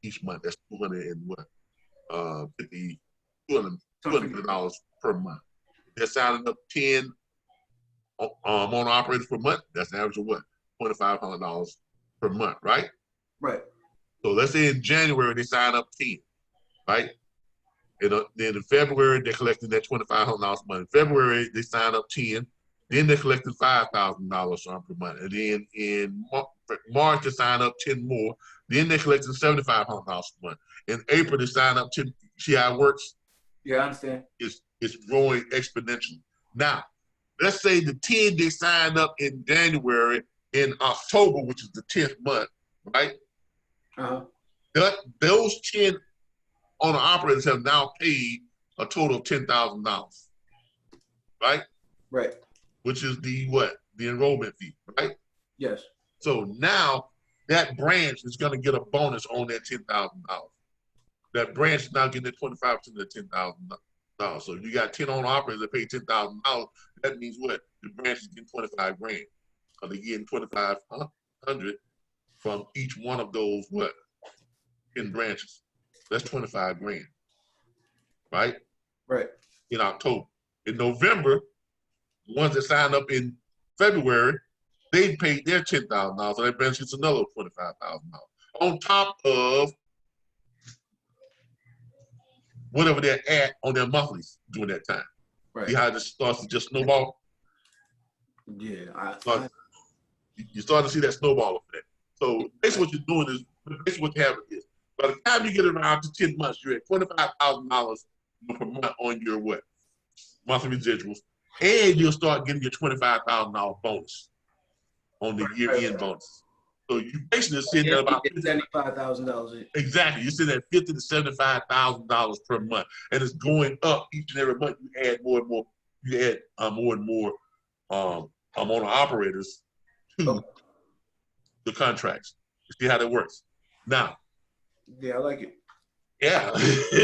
each month. That's $250 per month. They're signing up 10 owner-operators per month. That's an average of what? $2,500 per month, right? Right. So let's say in January they sign up 10, right? And then in February they're collecting that $2,500 a month. In February they sign up 10, then they're collecting $5,000 per month. And then in March they sign up 10 more, then they're collecting $7,500 a month. In April they sign up 10. See how it works? Yeah, I understand. It's growing exponentially. Now, let's say the 10 they signed up in January, in October, which is the 10th month, right? Those 10 owner operators have now paid a total of $10,000. right? Right. Which is the what? The enrollment fee, right? Yes. So now that branch is going to get a bonus on that $10,000. That branch is now getting that 25% of the $10,000. So if you got 10 owner operators that pay $10,000, that means what? The branch is getting 25 grand. So they're getting 2,500 from each one of those what? 10 branches. That's 25 grand, right? Right. In October. In November, the ones that signed up in February, they paid their $10,000, so that branch gets another $25,000 on top of whatever they're at on their monthlies during that time. Right. See how it starts to just snowball? Yeah. You start to see that snowball effect. So basically what you're doing is, basically what you have is, by the time you get around to 10 months, you're at $25,000 per month on your what? Monthly residuals. And you'll start getting your $25,000 bonus on the year-end bonus. So you basically sitting at about $75,000. Exactly. You're sitting at $50,000 to $75,000 per month. And it's going up each and every month. You add more and more, you add more and more owner operators to the contracts. You see how that works. Now, yeah, I like it. Yeah,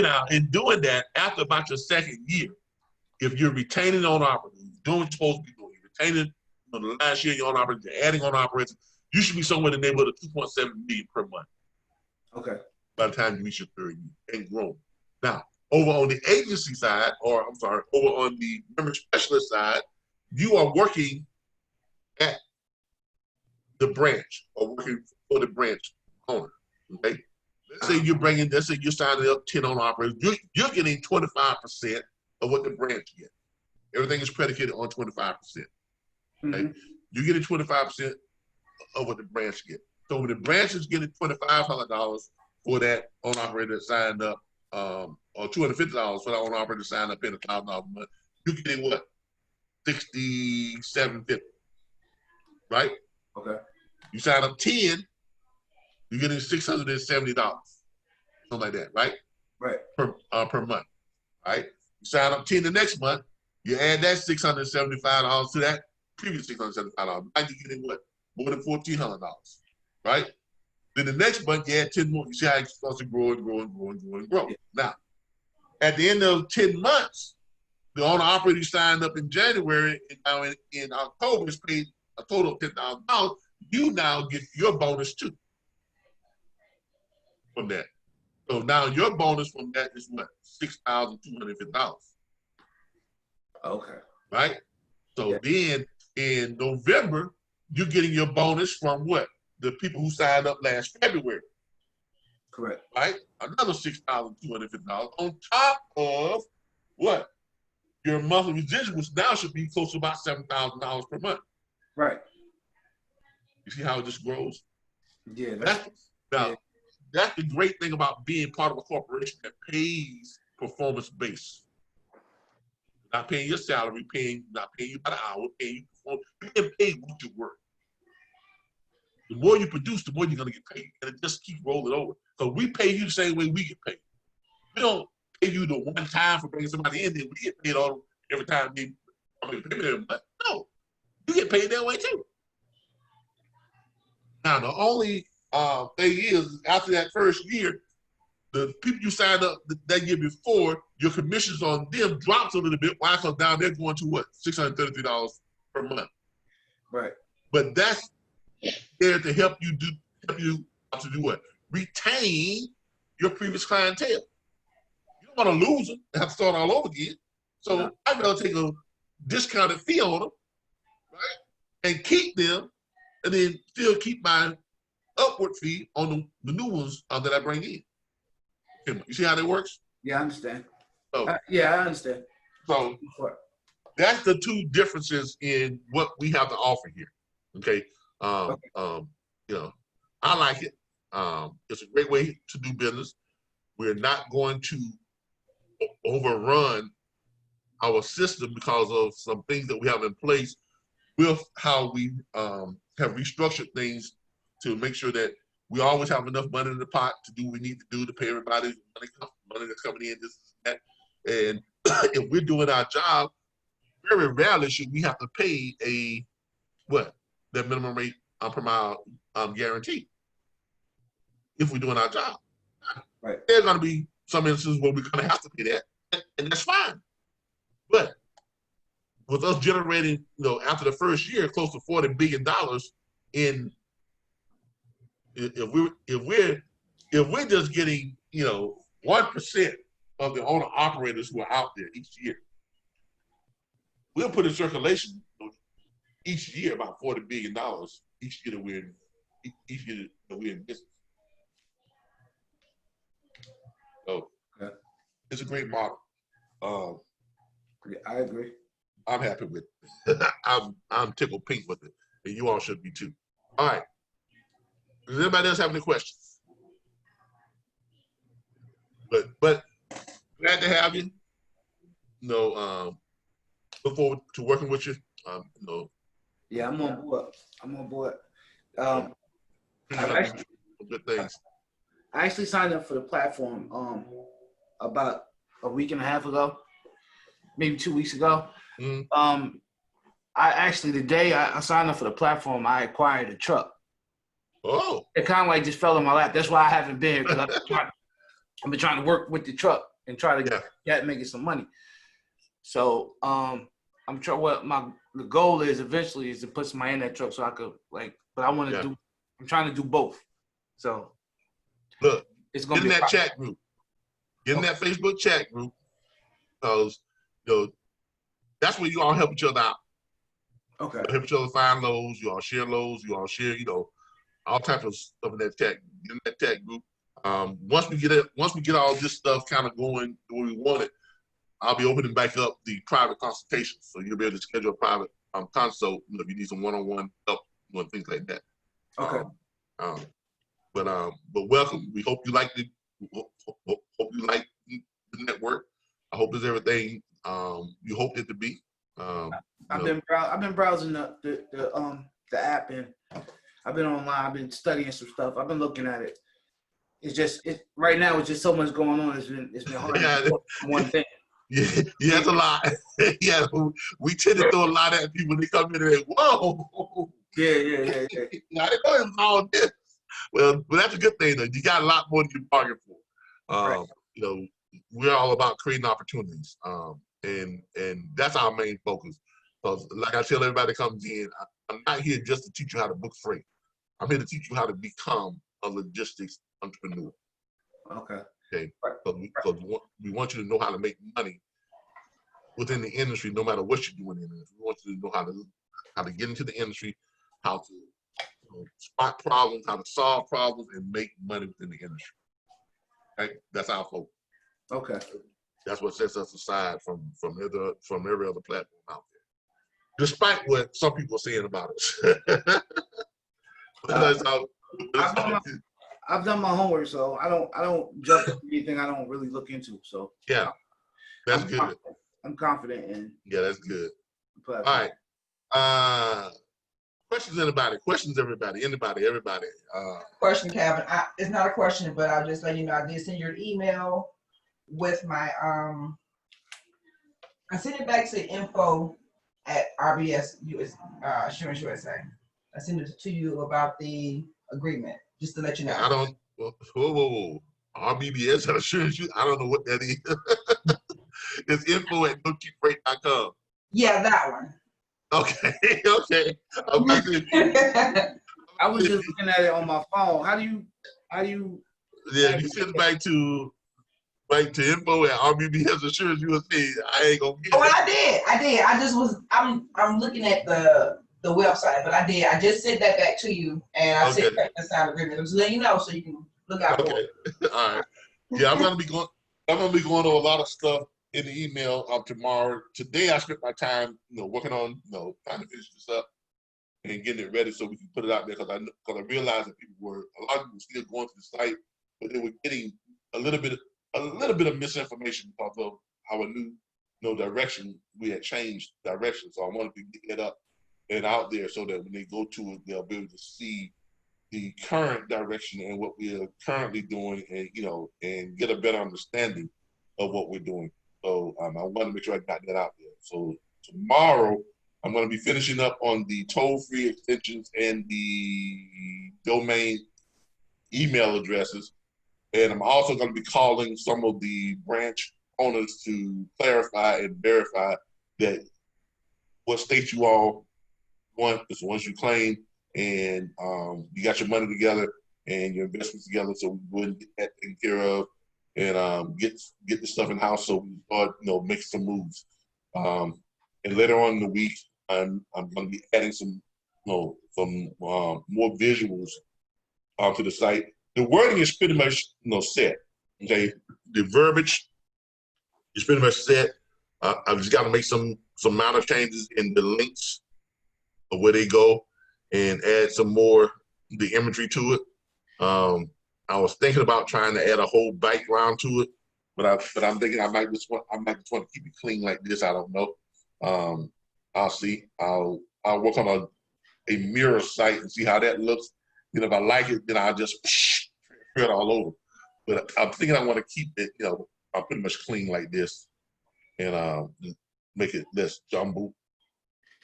now in doing that, after about your second year, if you're retaining owner operators, doing what you're supposed to be doing, you're retaining the last year your owner operators, you're adding owner operators, you should be somewhere in the neighborhood of 2.7 million per month. Okay. By the time you reach your third year and grow. Now, over on the agency side, or I'm sorry, over on the member specialist side, you are working at the branch or working for the branch owner. Okay. Let's say you're signing up 10 owner operators, you're getting 25% of what the branch gets. Everything is predicated on 25%. Okay. Mm-hmm. You're getting 25% of what the branch gets. So when the branch is getting $2,500 for that owner operator that signed up, or $250 for that owner operator that signed up paying $1,000 a month, you're getting what? $67.50, right? Okay. You sign up 10, you're getting $670, something like that, right? Right. Per month, right? You sign up 10 the next month, you add that $675 to that previous $675. Now you're getting what? More than $1,400, right? Then the next month you add 10 more. You see how it starts to grow and grow and grow and grow and grow. Now, at the end of 10 months, the owner operator you signed up in January and now in October is paid a total of $10,000. You now get your bonus too from that. So now your bonus from that is what? $6,250. Okay. Right? So then in November, you're getting your bonus from what? The people who signed up last February. Correct. Right? Another $6,250 on top of what? Your monthly residuals now should be close to about $7,000 per month. Right. You see how it just grows? Yeah. That's the great thing about being part of a corporation that pays performance-based. Not paying your salary, not paying you by the hour, paying you being paid what you work. The more you produce, the more you're gonna get paid, and it just keeps rolling over. So we pay you the same way we get paid. We don't pay you the one time for bringing somebody in, then we get paid all every time they pay me every month. No, you get paid that way too. Now the only thing is, after that first year, the people you signed up that year before, your commissions on them drops a little bit. Why? Because down they're going to what? $633 per month. Right. But that's there to help you do what? Retain your previous clientele. You don't want to lose them and have to start all over again. So I'd rather take a discounted fee on them, right? And keep them, and then still keep my upward fee on the new ones that I bring in. You see how that works? Yeah, I understand. So, yeah, I understand. So that's the two differences in what we have to offer here. Okay. You know, I like it. It's a great way to do business. We're not going to overrun our system because of some things that we have in place with how we have restructured things to make sure that we always have enough money in the pot to do what we need to do to pay everybody money that's coming in, this and that. And if we're doing our job, very rarely should we have to pay that minimum rate per mile guarantee if we're doing our job. Right. There's going to be some instances where we're going to have to pay that, and that's fine. But with us generating, after the first year, close to $40 billion in, if we're just getting, 1% of the owner operators who are out there each year, we'll put in circulation each year about $40 billion each year that we're in business. So it's a great model. I agree. I'm happy with it. I'm tickled pink with it, and you all should be too. All right. Does anybody else have any questions? But glad to have you. Look forward to working with you. Yeah, I'm on board. I'm on board. Good things. I actually signed up for the platform about a week and a half ago, maybe 2 weeks ago. Mm-hmm. I actually, the day I signed up for the platform, I acquired a truck. Oh. It kind of like just fell in my lap. That's why I haven't been here, because I've been trying to work with the truck and try to get making some money. So I'm trying. The goal is eventually is to put somebody in that truck so I could but I want to do. I'm trying to do both. So look, it's gonna get in be that chat group. Get in that Facebook chat group, because that's where you all help each other out. Okay. You help each other find loads. You all share loads. You all share, all types of stuff in that chat. Get in that chat group. Once we get all this stuff kind of going the way we want it, I'll be opening back up the private consultations, so you'll be able to schedule a private consult if you need some one-on-one help, things like that. Okay. But welcome. We hope you like the network. I hope it's everything you hoped it to be. I've been browsing the app, and I've been online. I've been studying some stuff. I've been looking at it. It's just right now. It's just so much going on. It's been hard to focus on one thing. Yeah, it's a lot. Yeah, we tend to throw a lot at people. They come in and they, whoa. Yeah. I didn't know it was all this. Well, that's a good thing though. You got a lot more than you bargained for. Right. We're all about creating opportunities, and that's our main focus. Because, like I tell everybody that comes in, I'm not here just to teach you how to book freight. I'm here to teach you how to become a logistics entrepreneur. Okay. Okay. Because we want you to know how to make money within the industry, no matter what you're doing in the industry. We want you to know how to get into the industry, how to spot problems, how to solve problems, and make money within the industry. Okay? That's our focus. Okay. That's what sets us aside from every other platform out there. Despite what some people are saying about us. I've done my homework, so I don't jump into anything I don't really look into. So yeah, that's good. I'm confident in. Yeah, that's good. All right. Questions, anybody? Questions, everybody? Anybody? Everybody? Question, Calvin. It's not a question, but I'll just let you know I did send you an email with my I sent it back to info at RBS Assurance USA. I sent it to you about the agreement, just to let you know. I don't. Whoa. RBS Assurance Usa. I don't know what that is. It's info at nocheapfreight.com. Yeah, that one. Okay. I was just looking at it on my phone. How do you? Yeah, you send it back to info at RBS Assurance USA. I ain't gonna get it. Oh, I did. I'm looking at the website, but I did. I just sent that back to you, and I sent back the signed agreement. I'm just letting you know so you can look out for it. All right. Yeah, I'm gonna be going over a lot of stuff in the email tomorrow. Today I spent my time, working on, trying to finish this up and getting it ready so we can put it out there, because I realized that a lot of people were still going to the site, but they were getting a little bit of misinformation because of our new direction. We had changed direction, so I wanted to get it up and out there so that when they go to it, they'll be able to see the current direction and what we are currently doing, and and get a better understanding of what we're doing. So I wanted to make sure I got that out there. So tomorrow, I'm going to be finishing up on the toll-free extensions and the domain email addresses. And I'm also going to be calling some of the branch owners to clarify and verify that what states you all want is the ones you claim, and you got your money together and your investments together, so we go and get that taken care of and get the stuff in house so we start, make some moves. And later on in the week, I'm going to be adding some more visuals to the site. The wording is pretty much set. Okay, the verbiage is pretty much set. I've just got to make some minor changes in the links of where they go and add some more the imagery to it. I was thinking about trying to add a whole background to it, but I'm thinking I might just want to keep it clean like this. I don't know. I'll see. I'll work on a mirror site and see how that looks. If I like it, then I'll just spread it all over. But I'm thinking I want to keep it, I'm pretty much clean like this, and make it less jumbled.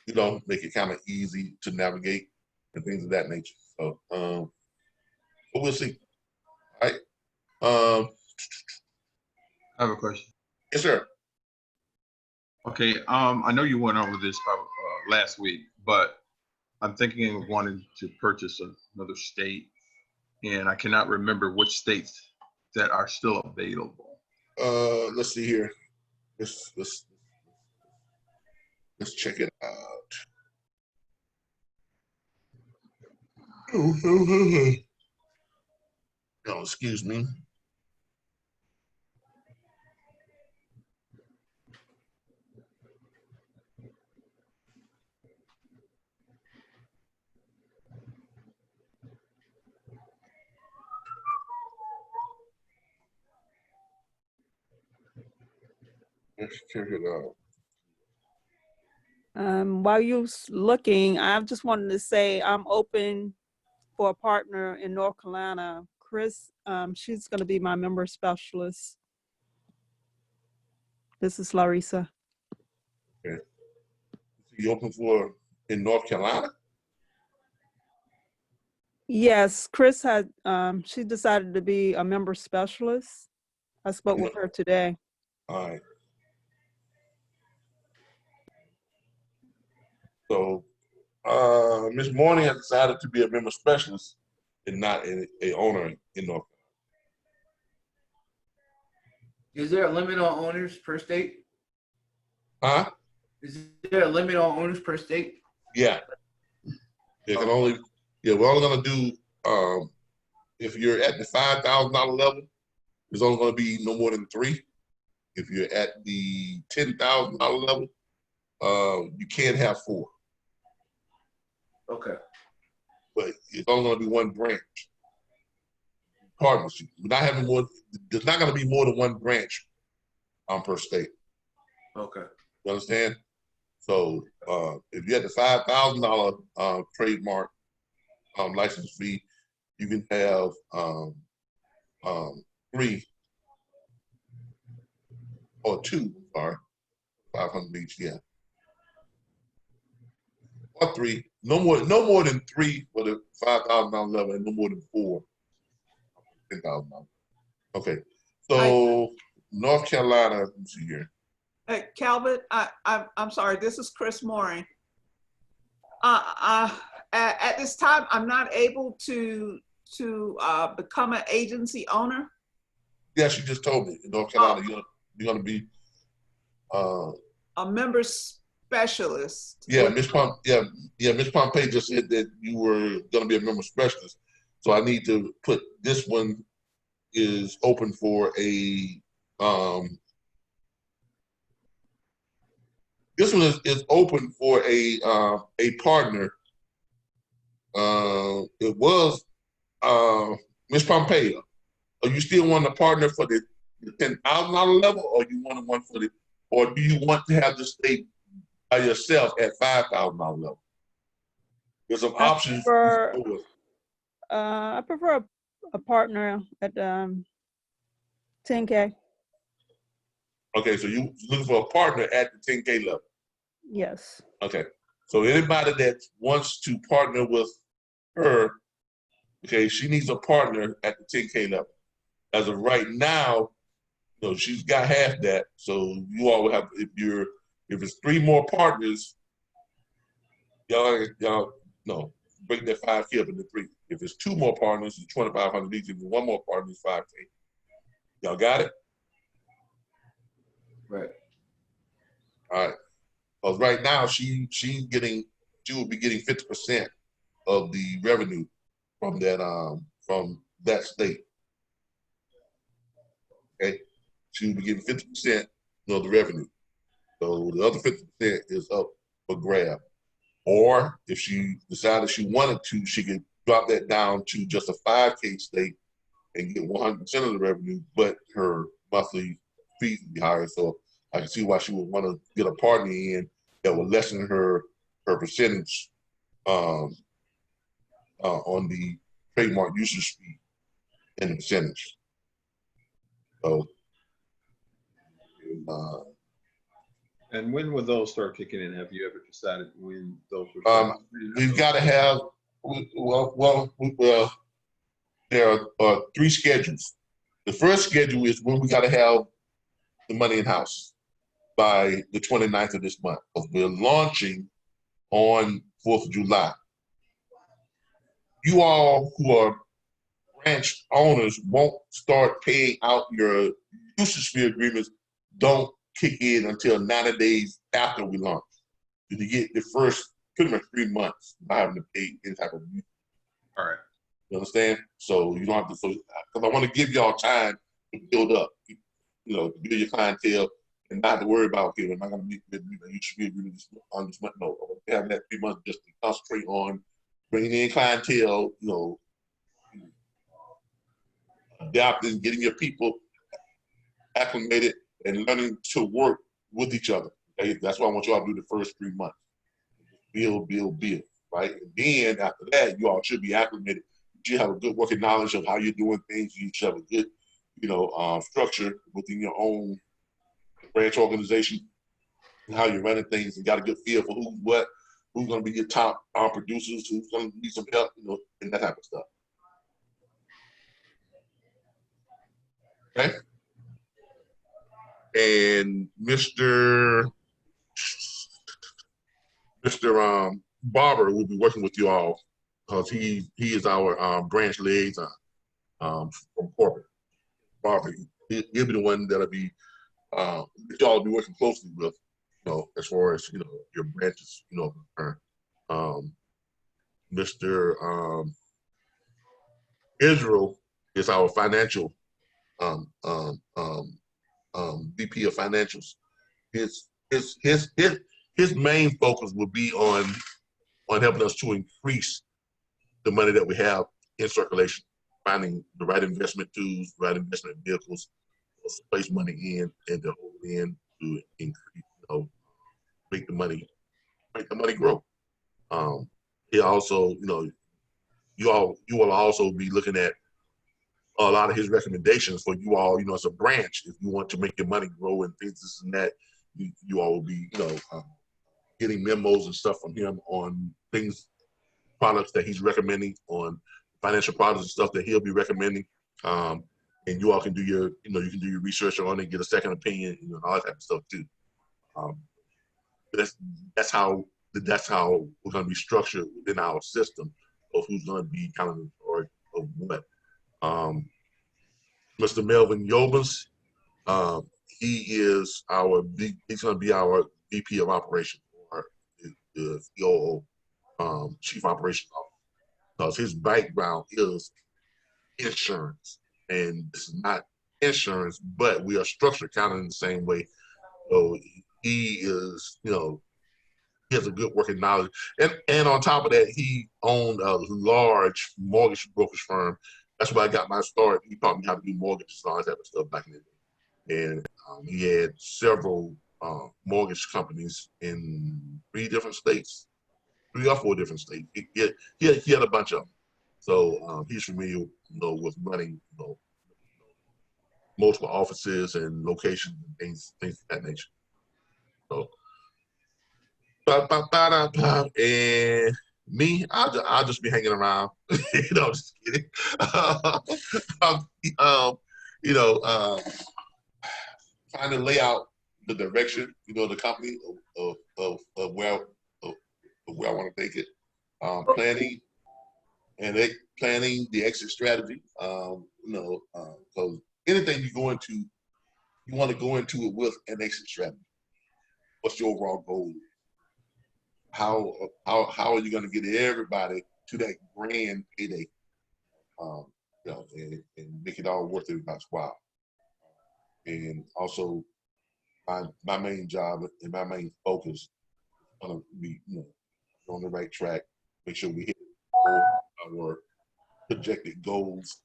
Make it kind of easy to navigate and things of that nature. So, but we'll see. All right. I have a question. Yes, sir. Okay. I know you went over this last week, but I'm thinking of wanting to purchase another state, and I cannot remember which states that are still available. Let's see here. Let's check it out. Oh, excuse me. Let's check it out. While you're looking, I just wanted to say I'm open for a partner in North Carolina. Chris, she's going to be my member specialist. This is Larissa. Okay. You open for in North Carolina? Yes, Chris had, she decided to be a member specialist. I spoke with her today. All right. So, Ms. Morning has decided to be a member specialist and not a owner in North Carolina. Is there a limit on owners per state? Huh? Is there a limit on owners per state? Yeah. It can only, we're only gonna do, if you're at the $5,000 level, there's only gonna be no more than 3. If you're at the $10,000 level, you can't have 4. Okay. But it's only gonna be 1 branch. Partnership. We're not having more, there's not gonna be more than 1 branch per state. Okay. You understand? So if you had the $5,000 trademark license fee, you can have 3 or 2, sorry, 500 each, yeah. Or 3, no more than 3 for the $5,000 level, and no more than 4, $10,000. Okay, so North Carolina, let me see here. Hey, Calvin, I'm sorry, this is Chris Mooring. At this time, I'm not able to become an agency owner. Yes, you just told me in North Carolina you're gonna be a member specialist. Yeah, Miss Pompey just said that you were gonna be a member specialist. So I need to put this one is open for a this one is open for a partner. It was Miss Pompeo. Are you still want a partner for the $10,000 level, or you want one for the, or do you want to have the state by yourself at $5,000 level? There's some options. I prefer a partner at 10K. Okay, so you looking for a partner at the 10K level? Yes. Okay. So anybody that wants to partner with her, okay, she needs a partner at the 10K level. As of right now, you know, she's got half that. So you all will have, if it's 3 more partners, y'all no, break that 5K up into 3. If it's 2 more partners, it's 2,500 each. If it's 1 more partner, it's 5K. Y'all got it? Right. All right. Because right now she will be getting 50% of the revenue from that state. Okay, she will be getting 50% of the revenue. So the other 50% is up for grab. Or if she decided she wanted to, she could drop that down to just a 5K state and get 100% of the revenue, but her monthly fees would be higher. So I can see why she would want to get a partner in that would lessen her percentage on the trademark usage fee and the percentage. So, And when will those start kicking in? Have you ever decided when those will we've got to have, well, there are 3 schedules. The first schedule is when we got to have the money in house by the 29th of this month. We're launching on 4th of July. You all who are branch owners won't start paying out your usage fee agreements, don't kick in until 90 days after we launch. You get the first pretty much 3 months not having to pay any type of usage. All right. You understand? So you don't have to, because I want to give y'all time to build up, you know, build your clientele and not have to worry about, okay, we're not going to meet the usage fee agreement on this month. No, I have that 3 months just to concentrate on bringing in clientele, you know, adapting, getting your people acclimated, and learning to work with each other. Okay? That's what I want y'all to do the first 3 months. Build, right? And then after that, you all should be acclimated. You should have a good working knowledge of how you're doing things. You should have a good, you know, structure within your own branch organization, and how you're running things, and got a good feel for who's going to be your top producers, who's going to need some help, you know, and that type of stuff. Okay. And Mr. Barber will be working with you all because he is our branch liaison from corporate. Barber, he'll be the one that'll be y'all will be working closely with, you know, as far as, you know, your branches, you know, Mr. Israel is our financial VP of financials. His main focus will be on helping us to increase the money that we have in circulation, finding the right investment tools, right investment vehicles, to place money in and to hold in to increase, you know, make the money grow. He also, you know, you will also be looking at a lot of his recommendations for you all, you know, as a branch. If you want to make your money grow and things, this and that, you all will be, you know, getting memos and stuff from him on things, products that he's recommending, on financial products and stuff that he'll be recommending. And you all can do your, you know, you can do your research on it, get a second opinion, you know, all that type of stuff too. That's how we're going to be structured within our system of who's going to be kind of in charge of what. Mr. Melvin Yobens, he's going to be our VP of operations, or the COO, Chief Operations Officer, because his background is insurance, and this is not insurance, but we are structured kind of in the same way. So he is, you know, he has a good working knowledge, and on top of that, he owned a large mortgage brokerage firm. That's where I got my start. He taught me how to do mortgages and all that type of stuff back in the day. And he had several mortgage companies in 3 different states, 3 or 4 different states. He had a bunch of them. So he's familiar, you know, with running, you know, multiple offices and locations and things of that nature. So And me, I'll just be hanging around. Just kidding. You know, trying to lay out the direction, the company of where I want to take it. Planning the exit strategy. Because anything you want to go into it with an exit strategy. What's your overall goal? How are you going to get everybody to that grand payday? And make it all worth everybody's while. And also, my main job and my main focus is going to be on the right track. Make sure we hit our projected goals,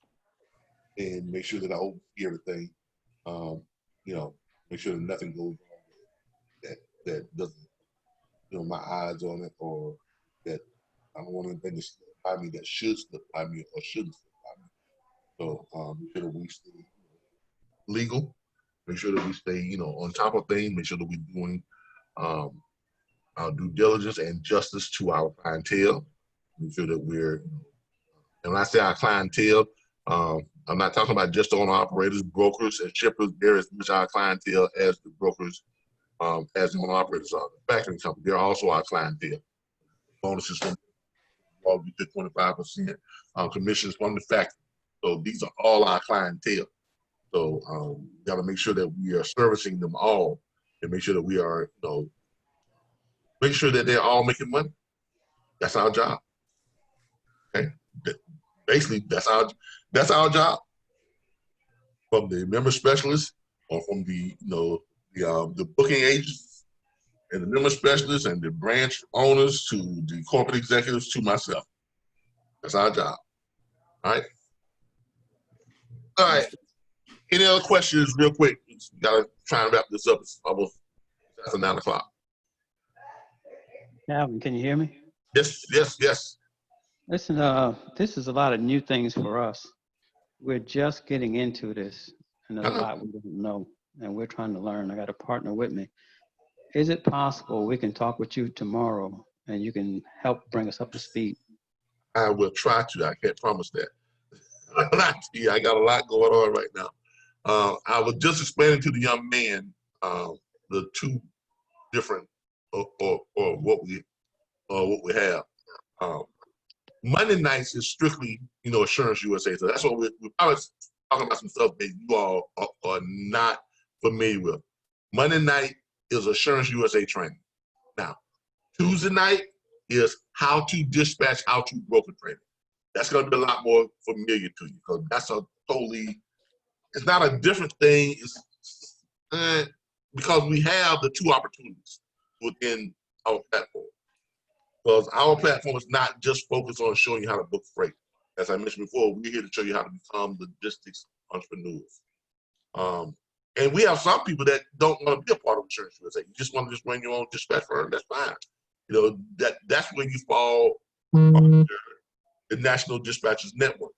and make sure that I oversee everything. Make sure that nothing goes wrong that doesn't, my eyes on it, or that I don't want anything to slip by me that should slip by me or shouldn't slip by me. So make sure that we stay legal. Make sure that we stay, on top of things. Make sure that we're doing our due diligence and justice to our clientele. Make sure that we're, and when I say our clientele, I'm not talking about just owner operators, brokers, and shippers. They're as much our clientele as the brokers, as the owner operators are. The factoring company, they're also our clientele. Bonuses from all we get 25% commissions from the factory. So these are all our clientele. So we got to make sure that we are servicing them all, and make sure that we are, make sure that they're all making money. That's our job. Okay, basically that's our job. From the member specialists, or from the the booking agents and the member specialists and the branch owners to the corporate executives to myself. That's our job. All right. All right. Any other questions, real quick? Gotta try and wrap this up. It's almost after 9 o'clock. Calvin, can you hear me? Yes. Listen, this is a lot of new things for us. We're just getting into this, and there's a lot we don't know, and we're trying to learn. I got a partner with me. Is it possible we can talk with you tomorrow, and you can help bring us up to speed? I will try to. I can't promise that. I got a lot going on right now. I was just explaining to the young man the two different or what we have. Monday nights is strictly, Assurance USA. So that's what we're probably talking about, some stuff that you all are not familiar with. Monday night is Assurance USA training. Now, Tuesday night is how to dispatch, how to broker training. That's going to be a lot more familiar to you, because that's a totally, it's not a different thing. It's because we have the two opportunities within our platform. Because our platform is not just focused on showing you how to book freight. As I mentioned before, we're here to show you how to become logistics entrepreneurs. And we have some people that don't want to be a part of Assurance USA. You just want to just run your own dispatch firm. That's fine. That's when you fall under the National Dispatchers Network.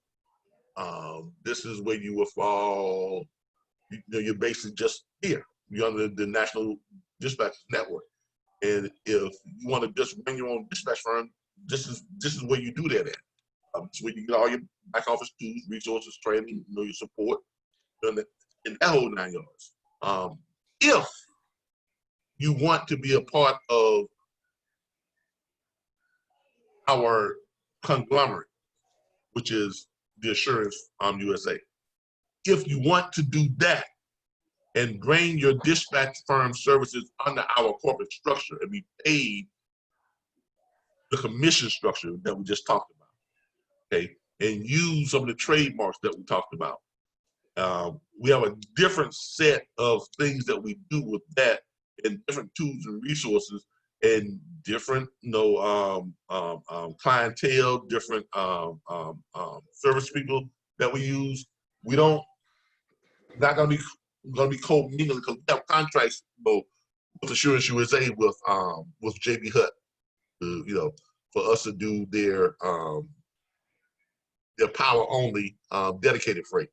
This is where you will fall. You're basically just here. You're under the National Dispatchers Network. And if you want to just run your own dispatch firm, this is where you do that at. It's where you get all your back office tools, resources, training, your support, and that whole 9 yards. If you want to be a part of our conglomerate, which is the Assurance USA, if you want to do that and bring your dispatch firm services under our corporate structure and be paid the commission structure that we just talked about, okay, and use some of the trademarks that we talked about. We have a different set of things that we do with that, and different tools and resources, and different clientele, different service people that we use. Not gonna be co-mingling, because we have contracts with Assurance USA with JB Hutt, for us to do their power only dedicated freight.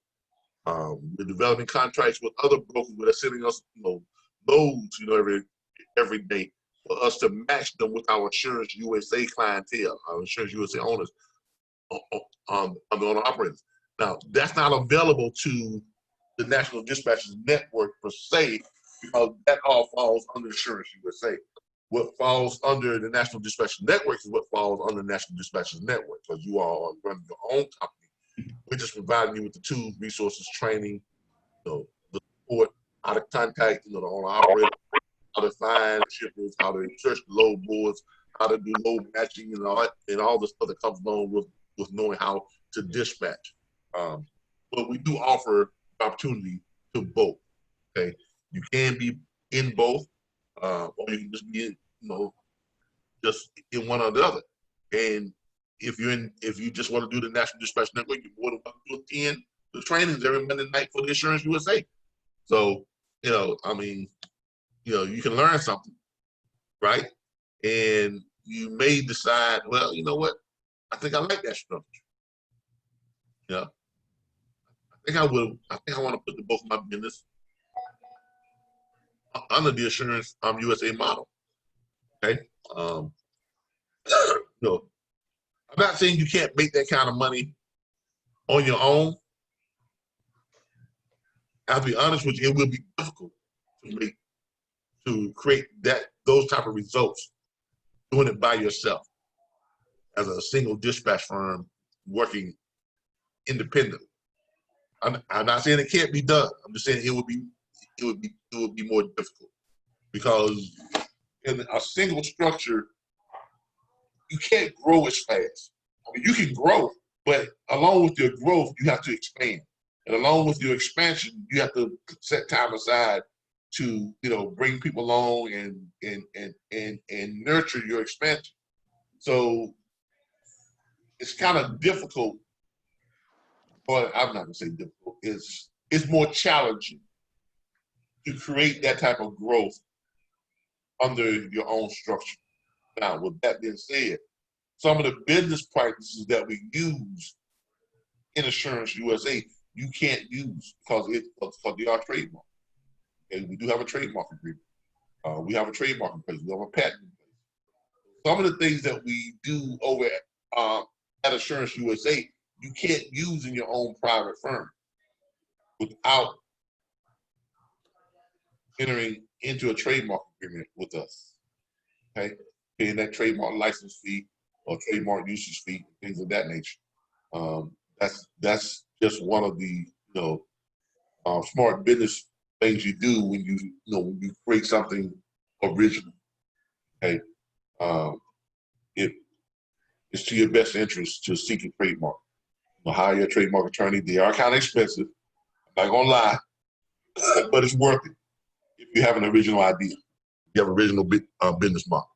We're developing contracts with other brokers that are sending us loads every day for us to match them with our Assurance USA clientele, our Assurance USA owners, the owner operators. Now, that's not available to the National Dispatchers Network per se, because that all falls under Assurance USA. What falls under the National Dispatchers Network is what falls under the National Dispatchers Network, because you all are running your own company. We're just providing you with the tools, resources, training, the support, how to contact, the owner operator, how to find shippers, how to search the load boards, how to do load matching, and all the stuff that comes along with knowing how to dispatch. But we do offer opportunity to both. Okay, you can be in both, or you can just be in, just in one or the other. And if you just want to do the National Dispatch Network, you're more than welcome to attend the trainings every Monday night for the Assurance USA. So, I mean, you can learn something, right? And you may decide, well, you know what? I think I like that structure. I think I will. I think I want to put both of my business under the Assurance USA model. Okay. No, I'm not saying you can't make that kind of money on your own. I'll be honest with you, it will be difficult to create those type of results doing it by yourself as a single dispatch firm working independently. I'm not saying it can't be done. I'm just saying it would be more difficult, because in a single structure, you can't grow as fast. I mean, you can grow, but along with your growth, you have to expand. And along with your expansion, you have to set time aside to, bring people along and nurture your expansion. So it's kind of difficult, or I'm not gonna say difficult, it's more challenging to create that type of growth under your own structure. Now, with that being said, some of the business practices that we use in Assurance USA, you can't use because they are trademarked. Okay, we do have a trademark agreement. We have a trademark in place. We have a patent in place. Some of the things that we do over at Assurance USA, you can't use in your own private firm without entering into a trademark agreement with us. Okay, paying that trademark license fee or trademark usage fee, things of that nature. That's just one of the smart business things you do when you create something original. Okay, it's to your best interest to seek a trademark. Hire a trademark attorney. They are kind of expensive. I'm not gonna lie, but it's worth it if you have an original idea. You have an original business model.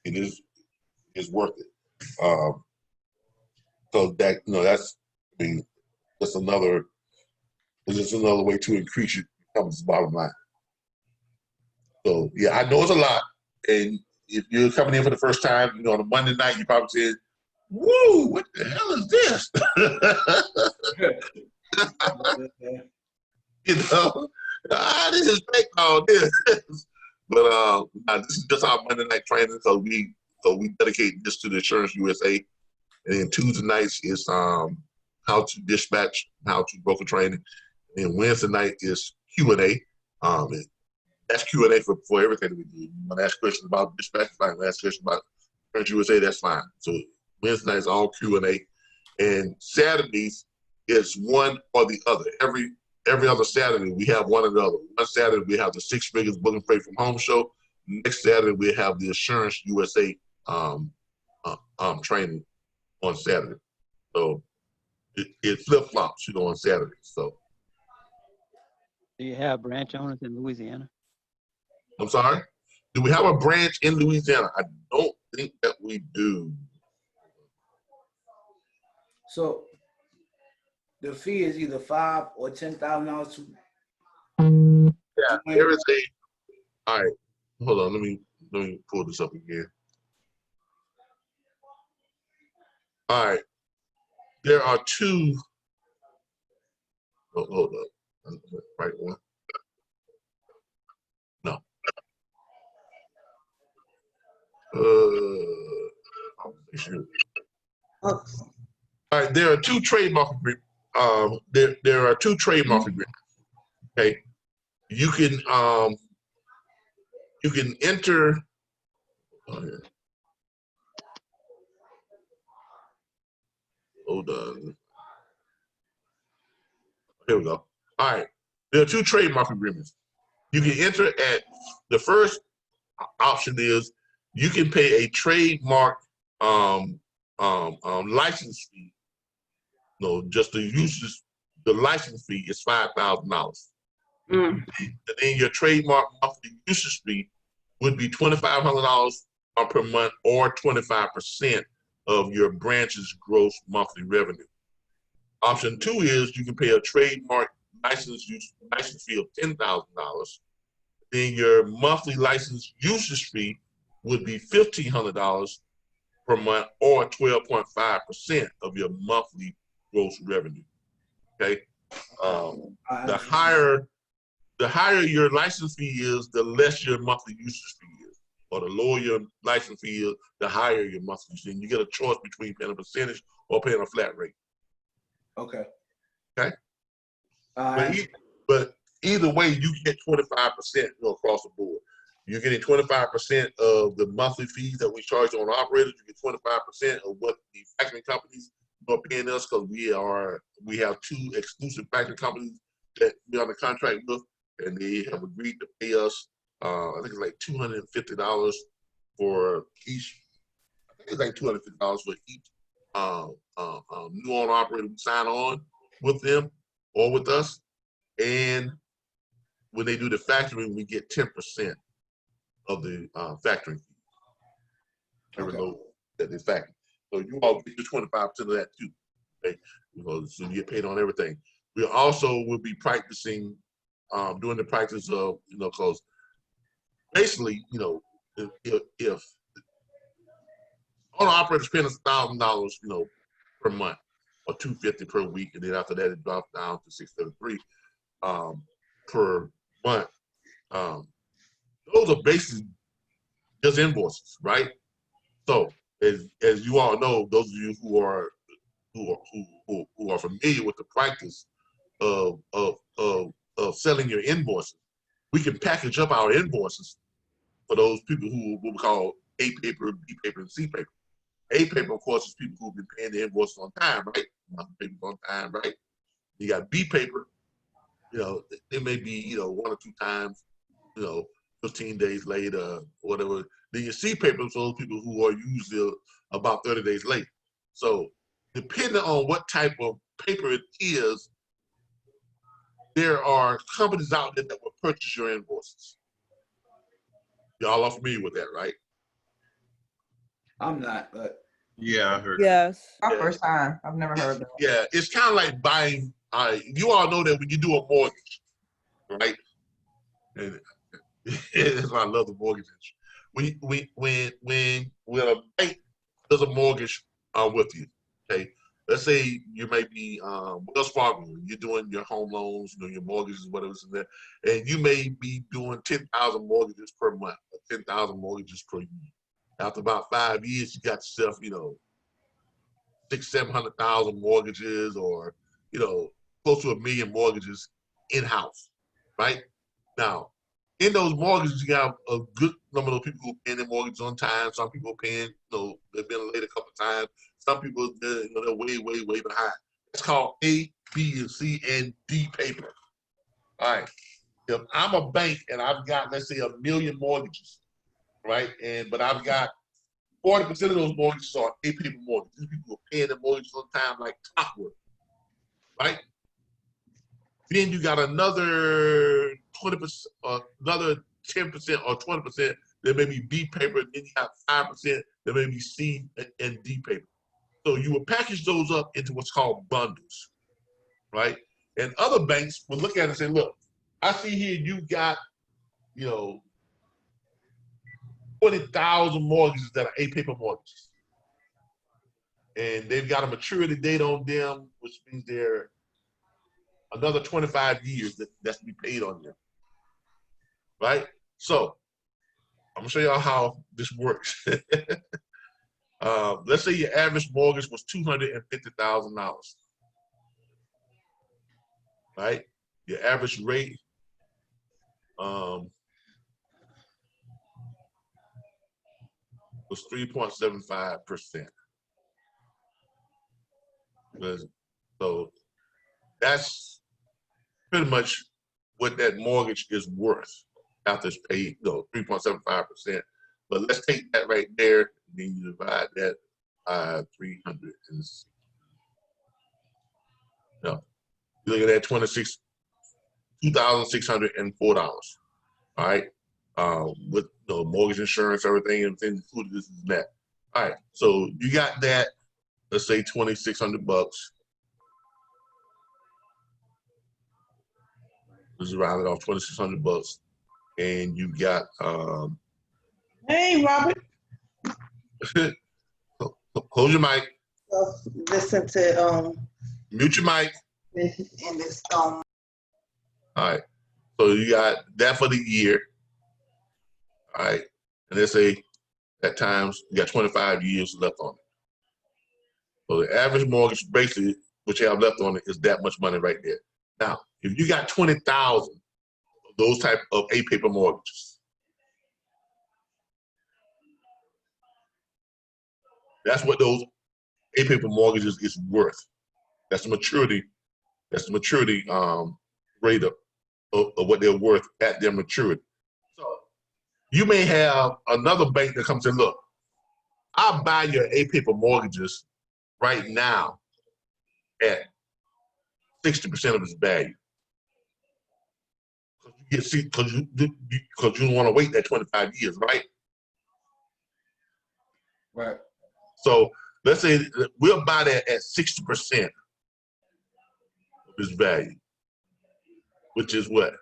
It is worth it. So that that's another way to increase your income's bottom line. So yeah, I know it's a lot, and if you're coming in for the first time, on a Monday night, you probably said, "Woo, what the hell is this?" I didn't expect all this. But this is just our Monday night training, so we dedicate this to the Assurance USA. And then Tuesday nights is how to dispatch, how to broker training. And Wednesday night is Q&A. That's Q&A for everything that we do. You want to ask questions about dispatch, fine. Ask questions about Assurance USA, that's fine. So Wednesday night is all Q&A. And Saturdays is one or the other. Every other Saturday, we have one or the other. One Saturday, we have the Six Figures Booking Freight from Home show. Next Saturday, we have the Assurance USA training on Saturday. So it flip-flops, on Saturday. So. Do you have branch owners in Louisiana? I'm sorry? Do we have a branch in Louisiana? I don't think that we do. So the fee is either $5,000 or $10,000. Yeah, there is a. All right, hold on. Let me pull this up again. All right, there are two. Oh, hold up, right one. No. Oh. All right, there are two trademark agreements. There are two trademark agreements. Okay, you can enter. Hold on. Here we go. All right, there are two trademark agreements. You can enter at the first option is you can pay a trademark license fee. No, just the usage, the license fee is $5,000. And then your trademark monthly usage fee would be $2,500 per month or 25% of your branch's gross monthly revenue. Option two is you can pay a trademark license fee of $10,000. Then your monthly license usage fee would be $1,500 per month or 12.5% of your monthly gross revenue. Okay, the higher your license fee is, the less your monthly usage fee is, or the lower your license fee is, the higher your monthly fee. And you get a choice between paying a percentage or paying a flat rate. Okay. Okay. But either way, you get 25% across the board. You're getting 25% of the monthly fees that we charge on operators. You get 25% of what the factoring companies are paying us, because we have two exclusive factoring companies that we're under contract with, and they have agreed to pay us. I think it's like $250 for each. I think it's like $250 for each new owner operator we sign on with them or with us. And when they do the factoring, we get 10% of the factoring fee. Every load that they factor. So you all get your 25% of that too. Okay? So you get paid on everything. We also will be practicing, doing the practice of, because basically, if owner operators paying us $1,000, per month, or $250 per week, and then after that it drops down to $633 per month. Those are basically just invoices, right? So as you all know, those of you who are familiar with the practice of selling your invoices, we can package up our invoices for those people who we call A paper, B paper, and C paper. A paper, of course, is people who've been paying the invoices on time, right? Paper on time, right? You got B paper, it may be, 1 or 2 times, 15 days later, whatever. Then your C paper is those people who are usually about 30 days late. So depending on what type of paper it is, there are companies out there that will purchase your invoices. Y'all are familiar with that, right? I'm not, but yeah, I heard. Yes. My first time. I've never heard that. Yeah, it's kind of like buying. You all know that when you do a mortgage, right? And that's why I love the mortgage industry. When a bank does a mortgage with you, okay. Let's say you may be Wells Fargo, you're doing your home loans, your mortgages, whatever's in there, and you may be doing 10,000 mortgages per month, or 10,000 mortgages per year. After about 5 years, you got yourself, 600,000-700,000 mortgages, or close to 1 million mortgages in-house, right? Now, in those mortgages, you got a good number of people who are paying their mortgages on time. Some people are paying, they've been late a couple of times. Some people, they're way, way, way behind. It's called A, B, and C, and D paper. All right. If I'm a bank and I've got, let's say, 1 million mortgages, right? But I've got 40% of those mortgages are A paper mortgages. These people are paying their mortgages on time like clockwork, right? Then you got another 20%, another 10% or 20% that may be B paper. Then you got 5% that may be C and D paper. So you will package those up into what's called bundles, right? And other banks will look at it and say, look, I see here you got, 20,000 mortgages that are A paper mortgages. And they've got a maturity date on them, which means they're another 25 years that's to be paid on them, right? So I'm gonna show y'all how this works. Let's say your average mortgage was $250,000, right? Your average rate was 3.75%. So that's pretty much what that mortgage is worth after it's paid, 3.75%. But let's take that right there, and then you divide that by 300. No, you look at that $2,604. All right, with mortgage insurance, everything, and included this and that. All right, so you got that. Let's say $2,600. Let's round it off, $2,600, and you got Hey, Robert. Hold your mic. Listen to Mute your mic. in this All right. So you got that for the year. All right. And let's say at times you got 25 years left on it. So the average mortgage basically what you have left on it is that much money right there. Now, if you got 20,000 of those type of A-paper mortgages, that's what those A-paper mortgages is worth. That's the maturity. That's the maturity rate of what they're worth at their maturity. So you may have another bank that comes and look, I'll buy your A-paper mortgages right now at 60% of its value. Because you don't want to wait that 25 years, right? Right. So let's say we'll buy that at 60% of its value, which is what?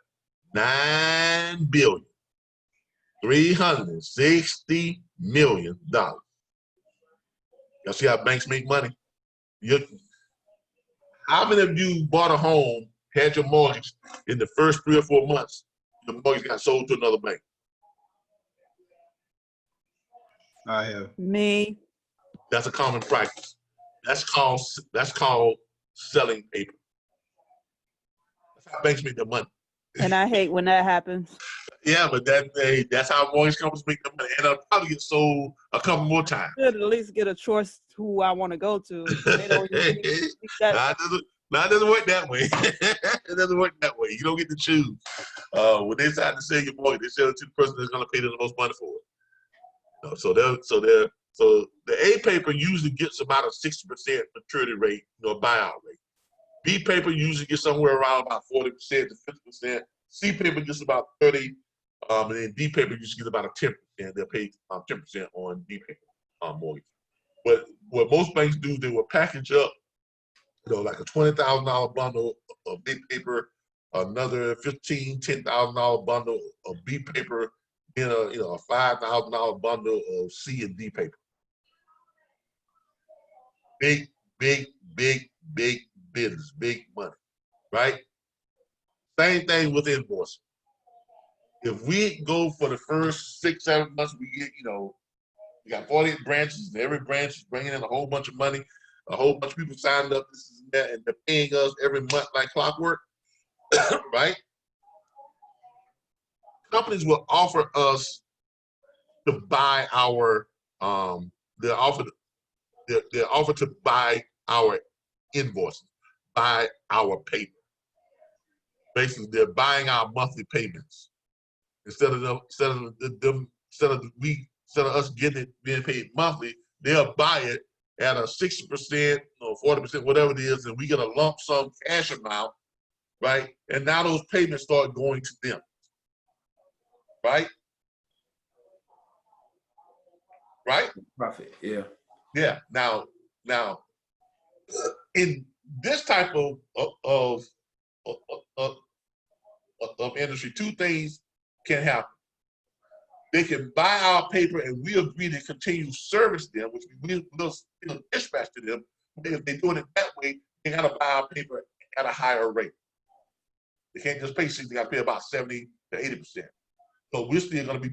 $9,360,000,000. Y'all see how banks make money? How many of you bought a home, had your mortgage in the first 3 or 4 months, the mortgage got sold to another bank? I have. Me. That's a common practice. That's called selling paper. That's how banks make their money. And I hate when that happens. Yeah, but that's how mortgage companies make their money, and it'll probably get sold a couple more times. Should at least get a choice who I want to go to. They don't usually that. It doesn't work that way. It doesn't work that way. You don't get to choose. When they decide to sell your mortgage, they sell it to the person that's going to pay them the most money for it. So the A paper usually gets about a 60% maturity rate, buyout rate. B paper usually gets somewhere around about 40% to 50%. C paper gets about 30%, and then D paper usually gets about a 10%. They'll pay 10% on D paper mortgage. But what most banks do, they will package up, like a $20,000 bundle of B paper, another $10,000 bundle of B paper, then a $5,000 bundle of C and D paper. Big business, big money, right? Same thing with invoicing. If we go for the first 6-7 months, we get, we got 48 branches, and every branch is bringing in a whole bunch of money. A whole bunch of people signed up, this and that, and they're paying us every month like clockwork, right? Companies will offer us to buy our, they'll offer to buy our invoices, buy our paper. Basically, they're buying our monthly payments instead of us getting it being paid monthly. They'll buy it at a 60% or 40%, whatever it is, and we get a lump sum cash amount, right? And now those payments start going to them, right? Right? Profit, yeah. Yeah. Now, in this type of industry, two things can happen. They can buy our paper and we agree to continue to service them, which we'll dispatch to them. If they're doing it that way, they got to buy our paper at a higher rate. They can't just pay 60, they got to pay about 70 to 80%. So we're still going to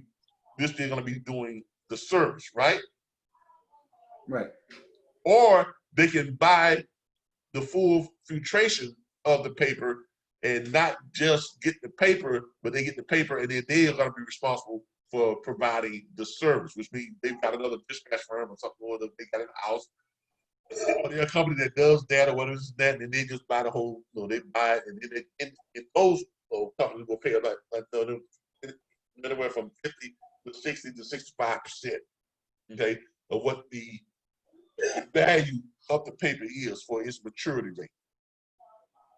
be doing the service, right? Right. Or they can buy the full filtration of the paper and not just get the paper, but they get the paper and then they are going to be responsible for providing the service, which means they've got another dispatch firm or something, or they got in the house. Or they're a company that does that or whatever is that, and they just buy the whole, they buy it, and then they, and those companies will pay anywhere from 50 to 60 to 65%, okay, of what the value of the paper is for its maturity rate.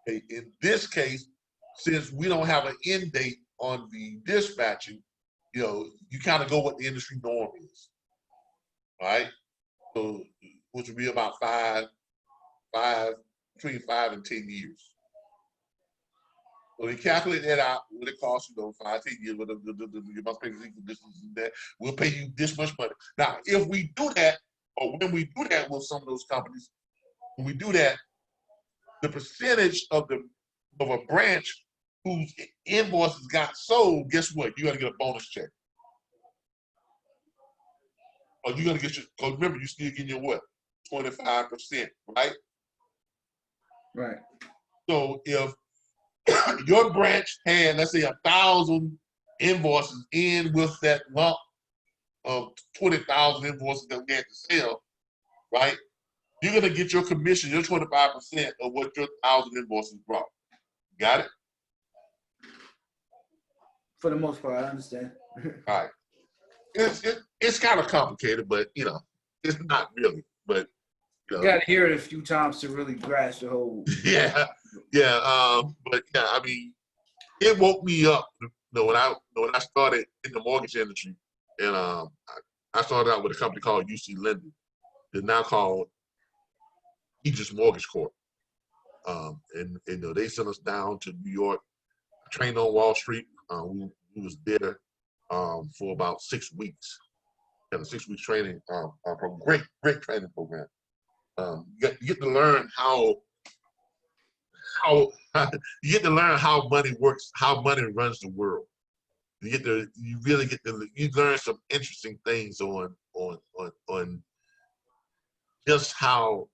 Okay, in this case, since we don't have an end date on the dispatching, you kind of go what the industry norm is, all right? So, which would be about between 5 and 10 years. So they calculate that out, what it costs, 5, 10 years, what you must pay this and that. We'll pay you this much money. Now, if we do that, or when we do that with some of those companies, when we do that, the percentage of a branch whose invoices got sold, guess what? You're gonna get a bonus check. Or you're gonna get because remember, you're still getting your what? 25%, right? Right. So if your branch had, let's say, 1,000 invoices in with that lump of 20,000 invoices that we had to sell, right? You're gonna get your commission, your 25% of what your 1,000 invoices brought. Got it? For the most part, I understand. All right. It's kind of complicated, but it's not really. But you got to hear it a few times to really grasp the whole. Yeah. But yeah, I mean, it woke me up. When I started in the mortgage industry, and I started out with a company called UC Lending. It's now called Aegis Mortgage Corp. And they sent us down to New York, trained on Wall Street. We was there for about 6 weeks. Had a 6-week training program, great training program. You get to learn how you get to learn how money works, how money runs the world. You learn some interesting things on just how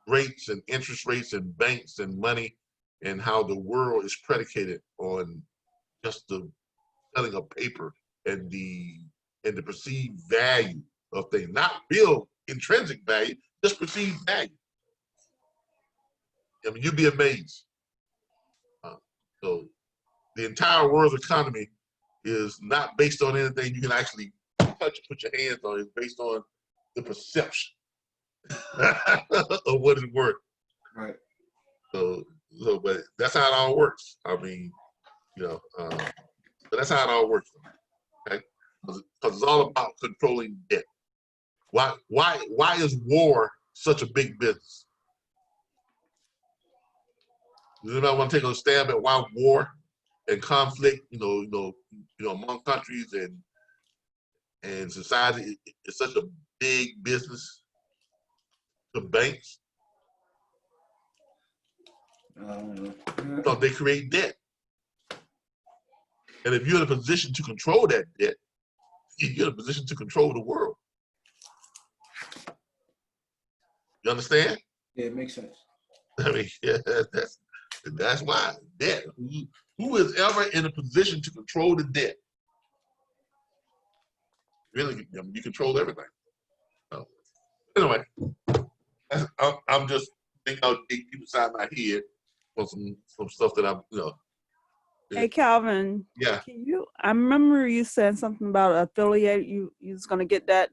rates and interest rates and banks and money and how the world is predicated on just the selling of paper and the perceived value of things, not real intrinsic value, just perceived value. I mean, you'd be amazed. So the entire world's economy is not based on anything you can actually touch, put your hands on. It's based on the perception of what it's worth. Right. So, but that's how it all works. I mean, but that's how it all works. Okay, because it's all about controlling debt. Why is war such a big business? Does anybody want to take a stab at why war and conflict, among countries and society is such a big business? The banks, because they create debt, and if you're in a position to control that debt, you're in a position to control the world. You understand? Yeah, it makes sense. I mean, yeah, that's why debt. Who is ever in a position to control the debt? Really, you control everything. So, anyway, I'm just thinking out deep inside my head on some stuff that I'm, Hey, Calvin. Yeah. I remember you said something about affiliate. You was gonna get that.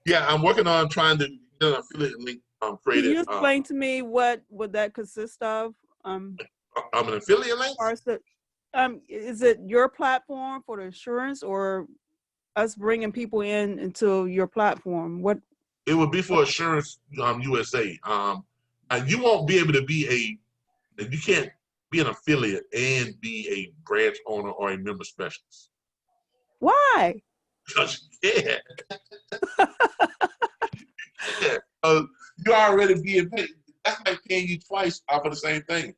Yeah, I'm working on trying to get an affiliate link created. Can you explain to me what would that consist of? I'm an affiliate link. Is it your platform for the insurance, or us bringing people into your platform? What? It would be for Assurance USA. And you won't be able to be you can't be an affiliate and be a branch owner or a member specialist. Why? Because you can't. You're already being paid. That's like paying you twice off of the same thing.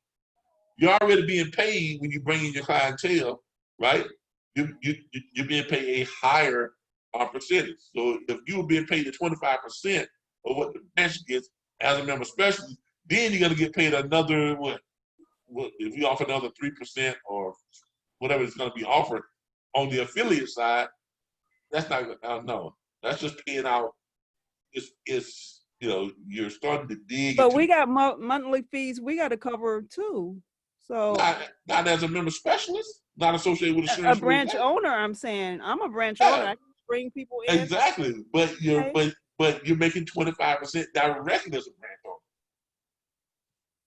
You're already being paid when you bring in your clientele, right? You're being paid a higher percentage. So if you were being paid the 25% of what the branch gets as a member specialist, then you're gonna get paid another what if you offer another 3% or whatever is gonna be offered on the affiliate side. That's not no. That's just paying out. It's you're starting to dig. But we got monthly fees we got to cover too. So not as a member specialist, not associated with insurance. A branch owner, I'm saying. I'm a branch Yeah. owner. I can bring people in. Exactly, but you're but you're making 25% directly as a branch owner.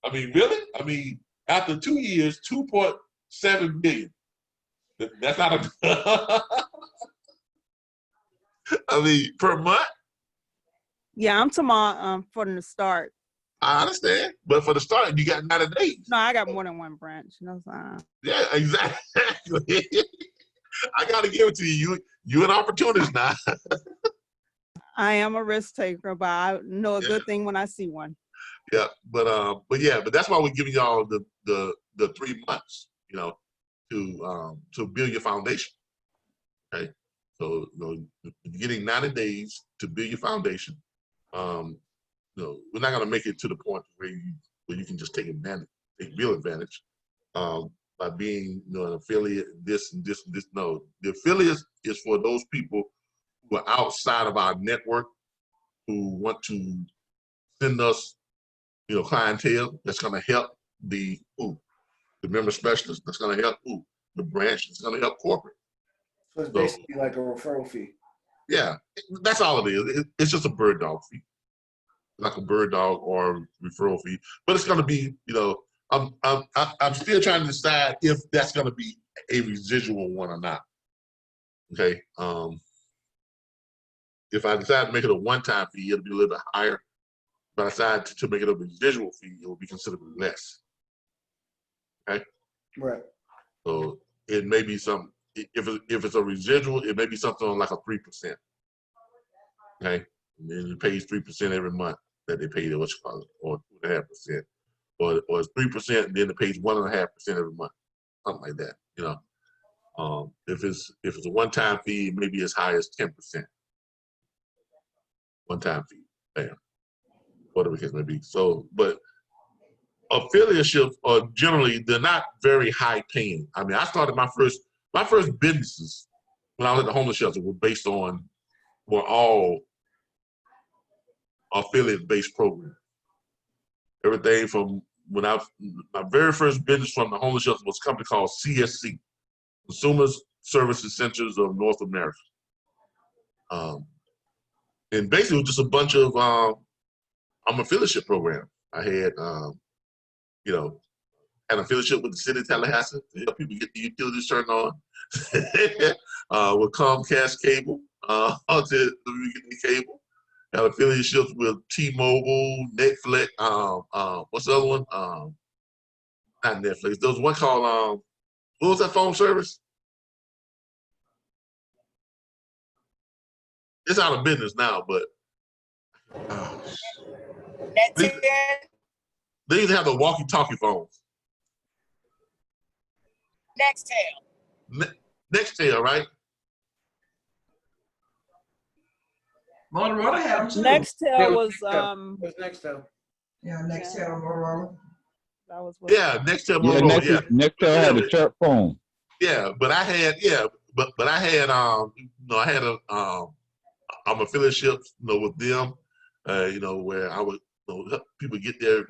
I mean, really? I mean, after 2 years, 2.7 billion. That's not a. I mean, per month. Yeah, I'm talking for the start. I understand, but for the start, you got 90 days. No, I got more than one branch. No, yeah, exactly. I got to give it to you. You an opportunist now. I am a risk taker, but I know a good thing when I see one. Yeah, but that's why we're giving y'all the 3 months, to build your foundation. Okay, so you're getting 90 days to build your foundation. We're not gonna make it to the point where you can just take real advantage by being an affiliate, this and this and this. No, the affiliate is for those people who are outside of our network who want to send us, clientele that's gonna help the member specialist, that's gonna help the branch, that's gonna help corporate. So it's basically like a referral fee. Yeah, that's all it is. It's just a bird dog fee, like a bird dog or referral fee. But it's going to be, I'm still trying to decide if that's going to be a residual one or not. Okay. If I decide to make it a one-time fee, it'll be a little bit higher. If I decide to make it a residual fee, it will be considerably less. Okay. Right. So it may be some. If it's a residual, it may be something like a 3%. Okay, and then it pays 3% every month that they pay or 2.5%, or it's 3%, and then it pays 1.5% every month, something like that. If it's a one-time fee, maybe as high as 10%. One-time fee, bam, whatever the case may be. So, but affiliateships are generally they're not very high paying. I mean, I started my first businesses when I was at the homeless shelter were all affiliate-based programs. Everything from my very first business from the homeless shelter was a company called CSC, Consumer Services Centers of North America. And basically it was just a bunch of affiliate program. I had an affiliate with the city of Tallahassee to help people get the utilities turned on. With Comcast cable, to get the cable. Had affiliates with T-Mobile, Netflix. What's the other one? Not Netflix. There was one called what was that phone service? It's out of business now, but they used to have the walkie-talkie phones. Nextel, right? Motorola had them too. Nextel was Nextel. Yeah, Nextel, Motorola. That was Nextel, Motorola. Nextel had a chart phone. Yeah, but I had I'm affiliate with them, where I would help people get their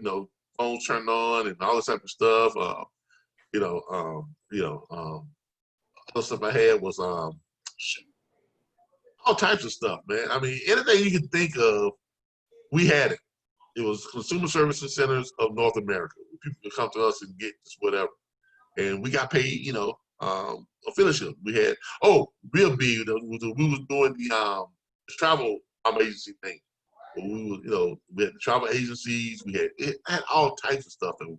phones turned on and all this type of stuff. Other stuff I had was all types of stuff, man. I mean, anything you can think of, we had it. It was Consumer Services Centers of North America. People could come to us and get just whatever, and we got paid, affiliate. We had real big. We was doing the travel agency thing. We had the travel agencies. It had all types of stuff, and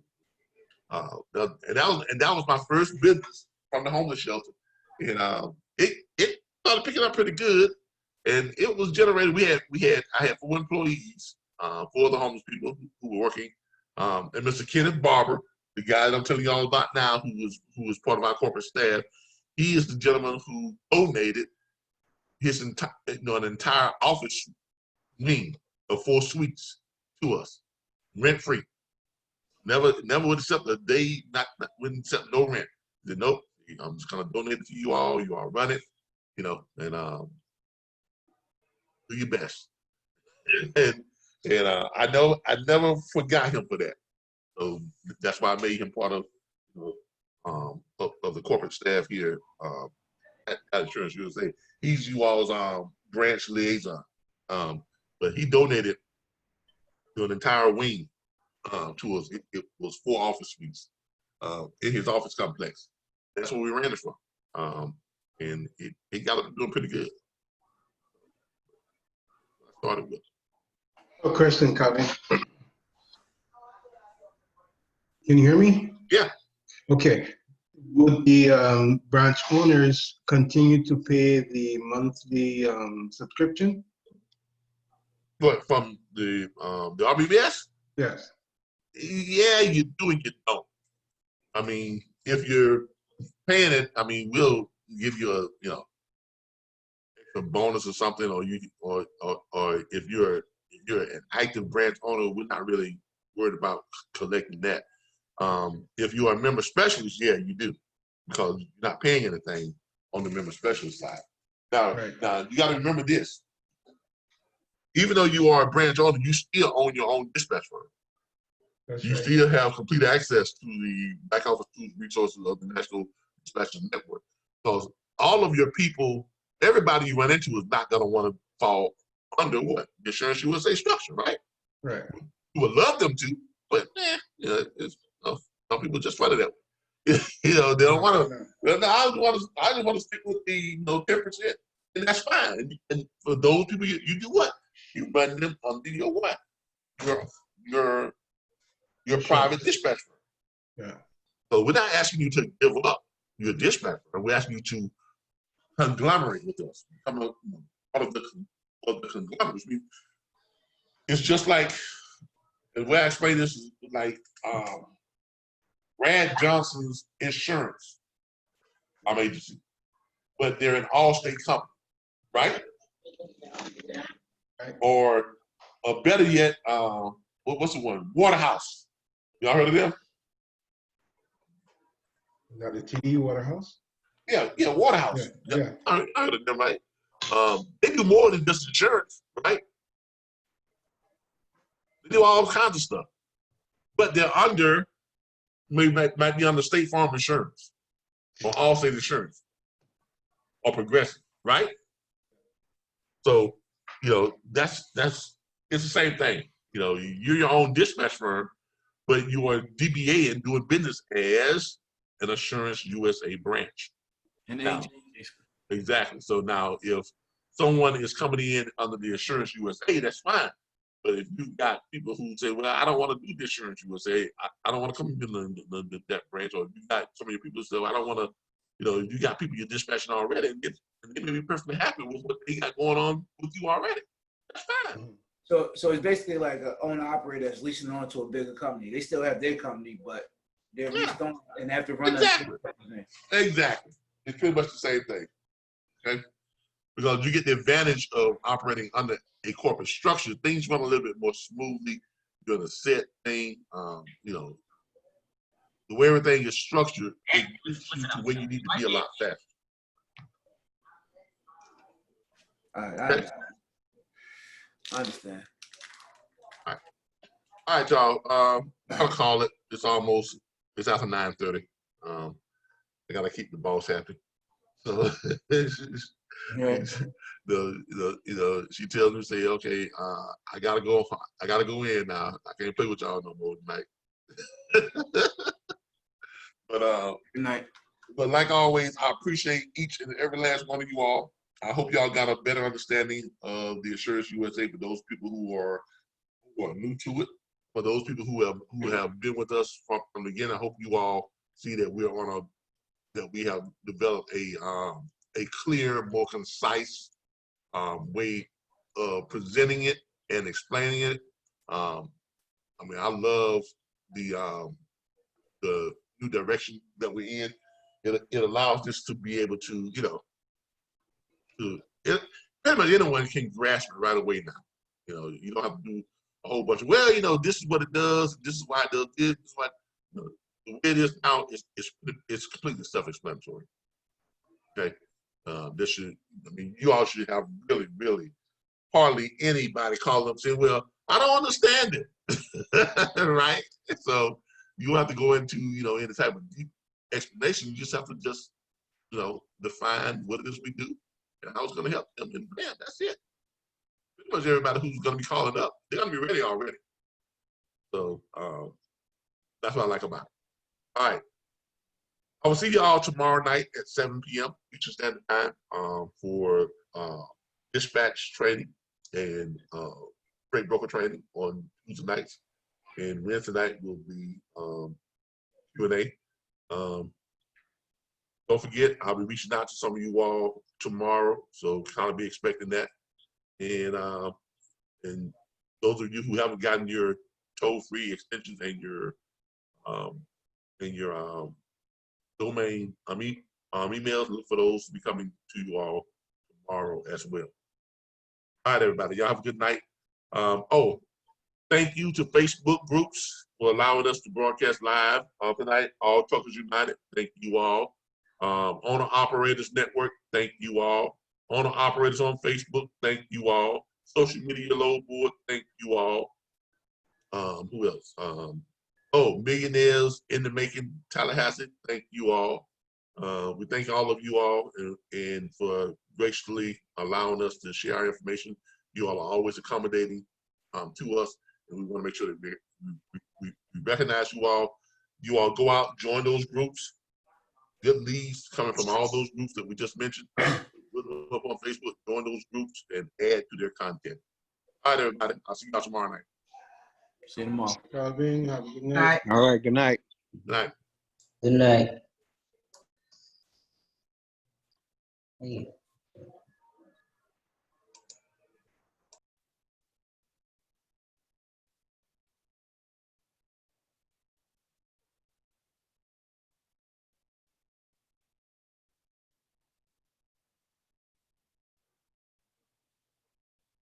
that was my first business from the homeless shelter, and it started picking up pretty good, and it was generated. I had 4 employees, 4 of the homeless people who were working, and Mr. Kenneth Barber, the guy that I'm telling you all about now, who was part of our corporate staff. He is the gentleman who donated his entire, an entire office wing of 4 suites to us, rent free. Never would accept a day, wouldn't accept no rent. He said, nope, I'm just gonna donate it to you all run it, and do your best. And I never forgot him for that. So that's why I made him part of the corporate staff here at Assurance USA. He's you all's branch liaison. But he donated to an entire wing to us. It was 4 office suites in his office complex. That's where we ran it from. And it got up doing pretty good. I started with. Oh, question, Calvin. Can you hear me? Yeah. Okay. Would the branch owners continue to pay the monthly subscription? What, from the RBBS? Yes. Yeah, you do and you don't. I mean, if you're paying it, I mean, we'll give you a a bonus or something, or if you're an active branch owner, we're not really worried about collecting that. If you are a member specialist, yeah, you do, because you're not paying anything on the member specialist side. Now you got to remember this. Even though you are a branch owner, you still own your own dispatch firm. You still have complete access to the back office tools resources of the National Dispatchers Network. Because all of your people, everybody you run into is not going to want to fall under what? The Assurance USA structure, right? Right. You would love them to, but some people just run it that way. They don't want to. I just want to stick with the 10%, and that's fine. And for those people, you do what? You run them under your what? Your private dispatch firm. Yeah. So we're not asking you to give up your dispatch firm. We're asking you to conglomerate with us, become a part of the conglomerate. It's just like, the way I explain this is like Brad Johnson's insurance agency, but they're an all-state company, right? Or better yet, what's the one? Waterhouse. Y'all heard of them? Got the TD Waterhouse? Yeah, Waterhouse. Yeah. I heard of them, right? They do more than just insurance, right? They do all kinds of stuff. But they're under, might be under State Farm Insurance or Allstate Insurance or Progressive, right? So, that's it's the same thing. You're your own dispatch firm, but you are DBA and doing business as an Assurance USA branch. Now, exactly. So now if someone is coming in under the Assurance USA, that's fine. But if you've got people who say, well, I don't want to do the Assurance USA, I don't want to come in that branch, or you got some of your people who say, well, I don't want to, you got people you're dispatching already, and they may be perfectly happy with what they got going on with you already. That's fine. So it's basically like an owner-operator that's leasing on to a bigger company. They still have their company, but they're leased on and have to run Exactly. It's pretty much the same thing. Okay? Because you get the advantage of operating under a corporate structure. Things run a little bit more smoothly. You're in a set thing. The way everything is structured, it gets you to where you need to be a lot faster. All right. I understand. All right, y'all. I'll call it. It's after 9:30. I gotta keep the boss happy. So she tells me, say, okay, I gotta go in now. I can't play with y'all no more tonight. But good night. But like always, I appreciate each and every last one of you all. I hope y'all got a better understanding of the Assurance USA for those people who are new to it. For those people who have been with us from the beginning, I hope you all see that we have developed a clear, more concise way of presenting it and explaining it. I love the new direction that we're in. It allows this to be able to, to pretty much anyone can grasp it right away now. You know, you don't have to do a whole bunch of, well, you know, this is what it does, this is why it does this is why, you know, the way it is now, it's completely self-explanatory. Okay, this should, I mean, you all should have really hardly anybody calling up saying, well, I don't understand it, right? So you don't have to go into, you know, any type of deep explanation. You just have to just, you know, define what it is we do and how it's going to help them, and man, that's it. Pretty much everybody who's going to be calling up, they're going to be ready already. So that's what I like about it. All right. I will see you all tomorrow night at 7 p.m. Eastern Standard Time for dispatch training and freight broker training on Tuesday nights. And Wednesday night will be Q&A. Don't forget, I'll be reaching out to some of you all tomorrow, so kind of be expecting that. And those of you who haven't gotten your toll-free extensions and your domain emails, look for those to be coming to you all tomorrow as well. All right, everybody, y'all have a good night. Oh, thank you to Facebook groups for allowing us to broadcast live tonight. All Truckers United, thank you all. Owner Operators Network, thank you all. Owner Operators on Facebook, thank you all. Social Media Load Board, thank you all. Who else? Oh, Millionaires in the Making Tallahassee, thank you all. We thank all of you all and for graciously allowing us to share our information. You all are always accommodating to us, and we want to make sure that we recognize you all. You all go out, join those groups. Good leads coming from all those groups that we just mentioned. Put them up on Facebook, join those groups, and add to their content. All right, everybody. I'll see you all tomorrow night. See you tomorrow. Calvin, have a good night. All right, good night. Good night. Good night.